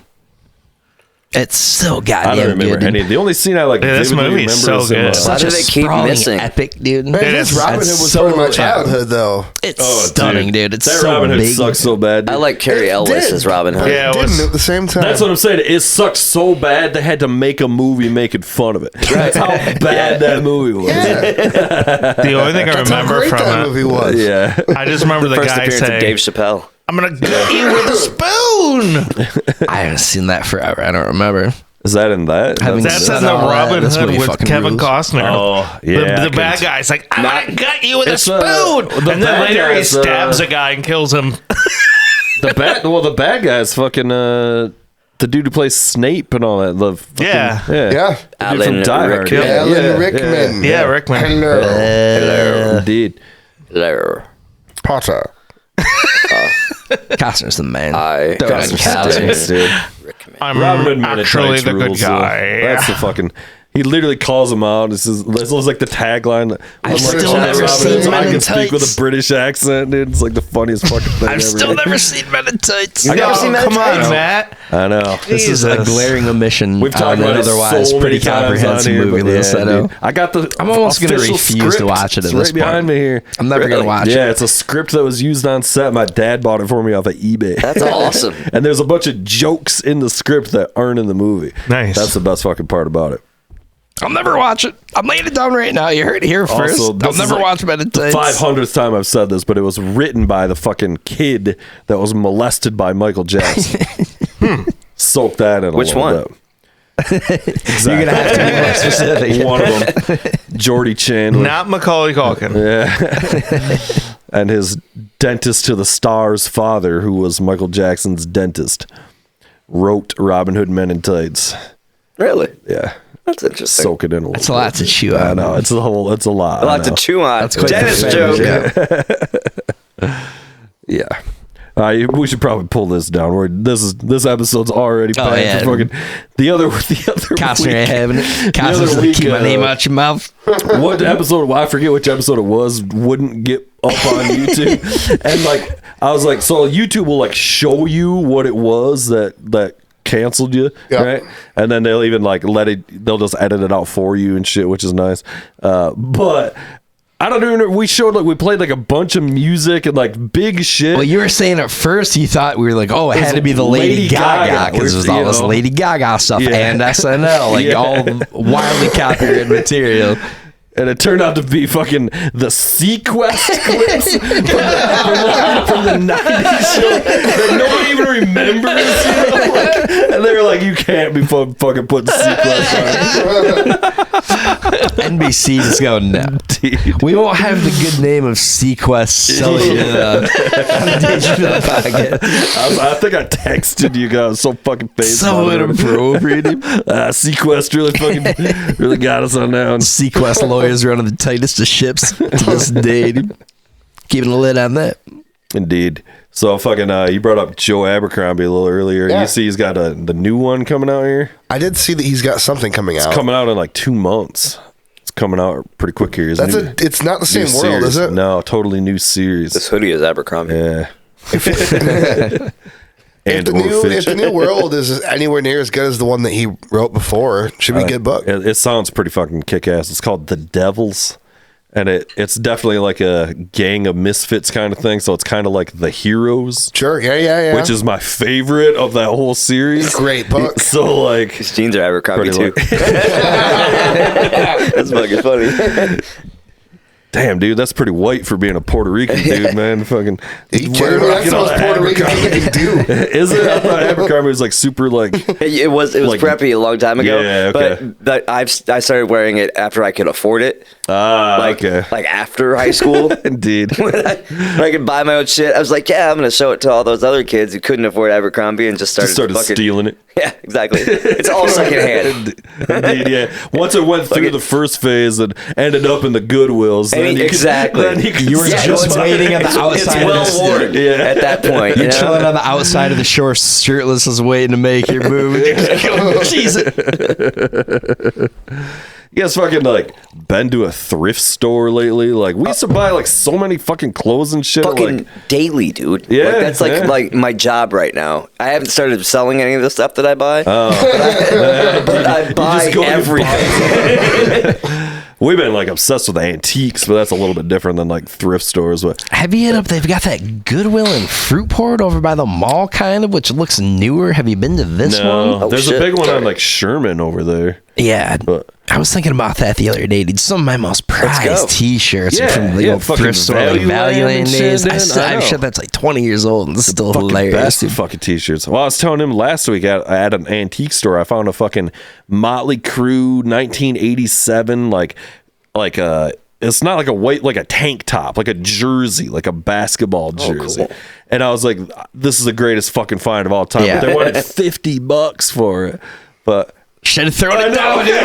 It's so I goddamn don't remember good. any. The only scene I like Yeah, this vividly movie remember is so is in, good. Why Such do a they keep sprawling missing? epic, dude. Man, this is- Robin Hood that's was so part of my epic. childhood, though. It's Oh, stunning, dude. It's that so Robin Hood big. sucks so bad. I like Carrie Ellis as Robin Hood. Yeah, it Didn't was- at the same time. That's what I'm saying. It sucked so bad they had to make a movie making fun of it. That's how bad that movie was. the only thing I That's how remember great from that it. movie was. Yeah. I just remember the First guy appearance saying, of Dave Chappelle. "I'm gonna gut you with a spoon." I haven't seen that forever. I don't remember. Is that in that? Having That's said in the all that, Robin this Hood movie with fucking Kevin rules. Costner. Oh, yeah, I The bad can- guy's like, "I'm gonna gut you with a It's, spoon," the and then bad later he guy's, stabs a guy and kills him. the bad guy's fucking the dude who plays Snape and all that. The fucking, Yeah. Yeah. The dude Alan from Die Hard. Rickman. Alan Rickman. Yeah, Rickman. Hello. Indeed. There. Potter. Costner's the man. I Throw it in Costner. Dude. Rickman. I'm Robin Hood Men in actually Tights the good rules, though. guy. That's the fucking. He literally calls him out. This is like the tagline. I've Like, still Robin never Hood, seen so Men I in can speak with Tights. a British accent, dude. It's like the funniest fucking thing ever. I've still never seen Men in Tights. I got- Oh, come on, Matt. I know. This is a Jesus. glaring omission. We've talked on about an it otherwise so pretty many times on comprehensive here, movie but list. yeah, I know. dude. I got the. I'm almost gonna official refuse to script. watch it at It's this right behind point. me here. I'm never gonna watch Yeah, it. it's a script that was used on set. My dad bought it for me off of eBay. That's awesome. And there's a bunch of jokes in the script that aren't in the movie. Nice. That's the best fucking part about it. I'll never watch it. I'm laying it down right now. You heard it here first. Also, this I'll is never like watch Men in the Tights. 500th time I've said this, but it was written by the fucking kid that was molested by Michael Jackson. Soak that in a Which little one? bit. You're gonna have to be more specific. One of them, Jordy Chandler. Not Macaulay Culkin. And his dentist to the stars father, who was Michael Jackson's dentist, wrote Robin Hood Men in Tights. Really? Yeah. That's interesting. Soak it in a little That's a lot to chew I on. know. It's a lot. A lot I to know. chew on. That's quite Dennis the joke. Yeah. We should probably pull this down. This episode's already Oh, planned yeah. for fucking the other Costner ain't week. having it. Costner's other like, week, keep my name out your mouth. What episode? Well, I forget which episode it was. Wouldn't get up on YouTube, and like I was like, so YouTube will like show you what it was that canceled you, Yeah. right? And then they'll even like they'll just edit it out for you and shit, which is nice. But I don't even know. We played like a bunch of music and like big shit. Well, you were saying at first you thought we were like, oh, it had to be the Lady Gaga because it was all this Lady Gaga stuff Yeah. and SNL, like Yeah. all wildly copyrighted material. And it turned out to be fucking the Sequest clips from the 90s show that no one even remembers. You know? And they were like, you can't be fucking putting Sequest on. NBC just go, no. Dude. We won't have the good name of Sequest selling it on Dangerville podcast. I think I texted you guys so fucking famous. So inappropriate. Sequest really got us on that one. Sequest lawyers are one of the tightest of ships to this day. Dude. Keeping a lid on that. Indeed. So fucking you brought up Joe Abercrombie a little earlier. Yeah. You see he's got the new one coming out here. I did see that he's got something coming out. It's coming out in like 2 months. It's coming out pretty quick here. It's not the same world, series. is it? No, totally new series. This hoodie is Abercrombie. Yeah. If the new world is anywhere near as good as the one that he wrote before, it should be a good book. It sounds pretty fucking kick-ass. It's called The Devils. And it's definitely like a gang of misfits kind of thing. So it's kind of like The Heroes. Sure, yeah. Which is my favorite of that whole series. Great book. So like His jeans are Abercrombie pretty too. That's fucking funny. damn, dude, that's pretty white for being a Puerto Rican dude, man. Fucking That's the most Puerto Rican thing you can do. Is it? I thought Abercrombie was like super like. It was like, preppy a long time ago. Yeah, okay. But I started wearing it after I could afford it. Okay. Like after high school. Indeed. when I could buy my own shit, I was like, yeah, I'm gonna show it to all those other kids who couldn't afford Abercrombie and just started fucking stealing it. Yeah, exactly. It's all secondhand. Indeed, yeah. Once it went through the first phase and ended up in the Goodwills, then exactly. You were just waiting on the outside. It's well worn at that point. You're chilling on the outside of the shore, shirtless, is waiting to make your move. Jesus. You guys fucking like been to a thrift store lately? Like we used to buy like so many fucking clothes and shit. Fucking like, daily, dude. Yeah, like, that's like my job right now. I haven't started selling any of the stuff that I buy. But I buy everything. We've been like obsessed with antiques, but that's a little bit different than like thrift stores. But have you hit up? They've got that Goodwill in Fruitport over by the mall, kind of, which looks newer. Have you been to this one? There's a big one on like Sherman over there. Yeah, but I was thinking about that the other day, dude. Some of my most prized T-shirts are from the old thrift store, like Value Land days. I'm sure that's like 20 years old and still hilarious. Best fucking T-shirts. Well, I was telling him last week at an antique store, I found a fucking Motley Crue 1987 it's not like a white, like a tank top, like a jersey, like a basketball jersey. Cool. And I was like, this is the greatest fucking find of all time. Yeah. But they wanted $50 for it. But should have thrown it down, dude.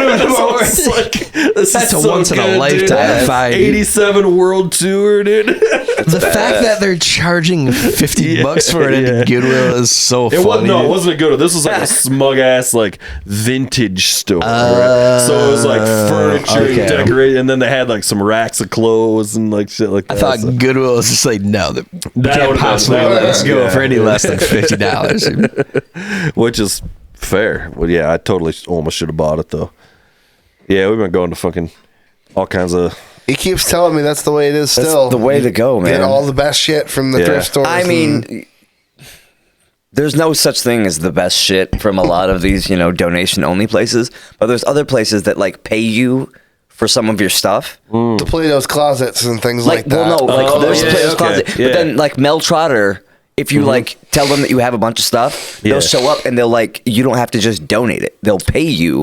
That's a once in a lifetime find. 87 World Tour, dude. The fact that they're charging $50 for it at Goodwill is so funny. It wasn't a Goodwill. This was like a smug ass like vintage store. Right? So it was like furniture and decorated, and then they had like some racks of clothes and like shit like that. I thought Goodwill was just like, no, you can't possibly let us go for any less than $50. Which is fair. Well, yeah, I totally almost should have bought it though. Yeah, we've been going to fucking all kinds of. He keeps telling me that's the way it is still. That's the way to go, man. Get all the best shit from the thrift stores. I mean, there's no such thing as the best shit from a lot of these, donation only places. But there's other places that like pay you for some of your stuff. To Plato's Closets and things like that. Well, no, there's Plato's Closet. But then like Mel Trotter, if you like tell them that you have a bunch of stuff, they'll show up and they'll like, you don't have to just donate it. They'll pay you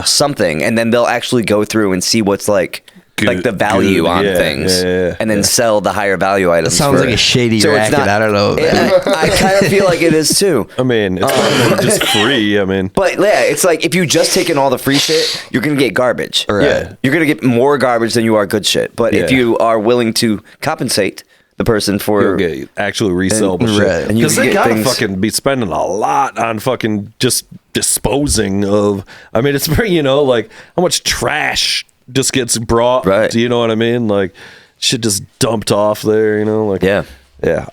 something, and then they'll actually go through and see what's like the value on things, and then sell the higher value items. It sounds like a shady racket. I don't know. I kind of feel like it is too. I mean, it's just free. I mean, but yeah, it's like if you just take in all the free shit, you're gonna get garbage. Right. Yeah, you're gonna get more garbage than you are good shit. But if you are willing to compensate the person for actually resell shit, because they gotta fucking be spending a lot on fucking just disposing of. I mean, it's very like how much trash just gets brought. Right. Do you know what I mean? Like shit just dumped off there. Like yeah.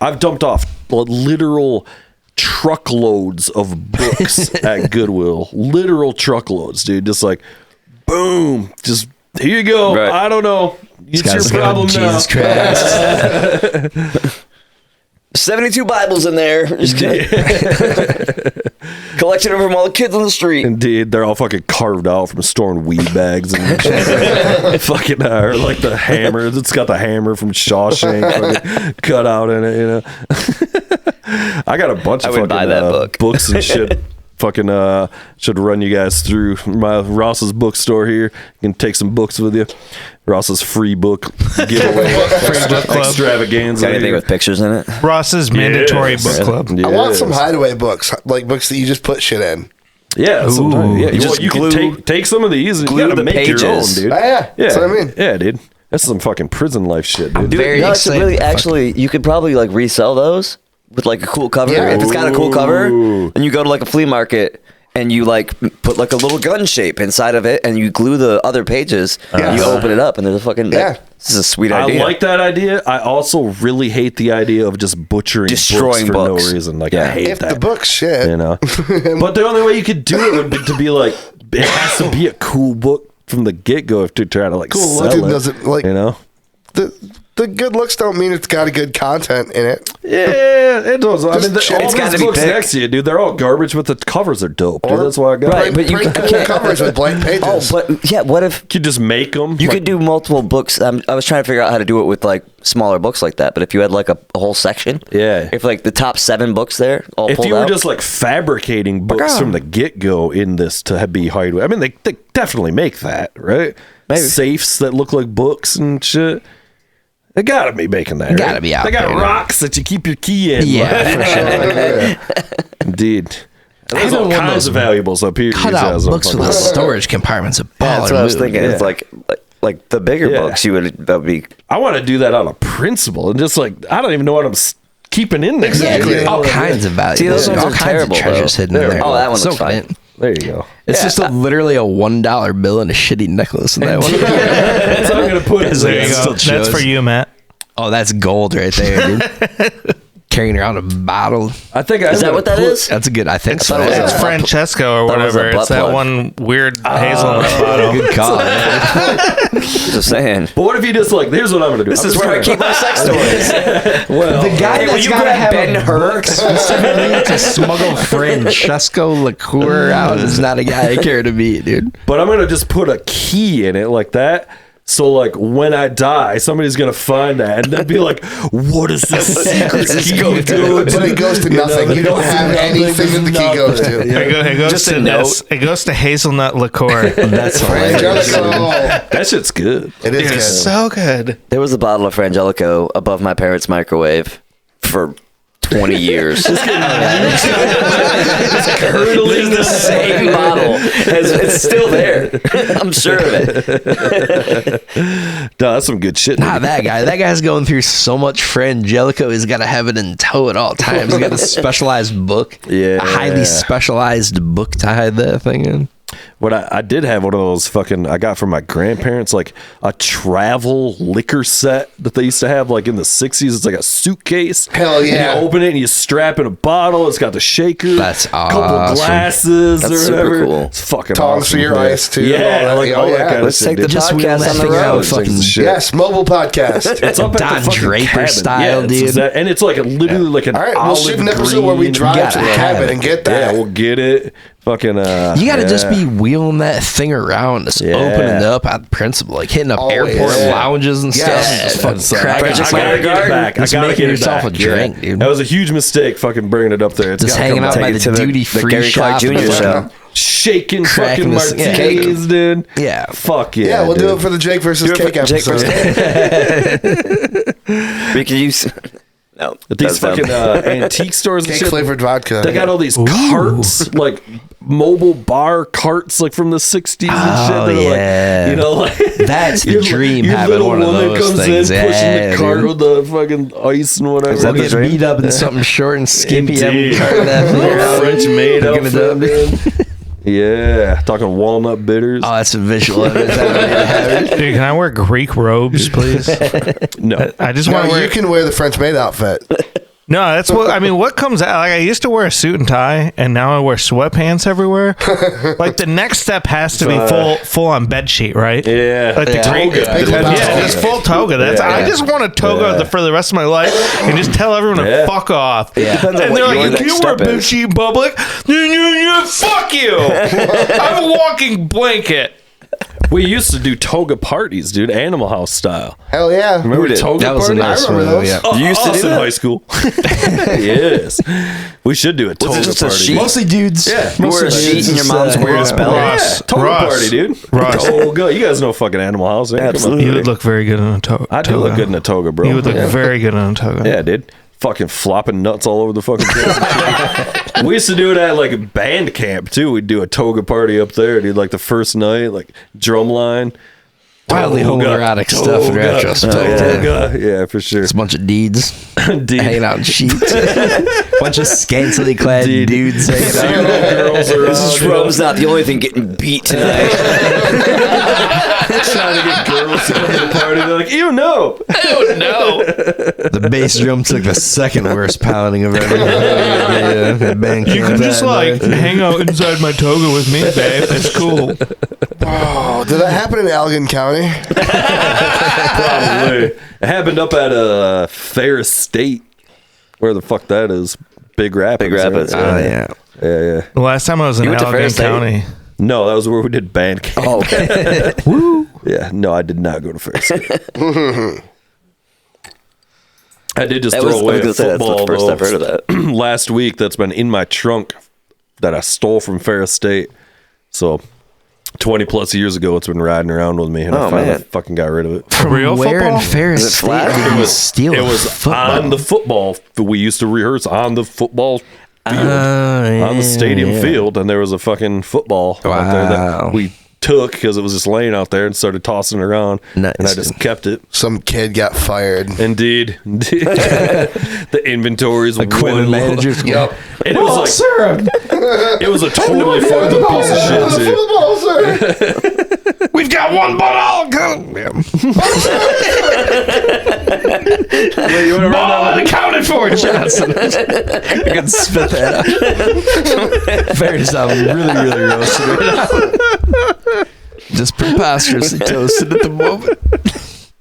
I've dumped off literal truckloads of books at Goodwill. Literal truckloads, dude. Just like boom, just here you go. Right. I don't know. It's your problem now. Jesus Christ. 72 Bibles in there. Just kidding. Collected them from all the kids on the street. Indeed, they're all fucking carved out from storing weed bags and shit. Fucking or like the hammer. It's got the hammer from Shawshank fucking cut out in it. You know, I got a bunch of I would fucking buy that book. books and shit. Fucking should run you guys through my Ross's bookstore here. You can take some books with you. Ross's free book giveaway. Free book club. Extravaganza. Got anything here. with pictures in it? Ross's mandatory Yes. book club. I want Yes. some hideaway books, like books that you just put shit in. Yeah, sometimes. Yeah, You just you glue- can take some of these and you glue gotta the make your own, pages. dude. Yeah, that's what I mean. Yeah, dude. That's some fucking prison life shit, dude. Very No, it's excited. really to fucking- actually you could probably like resell those with like a cool cover. Yeah. If it's got a cool cover, Ooh. and you go to like a flea market and you like put like a little gun shape inside of it, and you glue the other pages. Yes. You open it up, and there's a fucking. Yeah. This is a sweet I idea. like that idea. I also really hate the idea of just butchering Destroying books for books. no reason. Like Yeah. I hate If that. the book's shit, You know, but the only way you could do it would be to be like, it has to be a cool book from the get go if to try to like Cool sell looking it. doesn't, like- you know. the good looks don't mean it's got a good content in it. Yeah, it does. I Just mean, the, shit. all It's these gotta be books thick. next to you, dude, they're all garbage, but the covers are dope. Dude. That's why I got. Right, it. but you Print cool can't- covers with blank pages. Oh, but yeah. What if You could just make them. you could do multiple books? I was trying to figure out how to do it with like smaller books like that. But if you had like a whole section, Yeah. If like the top 7 books there, all If pulled you were out, just like fabricating books from the get go in this to be hideaway, I mean, they definitely make that, right? Maybe. Safes that look like books and shit. They gotta be making that. Gotta right? be out They got there. rocks that you keep your key in. Yeah, for sure. Indeed. And there's Having all one of kinds those of valuables up here. Cut These out guys are books with fucking- a storage compartment's a baller that's what I was move. thinking. It's yeah. like the bigger Yeah. books. That would be. I want to do that on a principle and just like I don't even know what I'm keeping in there. Yeah, Exactly. dude, all kinds of value. See, those all ones are kinds terrible, of treasures though. hidden in there. Oh, that one So looks fine. good. There you go. It's just literally a $1 bill and a shitty necklace in that one. That's how I'm gonna put it. There you Still go. That's shows. for you, Matt. Oh, that's gold right there, dude. Carrying around a bottle. I think Is that what that is? That's a good. I think so. thought it was yeah. It's Francesco or That was a whatever. butt It's that plug. one weird hazelnut bottle. Good call. man. Just saying. But what if you just like? Here's what I'm gonna do. This is where I keep my sex toys. Well, The guy Hey, will that's you got to grab have Ben a Hur? book specifically to smuggle Francesco liqueur out is not a guy I care to meet, dude. but I'm gonna just put a key in it like that. So like when I die, somebody's gonna find that and they'll be like, "What is this secret This key go to?" But it goes to You know, nothing. You don't it goes to have nothing. anything that the key goes to. It goes Just to a this. It goes to hazelnut liqueur. That's hilarious. Frangelico. That shit's good. It is It's good. so good. There was a bottle of Frangelico above my parents' microwave for 20 years. Curdling the same bottle. It's still there. I'm sure of it. No, that's some good shit. Not that guy. That guy's going through so much Frangelico. He's got to have it in tow at all times. He's got a specialized book. Yeah. A highly specialized book to hide that thing in. What I did have one of those fucking I got from my grandparents, like a travel liquor set that they used to have like in the 60s. It's like a suitcase. Hell yeah. And you open it and you strap in a bottle. It's got the shaker. That's couple awesome. glasses That's or super whatever. cool. It's fucking Tongs awesome. for your man. ice, too. Yeah, All like that. all Oh, that yeah. kind of Let's shit. take the dude. Just wheel podcast that on the thing road. out, Those things fucking and shit. Yes, mobile podcast. It's up at Don the fucking Draper cabin. style, it's dude. exact- and it's like literally like an All right, we'll olive shoot an episode where we green- drive gotta to the have cabin it. and get Yeah, that. we'll get it. Fucking You got to just be wheeling that thing around, just Yeah. opening it up on principle, like hitting up Always. airport Yeah. lounges and stuff. Yes. Just fucking That's, cracking I it gotta open. get it back. Just I gotta making get it yourself back. a drink, dude. That was a huge mistake, fucking bringing it up there. It's Just gotta hanging come out back. by Take the it to duty the free Gary Clark shop. Jr. and show. fucking- Shaking Cracking fucking this- yeah. martinis, dude. Yeah. Fuck yeah. Yeah, we'll do dude. it for the Jake versus Do it for Cake Jake episode. We could use. No. At these that's fucking dumb. antique stores and Cake shit. flavored vodka. They got all these carts, like mobile bar carts, like from the 60s and shit. Oh, that are yeah. like, you know, like That's the your- dream, your having little one of woman those comes things. in, pushing Yeah, the cart dude. with the fucking ice and whatever. We'll the get dream? beat up in something short and skimpy. Indeed. I'm carting that thing around. French maid Looking outfit, it up. man. Yeah, talking walnut bitters. Oh, that's a visual image. Dude, can I wear Greek robes, please? No, I just No, want to wear. you can wear the French maid outfit. No, that's what I mean. What comes out? Like I used to wear a suit and tie, and now I wear sweatpants everywhere. Like the next step has to be full on bed sheet, right? Yeah. Like the Toga. yeah, just full toga. That's I just want a toga for the rest of my life, and just tell everyone to fuck off. Depends on And what they're your like, "You next can't wear step bed is." sheet in public." Fuck you! I'm a walking blanket. We used to do toga parties, dude, Animal House style. Hell yeah. Remember did? toga That was a parties? nice remember one, though, those. yeah. You used to do in that? high school. Yes. We should do a toga just a party. sheet? Mostly dudes. Yeah. You wear a sheet in your mom's weird spell. Yeah, toga Ross. party, dude. Ross. Toga. You guys know fucking Animal House. eh? Come on. Absolutely. You would look very good in a toga. I do look good in a toga, bro. You would look very good in a toga. Yeah, dude. Fucking flopping nuts all over the fucking place. We used to do it at like band camp too. We'd do a toga party up there, dude. Like the first night, like drum line. Wildly homoerotic stuff in retrospect. Toga. Yeah, for sure. It's a bunch of deeds Dude. hanging out in sheets. Bunch of scantily clad Dude. dudes hanging Zero out. girls around. This you know, room's not the only thing getting beat tonight. trying to get girls to come to the party. They're like, you know. The bass drum took the second worst pounding of everything. You can just like hang out inside my toga with me, babe. It's cool. Oh, did that happen in Allegan County? Probably. It happened up at Ferris State. Where the fuck that is? Big Rapids. Big Rapids, right? Oh, yeah. Yeah. The last time I was in You went to Allegheny Ferris State? County. No, that was where we did band camp. Oh, okay. Yeah, no, I did not go to Ferris State. I did just That throw was, I away was a gonna say, that's football the first I've heard of that. last week that's been in my trunk that I stole from Ferris State. So 20 plus years ago, it's been riding around with me, and I Oh, finally man. fucking got rid of it. For real Where football? in Ferris Is it State flat? did you steal It a was football? on the football. We used to rehearse on the football field, on the stadium yeah. field, and there was a fucking football out there Wow. that we took because it was just laying out there and started tossing it around, Nice. and I just kept it. Some kid got fired. Indeed. The inventories Equipment managers. Yep. And it was like, sir. it was a totally fucked up piece of shit, too. We've got one ball. Wait, you want to run down the Accounted for, Johnson. I can spit that out. Fairness, I'm really roasted right now. Just preposterously toasted at the moment.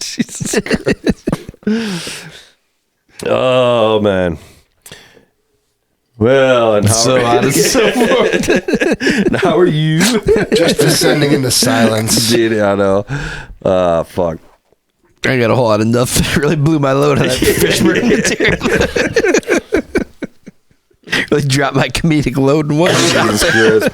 Jesus Christ. Oh, man. Well, and how, So out of so and how are you? Just descending into silence. Dude, I know. Fuck. I got a whole lot of enough that really blew my load on that Fishburne material. Really dropped my comedic load in one shot. Jesus Christ.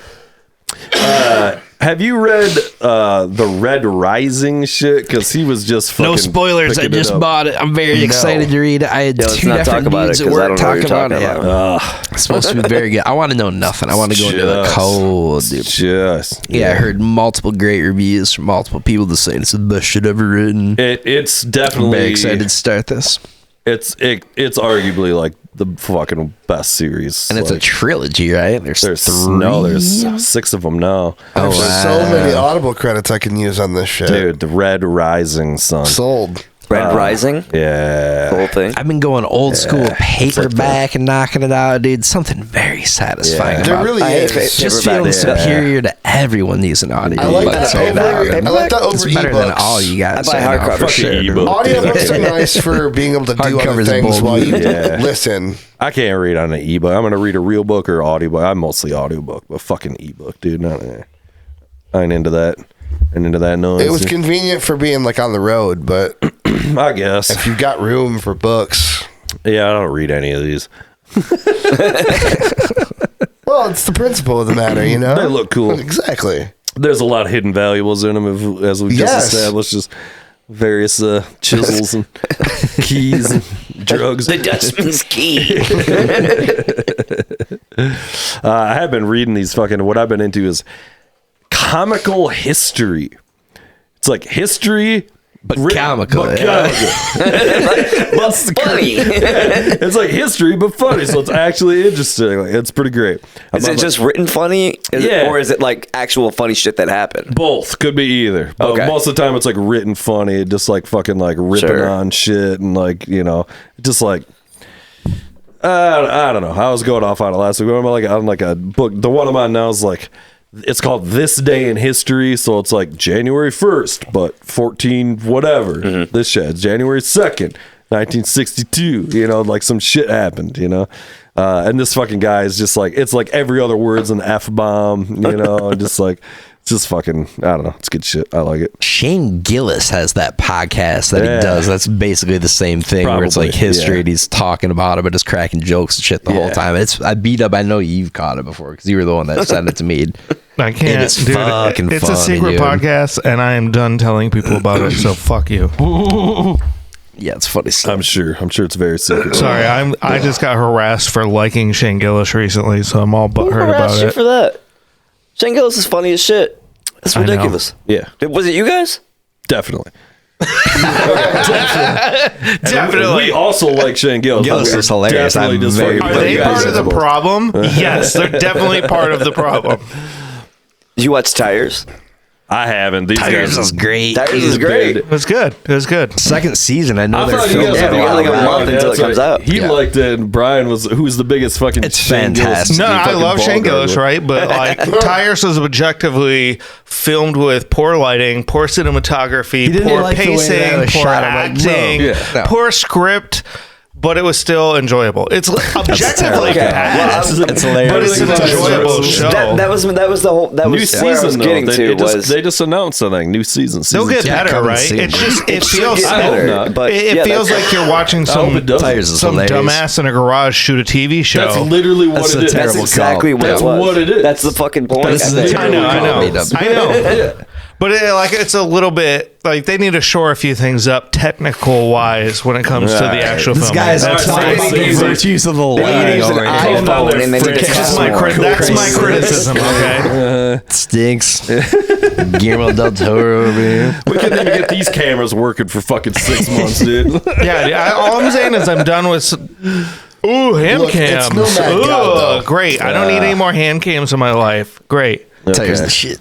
Have you read the Red Rising shit? Because he was just fucking No spoilers. I picking it just up. bought it. I'm very excited to read it. I had Yeah, let's two not talk different about it, dudes at 'cause I work don't know what you're talking about it. talking Yeah. It's supposed to be very good. I want to know nothing. I want to go into the Just- cold, dude. Just Yeah, I heard multiple great reviews from multiple people that saying it's the best shit ever written. It's I'm definitely very excited to start this. It's arguably like the fucking best series. And it's a Like, trilogy, right? There's there's three. no, there's 6 of them now. Oh, There's so many Audible credits I can use on this shit. Dude, the Red Rising, son. Sold. Red Rising, the Yeah. whole thing. I've been going old school paperback and knocking it out, dude. Something very satisfying. Yeah. There about really I hate is. just paperback. feeling superior to everyone using audio. I like Let's that say over. that. I like that over It's better than ebooks. all you guys. I buy say now, hardcover. for sure. Fucking ebook. Audiobooks are nice for being able to do other Hardcover's things bold. while you Yeah. listen. I can't read on an ebook. I'm gonna read a real book or audiobook. I'm mostly audiobook, but fucking ebook, dude. I ain't into that. And into that noise. It was convenient for being like on the road, but I guess. if you've got room for books, Yeah, I don't read any of these. well, it's the principle of the matter, you know. They look cool. Exactly. There's a lot of hidden valuables in them, as we Yes. just established. Just various chisels and keys and drugs. The Dutchman's key. I have been reading these fucking. What I've been into is comical history. It's like history, But comical. But yeah. Funny. It's like history, but funny. So it's actually interesting. Like, it's pretty great. Is it just written funny? Yeah. Or is it like actual funny shit that happened? both? Could be either. But Okay. most of the time, it's like written funny, just like fucking like ripping Sure. on shit and like just like. I don't know. I was going off on it last week. I'm like a book. The one I'm on now is like, it's called This Day in History. So it's like January 1st, but 14 whatever. Mm-hmm. This shit. It's January 2nd, 1962. You know, like some shit happened, you know? And this fucking guy is just like, it's like every other word's an F-bomb, you know? And just like, it's just fucking, I don't know. It's good shit. I like it. Shane Gillis has that podcast that he does. That's basically the same thing where it's like Probably, history yeah. and he's talking about it, but just cracking jokes and shit the whole time. I beat up. I know you've caught it before because you were the one that sent it to me. I can't, it's dude. fucking It's a funny, secret dude. podcast, and I am done telling people about it. So fuck you. Yeah, it's funny stuff. I'm sure it's very secret. Sorry, I just got harassed for liking Shane Gillis recently, so I'm all Who butthurt about harassed you it. for that? Shane Gillis is funny as shit. That's I know. ridiculous. Yeah, Was it you guys? definitely. Definitely. We also like Shane Gillis. Gillis is hilarious. Definitely I'm just very fucking Are they funny. part of the visible. problem? Yes, they're definitely part of the problem. Did you watch Tires? I haven't. These Tires guys is great. Tires is great. It was good. It was good. Second season. I know I they're thought you filming guys Yeah, it we a got lot like a right month now. until it comes out. He Yeah. liked it, and Brian who's the biggest fucking. It's Shane Gillis fantastic. No, I fucking love ball Shane Gillis, guard. right? But like Tires was objectively filmed with poor lighting, poor cinematography, didn't poor like the way that pacing, was poor shot. I'm like, bro. acting, Yeah. No. poor script. But it was still enjoyable. It's objectively Okay. bad, It's hilarious. but it's an enjoyable show. That was the whole. That New was where I was season though. getting to They just announced something. New season. They'll Season get 2. better, coming right? soon. It's just it should feels get I hope better, not. but it yeah, feels that's- like you're watching I hope some it does. Tires is some hilarious. dumbass in a garage shoot a TV show. That's literally what That's it a is. terrible That's exactly what That's it was. what it is. That's the fucking point. This is I think. a I know, terrible I know. But like it's a little bit like they need to shore a few things up technical wise when it comes to the Right. actual This film. guy's That's talking fine. the virtues of the They lighting use an over here. iPhone and they need to That's cast my more. that's my criticism. Okay. Stinks. Guillermo del Toro over here. We couldn't even get these cameras working for fucking 6 months, dude. Yeah. Dude, all I'm saying is I'm done with. Ooh, hand Look, cams. it's no Mad Ooh, God, though. great. I don't need any more hand cams in my life. Great. Tires Okay. the shit.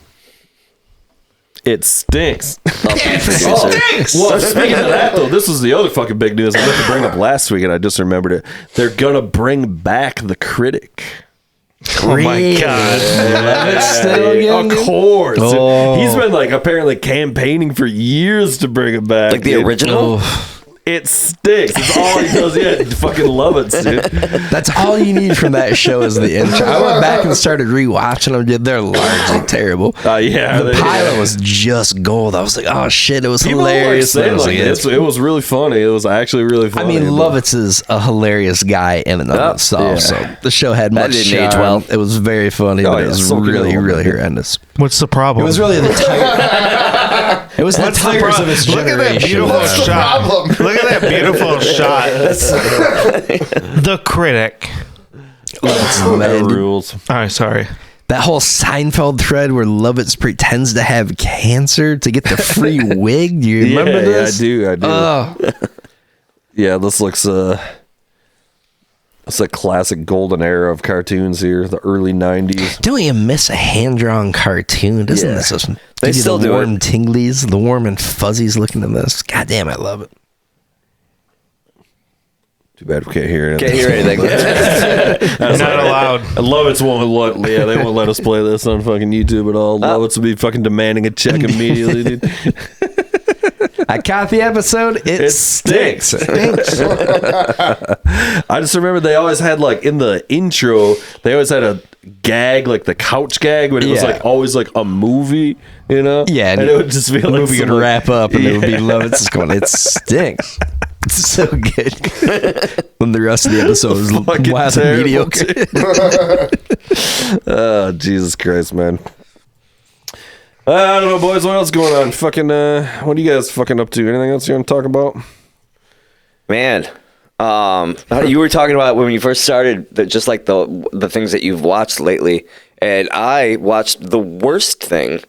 It stinks. Stinks. Well, speaking of that, though, this was the other fucking big news I meant to bring up last week, and I just remembered it. They're gonna bring back the critic. Oh my god. Of course. Oh. He's been like apparently campaigning for years to bring it back. Like the dude. original. It stinks. It's all he does. Yeah, fucking love it, dude. That's all you need from that show is the intro. I went back and started rewatching them. Dude, they're largely terrible. Yeah, The pilot was just gold. I was like, oh shit, it was People hilarious. Like Then I was saying, like, like, it was really funny. It was actually really I funny. mean, but- Lovitz is a hilarious guy in and of Yep. itself. Yeah. So the show had That much didn't age charm. well. It was very funny, Oh, but yeah, it was so good. really, really horrendous. What's the problem? It was really the tire. It was the tires of its Look at that generation. beautiful What's the shot. problem? Look at that beautiful shot. The critic. Oh, man, That dude. rules. All right, sorry. That whole Seinfeld thread where Lovitz pretends to have cancer to get the free wig. Do you remember this? Yeah, I do. Oh, Yeah, this looks it's a classic golden era of cartoons here, the early 90s. don't you miss a hand-drawn cartoon? Doesn't Yeah. this just They give you still the do warm it. tinglies, the warm and fuzzies looking at this? God damn, I love it. Too bad we can't hear it. Can't hear anything. Not allowed. I love it. They won't let us play this on fucking YouTube at all. Love it to be fucking demanding a check immediately, dude. I caught the episode. It stinks. I just remember they always had like in the intro, they always had a gag, like the couch gag, but it was Yeah. like always like a movie, you know? Yeah, and it would just be the like movie some, would like- wrap up and it would be Yeah. Lovitz is going, it stinks. It's so good. When the rest of the episode is Fucking wild and terrible, mediocre. Oh, Jesus Christ, man. I don't know, boys. What else is going on? Fucking, what are you guys fucking up to? Anything else you want to talk about? Man, you were talking about when you first started, just like the things that you've watched lately, and I watched the worst thing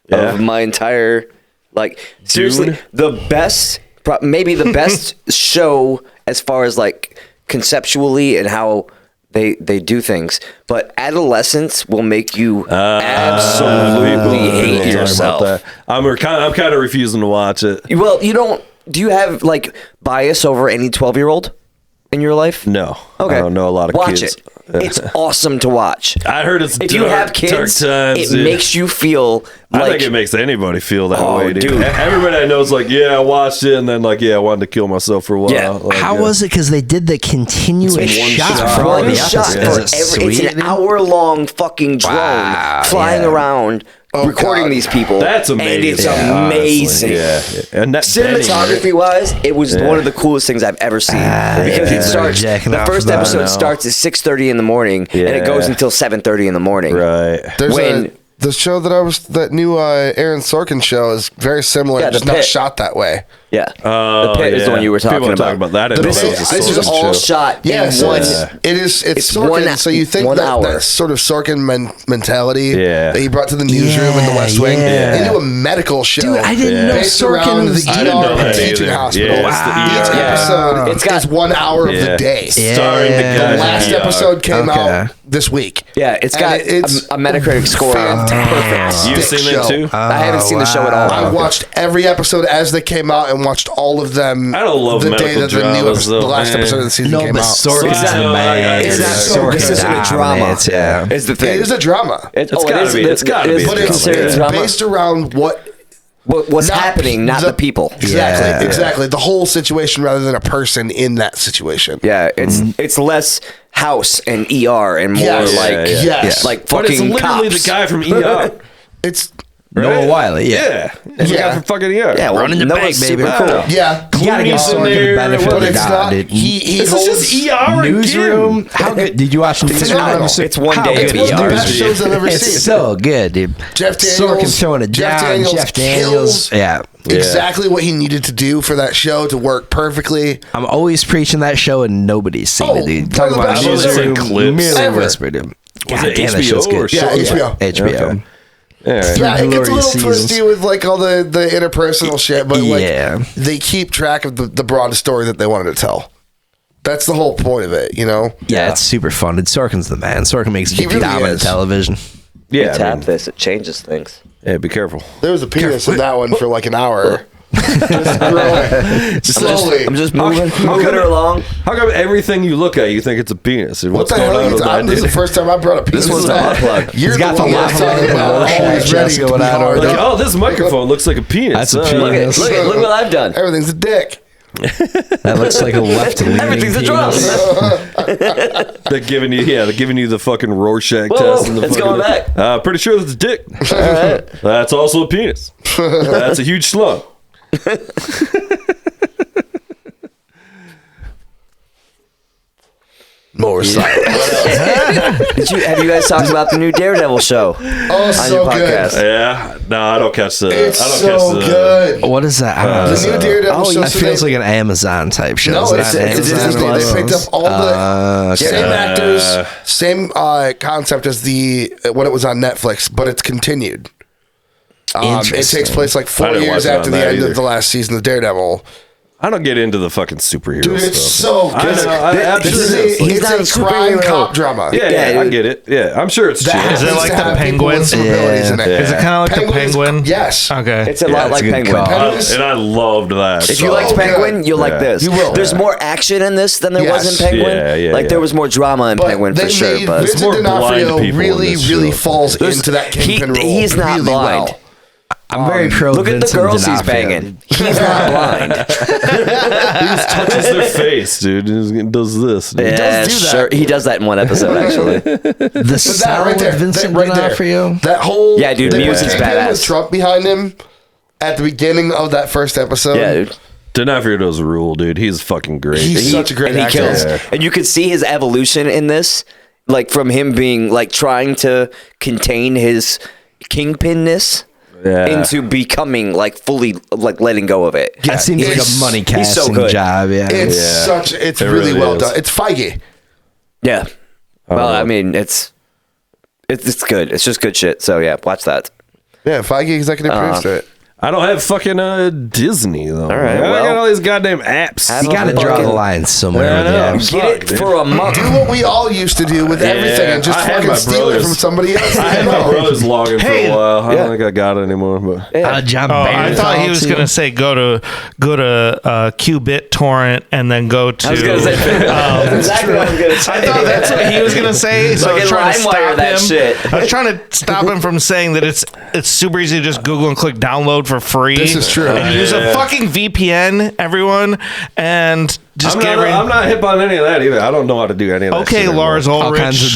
Yeah. of my entire, like, seriously, the best, maybe the best show as far as like conceptually and how they do things, but adolescence will make you absolutely hate yourself. I'm kind of refusing to watch it. Well, you don't. Do you have like bias over any 12-year-old? in your life? No. Okay. I don't know a lot of watch kids. it. It's awesome to watch. I heard it's if you have kids, times, it dude. makes you feel I like think it makes anybody feel that Oh, way, dude. dude. Everybody I know is like, yeah, I watched it, and then like, yeah, I wanted to kill myself for a while. Yeah. Like, How was it? Because they did the continuous one shot shot. for all one the shot episodes. for Is it every. It's sweet? an hour-long fucking drone Wow, flying yeah. around, recording God. these people. That's amazing. And it's Yeah, amazing. honestly. Yeah. And that Cinematography wise, it was one of the coolest things I've ever seen because it starts. Jacking The off first about it episode now. starts at 6:30 in the morning, and it goes Yeah. until 7:30 in the morning. Right. There's When- the show that new Aaron Sorkin show is very similar, Yeah, just The not Pit. shot that way. Yeah, the pit is the one you were talking People are about. talking about that. I The didn't know Pit- it was a this This is is social all show. shot Yeah, in so one. it's It's Sorkin. 1 so you think 1 that, hour. that sort of Sorkin mentality Yeah. that he brought to the newsroom in the West Wing yeah. into a medical show. Dude, I didn't know based Sorkin around was the I didn't know ER that teaching either. hospital. Yeah, it's the Each ER. episode It's got- is 1 hour of the Yeah. day. Starring the Yeah. guy The from last ER. episode came Okay. out this week. Yeah, it's And got it's a Metacritic score of perfect. You've seen show. it too? I haven't seen the show at all. I watched every episode as they came out and watched all of them. I don't love the day medical that the new dramas, the though, last man. episode of the season No, came but out. Sorkin's It's the not- man. It's not so so good. consistent with drama. Dominates, yeah. Is the thing. It is a drama. It's gotta be- it's gotta be a But drama. it's drama. based around What's not happening, not the people. Exactly, Yeah. exactly. The whole situation rather than a person in that situation. Yeah, it's less house and ER and more Yes. like Yes. like But it's fucking literally cops. the guy from ER. It's Noah Wiley, yeah. Yeah. It's the guy Yeah. from fucking ER. Yeah, well, Running the Noah's bank, super baby. cool. yeah. You gotta give Clooney's in Sorkin the there, benefit of But the it's doubt, not. dude. He This holds is just ER Newsroom. again. How good? Did you watch phenomenal. It's one How day good of It's one of the ER. best shows I've ever It's seen. so good, dude. Jeff Daniels. Sorkin's throwing it Jeff down. Daniels Jeff Daniels. kills Yeah. exactly what he needed to do for that show to work perfectly. I'm always preaching that show and nobody's seen Oh, it, dude. one Talk of the about best shows Newsroom, ever. Clips. merely Ever. whispered him. Was God it damn, that show's HBO or good. Yeah, something? HBO. HBO. Okay. Yeah. Yeah, it gets a Glorious little twisty seasons. with like all the interpersonal shit, but Yeah. like they keep track of the broad story that they wanted to tell. That's the whole point of it, you know? Yeah, it's super fun. Dude, Sorkin's the man. Sorkin makes He really dominant is. television. Yeah, I Tap mean, this, it changes things. yeah, be careful. There was a penis in that one for like an hour. Just growing slowly. I'm just moving her along. How come everything you look at, you think it's a penis? What What's the going hell? on with that, This is the dude? first time I brought a penis. This one's a hot plug. You're He's got the one the that's lava talking about on always his ready chest to be going on hard. over Like, oh, this microphone looks like a penis. That's a Look penis. at what I've done. Everything's a dick. That looks like a left leaning Everything's a penis. drum. They're giving you the fucking Rorschach Whoa, test. And the it's fucking, going back. Pretty sure that's a dick. That's also a penis. That's a huge slug. More silent. Have you guys talked about the new Daredevil show Oh, on so your good. podcast? Yeah. No, I don't catch the. It's I don't so catch the. good. What is that? I don't know. The new Daredevil show. It so feels they- like an Amazon type show. No, Is it's that Disney. Amazon? They picked up all the same actors, same concept as when it was on Netflix, but it's continued. It takes Interesting. place like I 4 didn't years watch it after on the that end either. of the last season of Daredevil. I don't get into the fucking superhero Dude, it's stuff. so I good. know, I'm This sure is it is. He's not a it's a crime superhero. cop drama. Yeah, Yeah, I dude. get it. Yeah, I'm sure it's That shit. Is it happens like to the have people Penguin? with some abilities in it. Yeah. Is it kind of like the Penguin's- Penguin? Yes. Okay. It's a lot it's like a good Penguin. call. Penguin's- And I loved that. If you So liked good. Penguin, you'll like Yeah. this. You will. There's more action in this than there was Yes. in Penguin. Yeah, like yeah. there was more drama in But Penguin they for sure. made But Vincent more blind D'Onofrio people in really, this really show. falls into that Kingpin role. he's not really blind. well. I'm very pro Look at the Vincent girls he's D'Onofrio. banging. He's not blind. He just touches their face, dude. He does this. Dude. Yeah, do that. sure. He does that in one episode, actually. The But that sound right there, with Vincent that right there, D'Onofrio. that whole Yeah, dude, the music's Kingpin badass. with Trump behind him at the beginning of that first episode. Yeah, dude. D'Onofrio does rule, dude. He's fucking great. He's such a great and he actor. kills. Yeah. And you could see his evolution in this, like from him being like trying to contain his kingpinness Yeah. into becoming like fully like letting go of it. That seems like it's- a money he's so casting good. job. Yeah. It's It really, really well is. done. It's Feige. Yeah. Well, I mean, it's good. It's just good shit. So yeah, watch that. Yeah, Feige executive produced it. I don't have fucking Disney though. All right, I well, got all these goddamn apps. have You got to draw the line somewhere. I know. Yeah. Get it for a month. Do what we all used to do with everything and just I had fucking my steal it brothers. from somebody else. I had my brothers logging for Hey. a while. I don't think I got it anymore. But John Oh, I Barry thought he was too. gonna say go to Qbit torrent and then go to. I was gonna say exactly what I was gonna say. I thought that's what he was gonna say. So I was Fucking trying to LimeWire stop that him. shit. I was trying to stop him from saying that it's super easy to just Google and click download for free. This is true. And use a fucking VPN, everyone, and just I'm not hip on any of that either. I don't know how to do any of that. Okay, shit Lars anymore. all kinds Ulrich.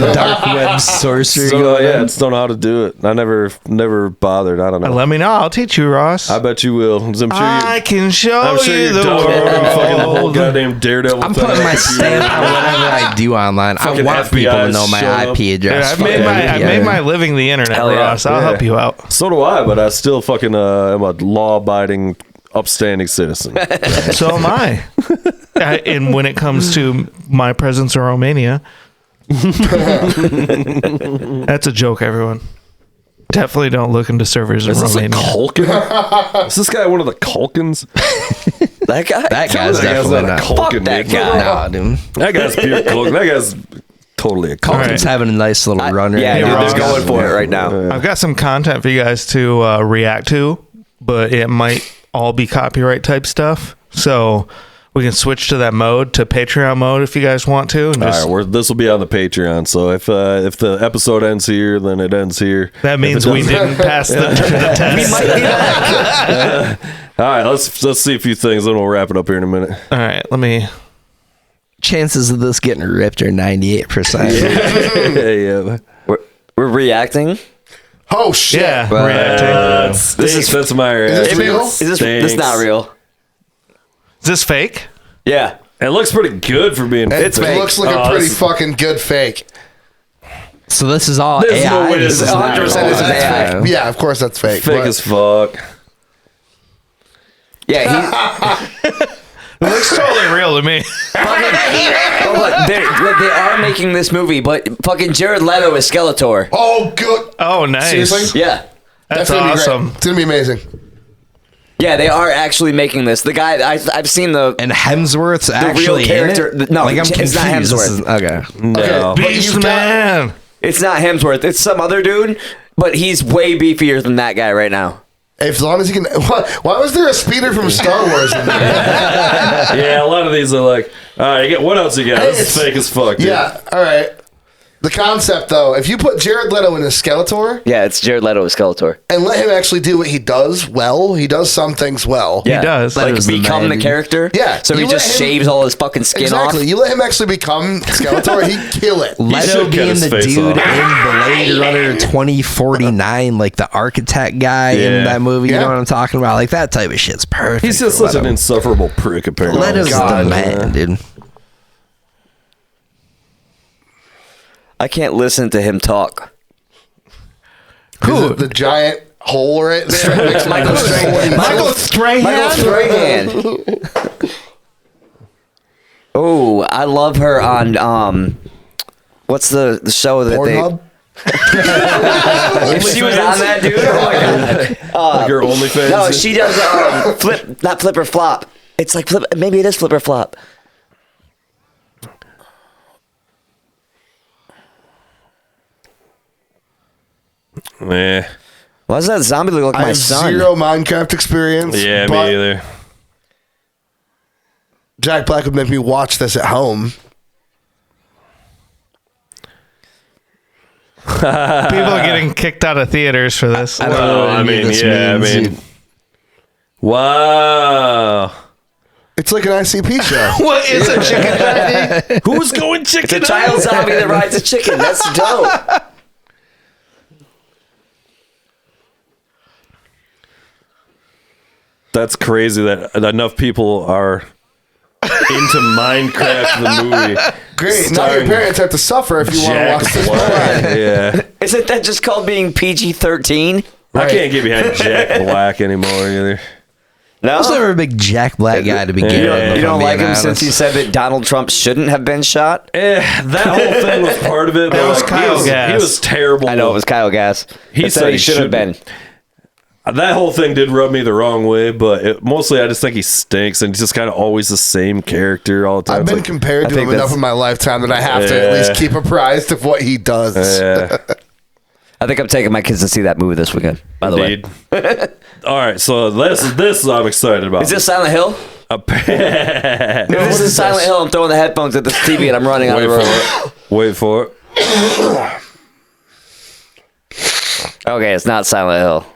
of dark web sorcery. So, going yeah, on. just don't know how to do it. I never bothered. I don't know. Let me know. I'll teach you, Ross. I bet you will. I'm sure I can show I'm sure you you're the downloading fucking the whole world. goddamn Daredevil. I'm thing putting on my your stamp computer. on whatever I do online. I Fucking want people to FBI know my show up. IP Yeah, address. I've made my living the internet, Hell yeah. Ross. I'll Yeah. help you out. So do I, but I still fucking am a law-abiding, upstanding citizen. So am I. And when it comes to my presence in Romania, that's a joke, everyone. Definitely don't look into servers in Is this a Romania. Culkin? Is this guy one of the Culkins? That guy. That guy's That guy's definitely not a not. Culkin. Fuck that dude. guy. Nah, dude. That guy's pure Culkin. That guy's totally a Culkin. Culkin's having a nice little run right Yeah, now. dude, Ross. they're going for it right now. I've got some content for you guys to react to, but it might all be copyright type stuff. So we can switch to that mode, to Patreon mode, if you guys want to. And just, All right, this will be on the Patreon. So if the episode ends here, then it ends here. that means we didn't pass the test. All right, let's see a few things, then we'll wrap it up here in a minute. All right, let me. Chances of this getting ripped are 98%. yeah. We're reacting. Oh shit! Yeah, But- reacting. That's my Is this real? Is this not real? Is this fake? Yeah. It looks pretty good for being. It looks like a pretty fucking good fake. So this is all There's AI. no way this is not 100% real. this is AI. Yeah, of course that's fake. fake but- as fuck. Yeah. It looks totally real to me. They are making this movie, but fucking Jared Leto is Skeletor. Oh, good. Oh, nice. Seriously? Yeah. That's gonna be great. awesome. It's gonna be amazing. Yeah, they are actually making this. The guy I've seen the And Hemsworth's actually real character. in it? No, like I'm it's confused. not This Hemsworth. is- okay. No. But Beast you've got- Man. It's not Hemsworth. It's some other dude, but he's way beefier than that guy right now. As long as he can. Why was there a speeder from Star Wars in there? Yeah, a lot of these are like, all right, what else you got? Hey, This is fake as fuck. Dude. Yeah. All right. The concept, though, if you put Jared Leto in a Skeletor Yeah, it's Jared Leto as Skeletor. and let him actually do what he does well, he does some things well. Yeah. does. Like Leto's the become man, the dude. character. Yeah, So he you just let him- shaves all his fucking skin Exactly. off. You let him actually become Skeletor, he'd kill it. Leto should cut being his the face dude off. in Blade Runner 2049, like the architect guy in Yeah. that movie. You Yeah. know what I'm talking about? Like that type of shit's perfect. He's just for such an Leto. insufferable prick, apparently. Leto's God, the man, dude. I can't listen to him talk. Is it the giant hole right there? Michael Strahan. Michael Strahan. Michael Strahan. Oh, I love her on what's the show that Pornhub? they? If she was on that, dude. Oh my god. Like her OnlyFans. No, she does flip, not flip or flop. It's like flip. Maybe it is flip or flop. Yeah. Why does that zombie look like I my have son? zero Minecraft experience. Yeah, but me either. Jack Black would make me watch this at home. People are getting kicked out of theaters for this. I don't know Well, what I any of mean, this yeah, means, I mean, dude. wow. It's like an ICP show. What is a chicken jockey? Who's going chicken? It's a child zombie that rides a chicken. That's dope. That's crazy that enough people are into Minecraft the movie. Great. Now your Starring parents have to suffer if you want to Jack watch this. Black. Yeah. Isn't that just called being PG-13? I can't get behind Jack Black anymore either. No. I was never a big Jack Black guy to begin You with. don't- if You don't I'm like being him since honest. he said that Donald Trump shouldn't have been shot? That whole thing was part of it. But was like, Kyle Gass. He was terrible. I know it was Kyle Gass. He That said he should have been. That whole thing did rub me the wrong way, but mostly I just think he stinks and he's just kind of always the same character all the time. I've been compared to him enough in my lifetime that I have to at least keep apprised of what he does. Yeah. I think I'm taking my kids to see that movie this weekend. By the way, All right, so this I'm excited about. is this Silent Hill? If this is Silent Hill, I'm throwing the headphones at this TV and I'm running out of the room. Wait for it. Okay, it's not Silent Hill.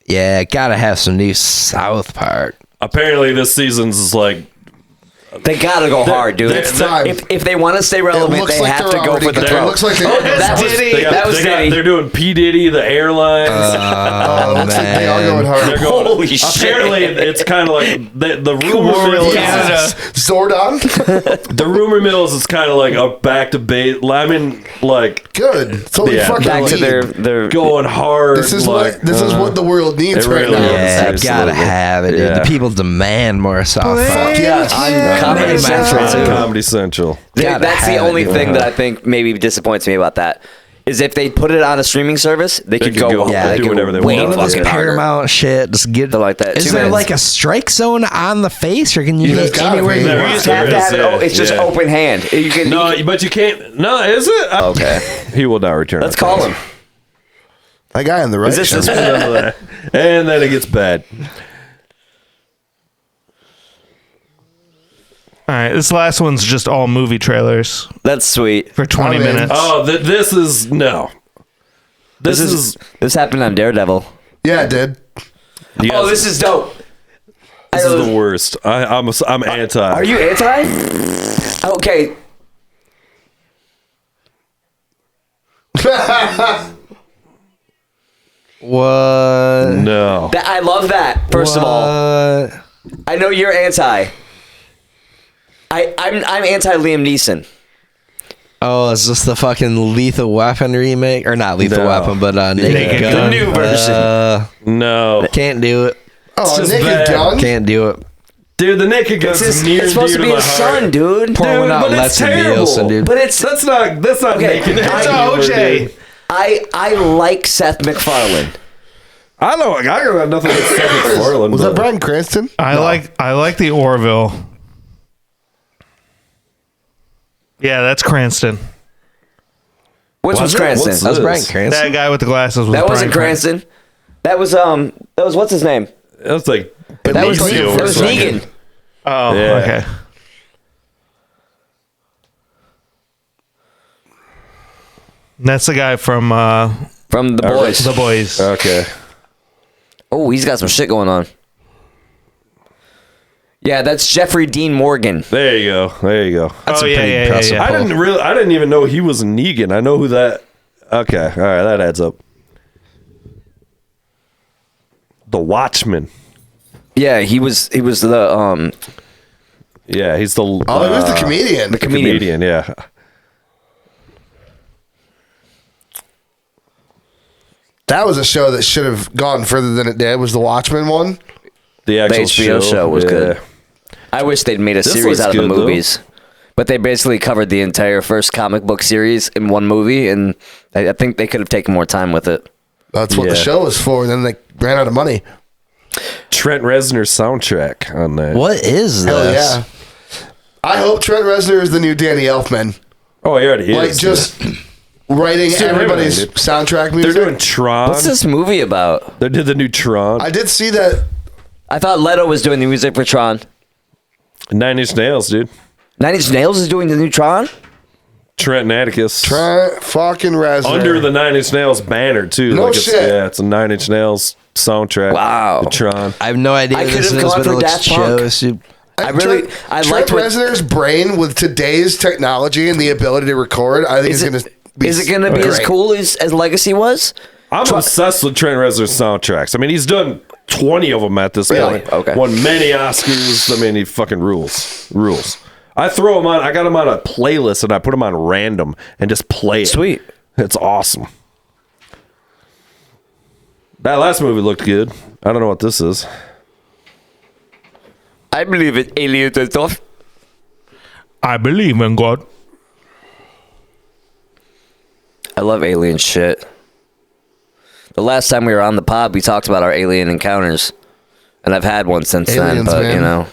Yeah, gotta have some new South Park. Apparently, this season's is like They gotta go hard, dude. It's time. If they want to stay relevant, looks they like have they're to go for already the there. throat. It looks like they- that was Diddy. Diddy. they're doing P Diddy, the airlines. Looks like they are going hard. They're going. Holy shit. Apparently, it's kind of like the rumor mill. Canada. Zordon? The rumor mills is kind of like a back to base. I mean, like Good. It's what we Yeah, fucking Back to need. their going hard. This is like, what the world needs it right really now. is. Yeah, Absolutely. gotta have it. Dude. Yeah. The people demand more South Park. Fuck yes. on Comedy Central too. Comedy Central. Gotta That's the have only it, thing yeah. that I think maybe disappoints me about that. Is if they put it on a streaming service, they could could go, go- yeah, they do could whatever they way want. This fucking harder. Paramount shit. Just get Something like that. Is 2 there minutes. like a strike zone on the face, or can you There's hit gotta anywhere be. you There want? You is. just have to have it. Yeah, It's just yeah. open hand. You can. No, but you can't. No, is it? Okay. He will not return. Let's call him. That guy on the right. Is this show. his? And then it gets bad. All right, this last one's just all movie trailers That's sweet. for 20 I'm in. minutes. Oh, this is no. This is This happened on Daredevil. Yeah, it did. yes, Oh, this is dope. this is the worst. I'm anti. Are you anti? Okay. What? No. I love that. First of all, What? I know you're anti. I'm anti Liam Neeson. Oh, is this the fucking Lethal Weapon remake? Or not Lethal No. Weapon, but Naked Naked Gun. Gun. The new version. No. Can't do it. Oh, just Naked bad. Gun? Can't do it. Dude, the Naked Gun's It's near and supposed dear to be my his heart. son, dude. Pour one out but and it's let terrible. Nielsen, dude. But it's That's not Okay, Naked it's Gun. OJ. I like Seth MacFarlane. I got nothing against Seth MacFarlane. Was but- that Bryan Cranston? I like the Orville. Yeah, that's Cranston. Which was it? Cranston? What's That was this? Bryan Cranston. That guy with the glasses was That wasn't Bryan Cranston. That was what's his name? That's like That was Benicio or that was something. Negan. Oh, Yeah. okay. And that's the guy from From The Boys. The Boys. Okay. Oh, he's got some shit going on. Yeah, that's Jeffrey Dean Morgan. There you go. There you go. That's Oh, a yeah, pretty yeah, yeah, impressive yeah. pull. I didn't even know he was Negan. I know who that. Okay. All right. That adds up. The Watchman. Yeah, he was the Yeah, he's the. Oh, he was the comedian. the comedian. Yeah. That was a show that should have gone further than it did. Was the Watchmen one? The actual HBO show was yeah. good. I wish they'd made a This series looks out of the good, though. movies. But they basically covered the entire first comic book series in one movie, and I think they could have taken more time with it. That's what the Yeah. show was for. Then they ran out of money. Trent Reznor's soundtrack on that. What is Hell this? yeah. I hope Trent Reznor is the new Danny Elfman. Oh, he already Like is. just writing doing everybody's everything, soundtrack They're music. doing Tron. What's this movie about? They did the new Tron. I did see that. I thought Leto was doing the music for Tron. 9 Inch Nails, dude. Nine Inch Nails is doing the new Tron? Trent and Atticus. Trent fucking Reznor. Under the 9 Inch Nails banner, too. No it's, shit. Yeah, it's a 9 Inch Nails soundtrack. Wow. The Tron. I have no idea I what could this have is, gone but for it looks Daft Punk. Joe. I really- I Trent liked what- Reznor's brain with today's technology and the ability to record. I think Is it's it, going to be. is it going to be as great. cool as Legacy was? I'm obsessed with Trent Reznor's soundtracks. I mean, he's done 20 of them at this Really? point. Okay. Won many Oscars. I mean, he fucking rules. Rules. I throw him on. I got him on a playlist and I put him on random and just play it. Sweet. It's awesome. That last movie looked good. I don't know what this is. I believe it aliens and stuff. I believe in God. I love alien shit. The last time we were on the pod, we talked about our alien encounters, and I've had one since then. Aliens, But man. you know,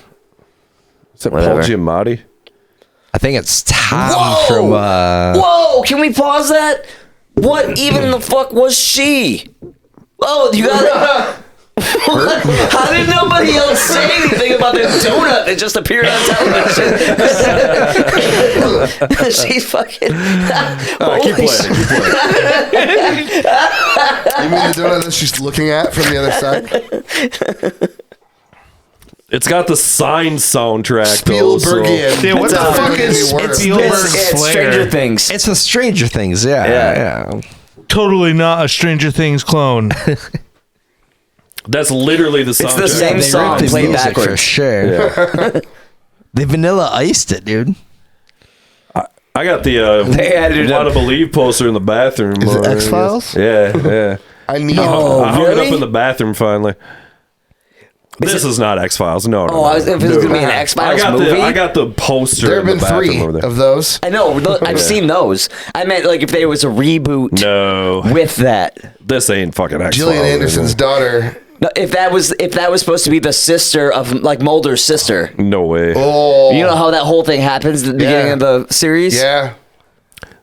Is it Whatever. Paul Giamatti? I think it's Tom from. whoa! Can we pause that? What even the fuck was she? Oh, you got it. How did nobody else say anything about this donut that just appeared on television? She's fucking. Keep Holy playing. You mean the donut that she's looking at from the other side? It's got the Sign soundtrack, though. Spielbergian. Dude, what the It's fuck making is me worse. Spielberg's It's flair? Stranger Things. It's a Stranger Things. Yeah. Totally not a Stranger Things clone. That's literally the soundtrack. It's the same They song ripped the played music for backwards. sure. Yeah. They vanilla iced it, dude. I got the They added Want a- to Believe poster in the bathroom. Is it X-Files? Yeah, yeah. I need. I hung it really? up in the bathroom finally. This is not X-Files. No, no. Oh, I was, if it was no. gonna be an X-Files I got movie. I got the poster There have in been the bathroom 3 over there. of those. I know. I've seen those. I meant like if there was a reboot No, with that. this ain't fucking X-Files. Gillian Anderson's daughter. No, if that was supposed to be the sister of like Mulder's sister. No way. Oh, You know how that whole thing happens at the beginning of the series? yeah.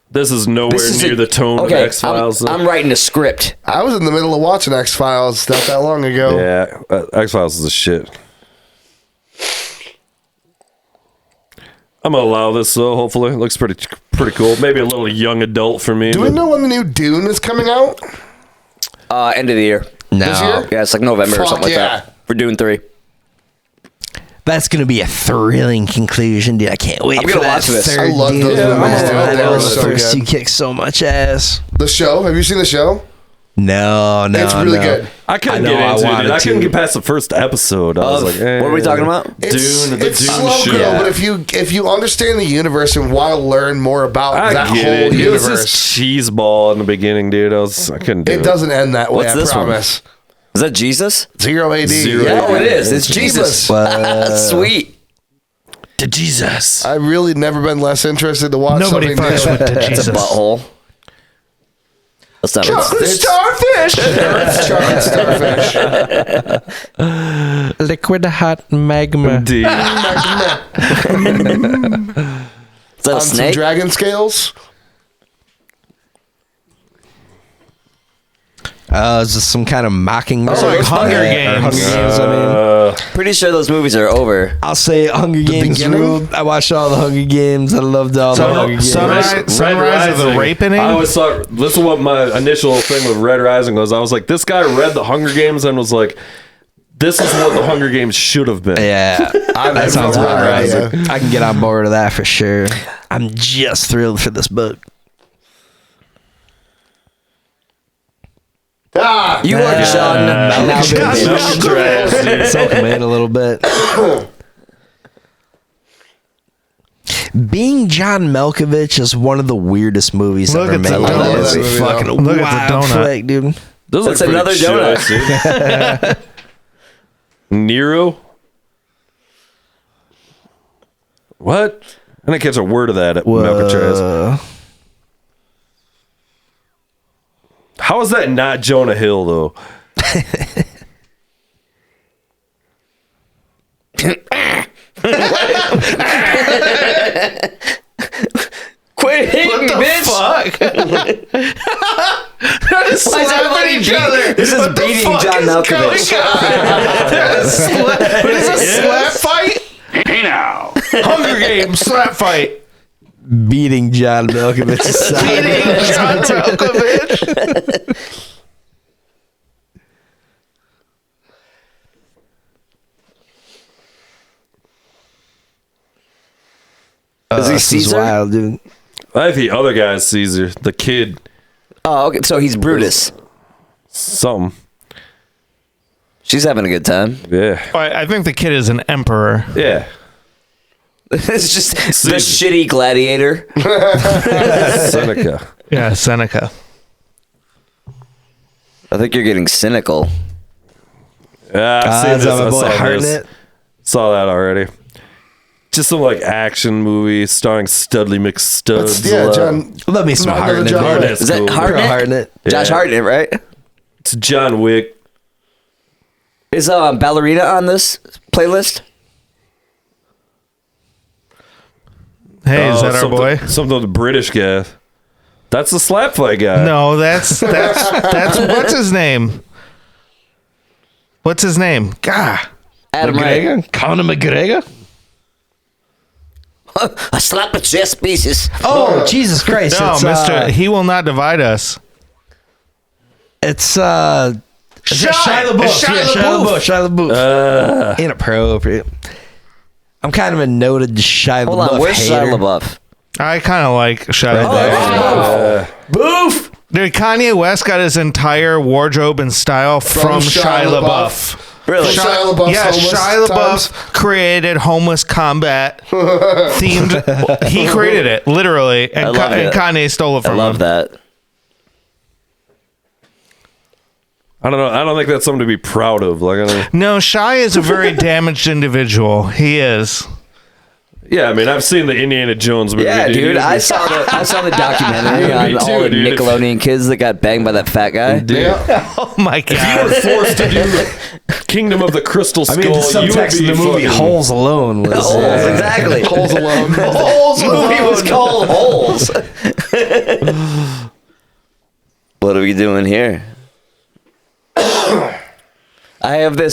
This is nowhere This is near the tone of X-Files. I'm writing a script. I was in the middle of watching X-Files not that long ago. Yeah, X-Files is a shit. I'm gonna allow this though. Hopefully, it looks pretty cool. Maybe a little young adult for me. Do we but- know when the new Dune is coming out? End of the year. No, This year? Yeah, it's like November or Fuck something like yeah. that. We're doing 3. that's gonna be a thrilling conclusion, dude. I can't wait I'm for gonna that watch this. third I love those Dune. movies, dude. I They know were the so first good. 2 kick so much ass. The show? Have you seen the show? No, It's really no. good. I couldn't I know, get I into it. wanted Dude. I couldn't to. get past the first episode. I was like, What are we talking about? It's, Dune, the it's Dune slow show. girl, but if you understand the universe and want to learn more about I that get whole it. It was universe, just cheese ball in the beginning, dude. I couldn't do it. it doesn't end that way. What's I this one? promise. Is that Jesus? 0 AD. Zero Yeah. AD. Oh, it is. It's Jesus. Sweet. To Jesus. I've really never been less interested to watch Nobody something fucks new. with the It's a Jesus. butthole. That's not Chocolate starfish. It's chocolate starfish. Liquid hot magma. Indeed. Is that a On some snake? dragon scales. Is this some kind of mocking? It's like Hunger Games. Hunger Games. I mean, Pretty sure those movies are over. I'll say Hunger Games beginning? ruled. I watched all the Hunger Games. I loved all the Hunger Games. Sunrise of the Rapening? I always thought this is what my initial thing with Red Rising was. I was like, this guy read the Hunger Games and was like, this is what the Hunger Games should have been. Yeah, that sounds never about right. read it. I can get on board with that for sure. I'm just thrilled for this book. Ah, You are John Malkovich. Soak him in a little bit. Being John Malkovich is one of the weirdest movies Look ever at made. the donut. That is I a love that fucking movie, though. Look at the wild donut. flick, dude. Those That's are pretty another choice, donut. dude. Nero? What? I didn't catch a word of that at Malkovich. How is that not Jonah Hill, though? Quit hitting me, bitch! Why is everybody each other. This is beating John Malkovich. What is a slap fight? Hey now. Hunger Games slap fight. Beating John Malkovich's side. John Malkovich. Is he This is Caesar? wild, dude. I think the other guy's Caesar, the kid, Oh, okay. So he's Brutus. something. She's having a good time. Yeah. I think the kid is an emperor. Yeah. It's just the Caesar. shitty gladiator. Seneca. Yeah, Seneca. I think you're getting cynical. Yeah, I've seen Is this. that my I boy saw this. Hartnett? Saw that already. Just some like action movie starring Studley McStuds. Yeah, John. Let me some Another Hartnett. John in there. Wick. Is that cool. Hartnett? Josh Yeah. Hartnett, right? It's John Wick. Is Ballerina on this playlist? Hey, is that our something, boy? Something with the British guy. That's the slap fight guy. No, that's what's his name? What's his name? God. Adam Ray. McGregor? Conor McGregor? I slap the chess pieces. Oh, Jesus Christ. No, it's, Mister. He will not divide us. It's Shia LaBeouf. It's Shia LaBeouf. Inappropriate. I'm kind of a noted Shia Hold LaBeouf on, where's hater. Shia LaBeouf? I kind of like Shia Right LaBeouf. Boof! Dude, Kanye West got his entire wardrobe and style from Shia LaBeouf. Really? Shia LaBeouf's Yeah, homeless Shia times. LaBeouf created homeless combat themed. He created it literally, and, I love it. Kanye stole it I from love him. that. I don't know. I don't think that's something to be proud of. Like, I don't. No, Shia is a very damaged individual. He is. Yeah, I mean, I've seen the Indiana Jones movie. Yeah, dude, I saw the documentary Me on all too, the dude. Nickelodeon kids that got banged by that fat guy. Yeah. Oh my You were god. forced to do Kingdom of the Crystal Skull. I mean, the subtext you of would the movie be fucking- Holes alone was... Holes, exactly. Holes alone. The Holes movie was called Holes. What are we doing here? I have an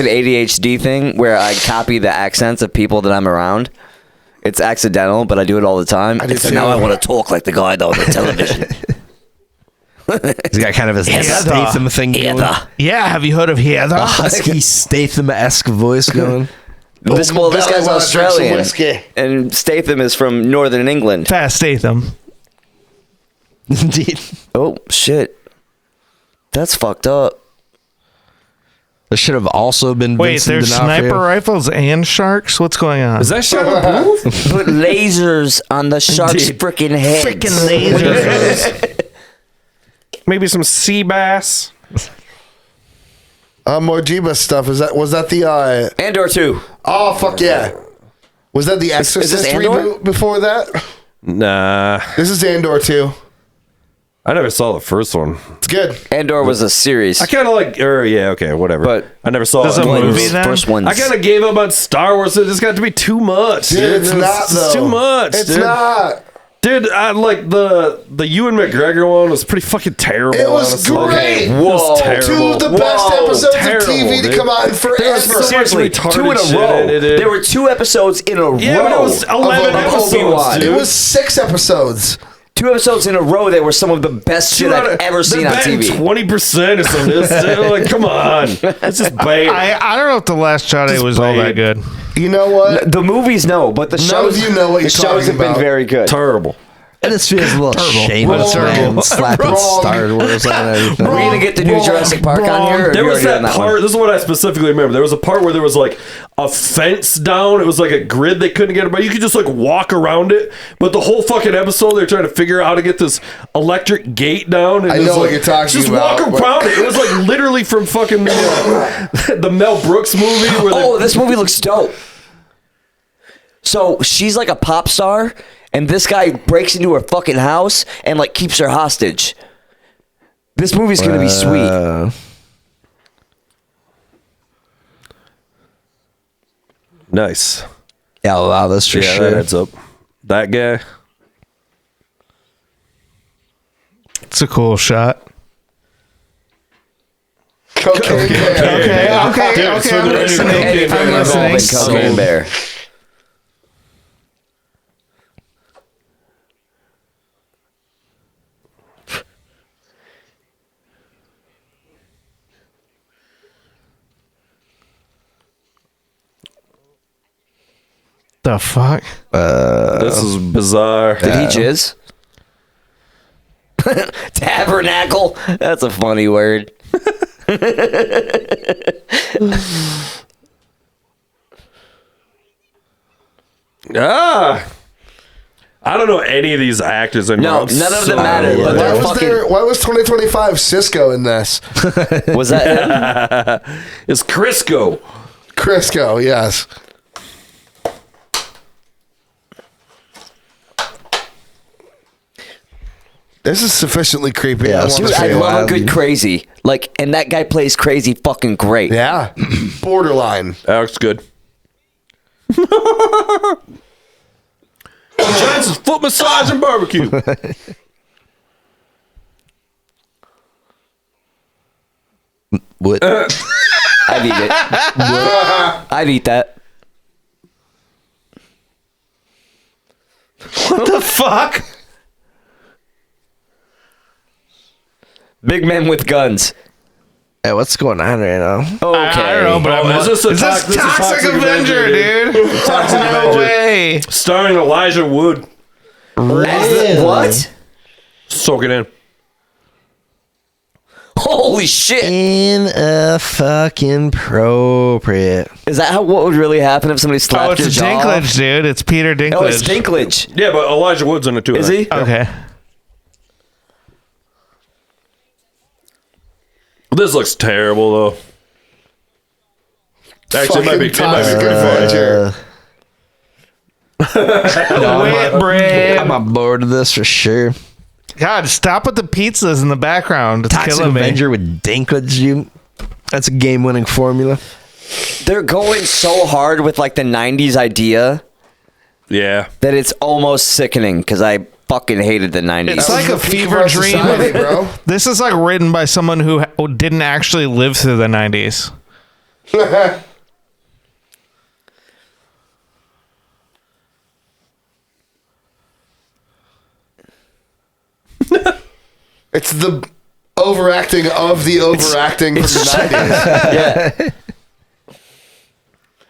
ADHD thing where I copy the accents of people that I'm around. It's accidental, but I do it all the time. I do So too. now I want to talk like the guy on the television. He's got kind of his Statham thing going. Heather. Yeah, have you heard of Heather? Husky Statham-esque voice going. This guy's Belly wanna drink some Australian, whiskey. and Statham is from Northern England. Fast Statham. Indeed. Oh shit, that's fucked up. There should have also been Wait, Vincent there's D'Onofrio. sniper rifles and sharks? What's going on? Is that Shia LaBeouf? Put lasers on the shark's Indeed. freaking heads. Freaking lasers. Maybe some sea bass. More Jeebus stuff. Was that the Andor 2. oh fuck yeah. Was that the is this Exorcist Andor? reboot before that? Nah, This is Andor 2. I never saw the first one. It's good. Andor was a series. I kind of like, yeah, okay, whatever. But I never saw There's it. a movie then? First one. I kind of gave up on Star Wars. It just got to be too much. Dude, it's not though. It's too much. It's dude. not. Dude, I like the Ewan McGregor one was pretty fucking terrible. It was honestly. great. It was Whoa. terrible. Two of the best Whoa, episodes terrible, of TV to dude. come out in forever. There was so much Seriously, retarded 2 in a shit row. in it. There were 2 episodes in a Yeah, row. but it was 11 of episodes, Obi-Wan. dude. It was 6 episodes. 2 episodes in a row. They were some of the best shit I've ever seen on TV. 20% or something. Like, come on. It's just bad. I don't know if The Last Jedi was all that good. You know what? The movies, no, but the None shows. of you know what the you're shows talking have been about. very good. Terrible. And this feels a little shameless, Wrong. man. Slapping Wrong. Star Wars on everything. Are we gonna get the new Jurassic Park on here? Or There are we was already on that one? part. This is what I specifically remember. There was a part where there was like a fence down. It was like a grid they couldn't get, but you could just like walk around it. But the whole fucking episode, they're trying to figure out how to get this electric gate down. And I it's know what like, you're talking just about, walk but- around it. It was like literally from fucking the Mel Brooks movie. Where Oh, this movie looks dope. So she's like a pop star, and this guy breaks into her fucking house and like keeps her hostage. This movie's gonna be sweet. nice. Yeah, wow, that's for Yeah, sure. that adds up. That guy. It's a cool shot. Cocaine Bear. Okay. I'm listening. I'm listening. Cocaine Bear. The fuck? This is bizarre. Did he jizz? Tabernacle. That's a funny word. I don't know any of these actors anymore. No, I'm none of so them matter, bored. but Why they're was, fucking. why was 2025 Cisco in this? Was that him? It's Crisco. Crisco, yes. This is sufficiently creepy. Yeah, I want to Dude, see I it. love a good crazy. Like, and that guy plays crazy fucking great. Yeah, borderline. That looks good. Johnson's foot massage and barbecue. What? I'd eat it. I'd eat that. What the fuck? Big men with guns. Hey, what's going on right now? Okay. I don't know, but I'm is this a is this this is Toxic Avenger, dude? Toxic No Avenger. way. Starring Elijah Wood. What? Soak it in. Holy shit. Inappropriate. Is that what would really happen if somebody slapped Oh, your it's jaw off? Dinklage, dude. It's Peter Dinklage. Oh, it's Dinklage. Yeah, but Elijah Wood's in it too. Is I he? think. Okay. This looks terrible though. Actually, it might be pretty funny. Wait, Brad. I'm on board with this for sure. God, stop with the pizzas in the background. It's Toxic killing me. Avenger with Dinklage, you. That's a game-winning formula. They're going so hard with like the 90s idea Yeah. that it's almost sickening because I fucking hated the 90s. It's like a fever dream. society, bro. This is like written by someone who didn't actually live through the 90s. It's the overacting of the overacting from the 90s. Yeah,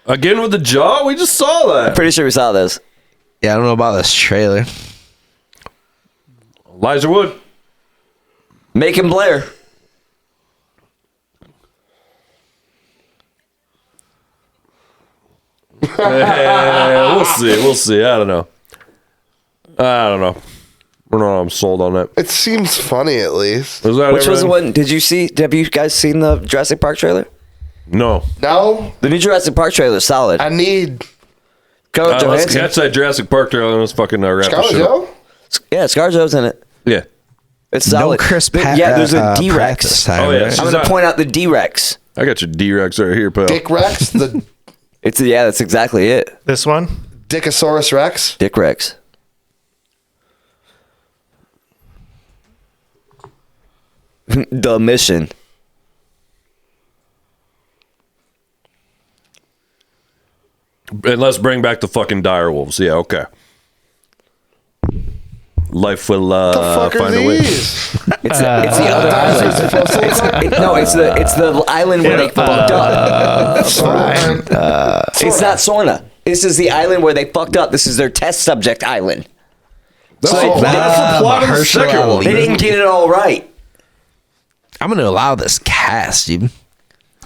Again with the jaw? We just saw that. pretty sure we saw this. Yeah, I don't know about this trailer. Elijah Wood. Macon Blair. We'll see. We'll see. I don't know. We're not. I'm sold on that. It seems funny at least. Was that Which was the everything? one? Did you see? Have you guys seen the Jurassic Park trailer? No. No, The new Jurassic Park trailer is solid. I need Scarlett Let's Johansson. catch that Jurassic Park trailer and let's fucking wrap this Scarlett shit up. Joe. Yeah, ScarJo's in it. Yeah. It's solid. No Chris There- Pratt. Yeah, there's a Pratt D-Rex. this time, Oh, yeah. right? I'm going to point out the D-Rex. I got your D-Rex right here, pal. Dick Rex, the Yeah, that's exactly it. This one? Dickosaurus Rex. Dick Rex. The mission. And let's bring back the fucking direwolves. Yeah, okay. Life will The fuck are find a way. these? It's the other island. No, it's the island where they fucked up. It's not Sorna. This is the island where they fucked up. This is their test subject island. That's, So that's the plot of the second one. They didn't get it all right. I'm going to allow this cast, dude.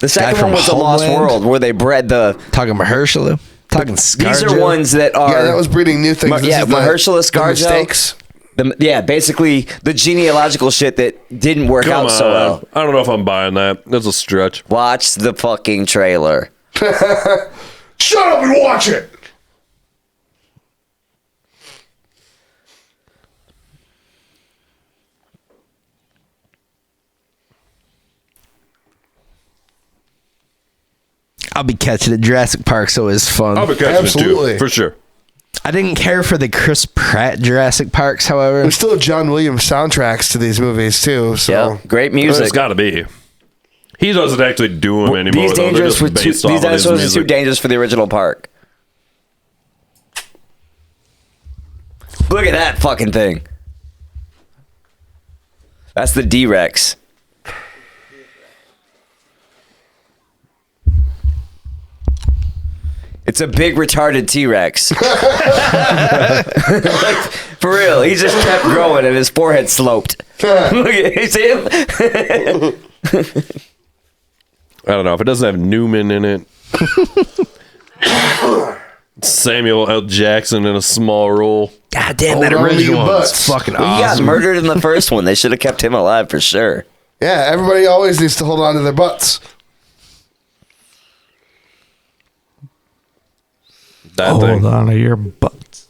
The second from one was the Lost Homeland? World, where they bred the. Talking Mahershala. Talking These are ScarJo. ones that are. Yeah, that was breeding new things. This yeah, is the- Mahershala, the ScarJo. mistakes. Basically the genealogical shit that didn't work Come out so on. well. I don't know if I'm buying that. That's a stretch. Watch the fucking trailer. Shut up and watch it. I'll be catching it. Jurassic Park's always fun. I'll be catching it Absolutely. too, for sure. I didn't care for the Chris Pratt Jurassic Parks, however. There's still John Williams soundtracks to these movies too. So Yeah, great It's music. got to be. He doesn't actually do them anymore. These though. They're dangerous just were too, based off these of his dinosaurs are too music. dangerous for the original park. Look at that fucking thing. That's the D-Rex. It's a big retarded T-Rex. Like, for real, he just kept growing and his forehead sloped. Look at you see him? I don't know. If it doesn't have Newman in it. Samuel L. Jackson in a small role. God damn, that Hold on to original your one's butts. fucking He got awesome. murdered in the first one. They should have kept him alive for sure. yeah, everybody always needs to hold on to their butts. That thing. Hold on to your butts.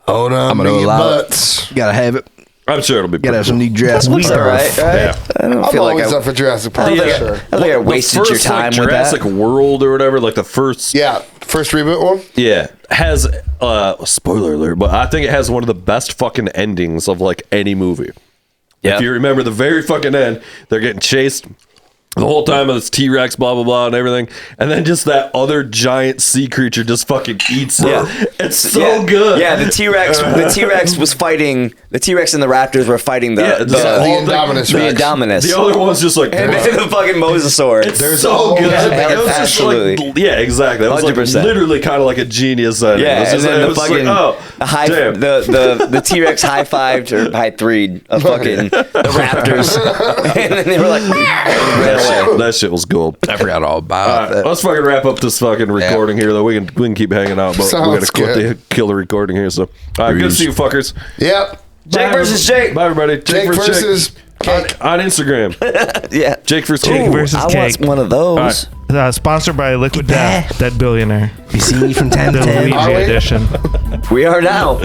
Hold on I'm to gonna your allow it. butts. Gotta have it. I'm sure it'll be Gotta have some pretty new Jurassic All right, all right. Yeah. I don't I'm feel like always I, up for Jurassic Park, I for think sure. I think I wasted The your first, time with Jurassic that. World or whatever, like the first Yeah, first reboot one. Yeah, has spoiler alert, but I think it has one of the best fucking endings of like any movie. Yeah. If you remember the very fucking end, they're getting chased the whole time of this T-Rex, blah blah blah, and everything, and then just that other giant sea creature just fucking eats it. Yeah. It's so good. Yeah, the T-Rex was fighting. The T-Rex and the Raptors were fighting the The Indominus the Rex. Indominus. The other one's just like and then the fucking Mosasaur. It's so good. Yeah, It was just absolutely. like, yeah, exactly. It was like 100%. literally kind of like a genius ending. Yeah, It was and just then like, the it was fucking like, damn. the T-Rex high-fived or high-threed a fucking the Raptors, and then they were like, ran away. That shit was gold. I forgot all about All right, that. let's fucking wrap up this fucking recording here. Though we can keep hanging out, but we Sounds gotta quit good. kill the recording here. So, all right, good to see you, fuckers. Yep. Jake versus Jake. Bye, everybody. Jake versus Cake. on Instagram. Yeah, Jake versus Jake Cake. versus I Cake. want one of those. Sponsored by Liquid Death, Dead Billionaire. You see me from time to The time. Luigi Are we? edition. We are now.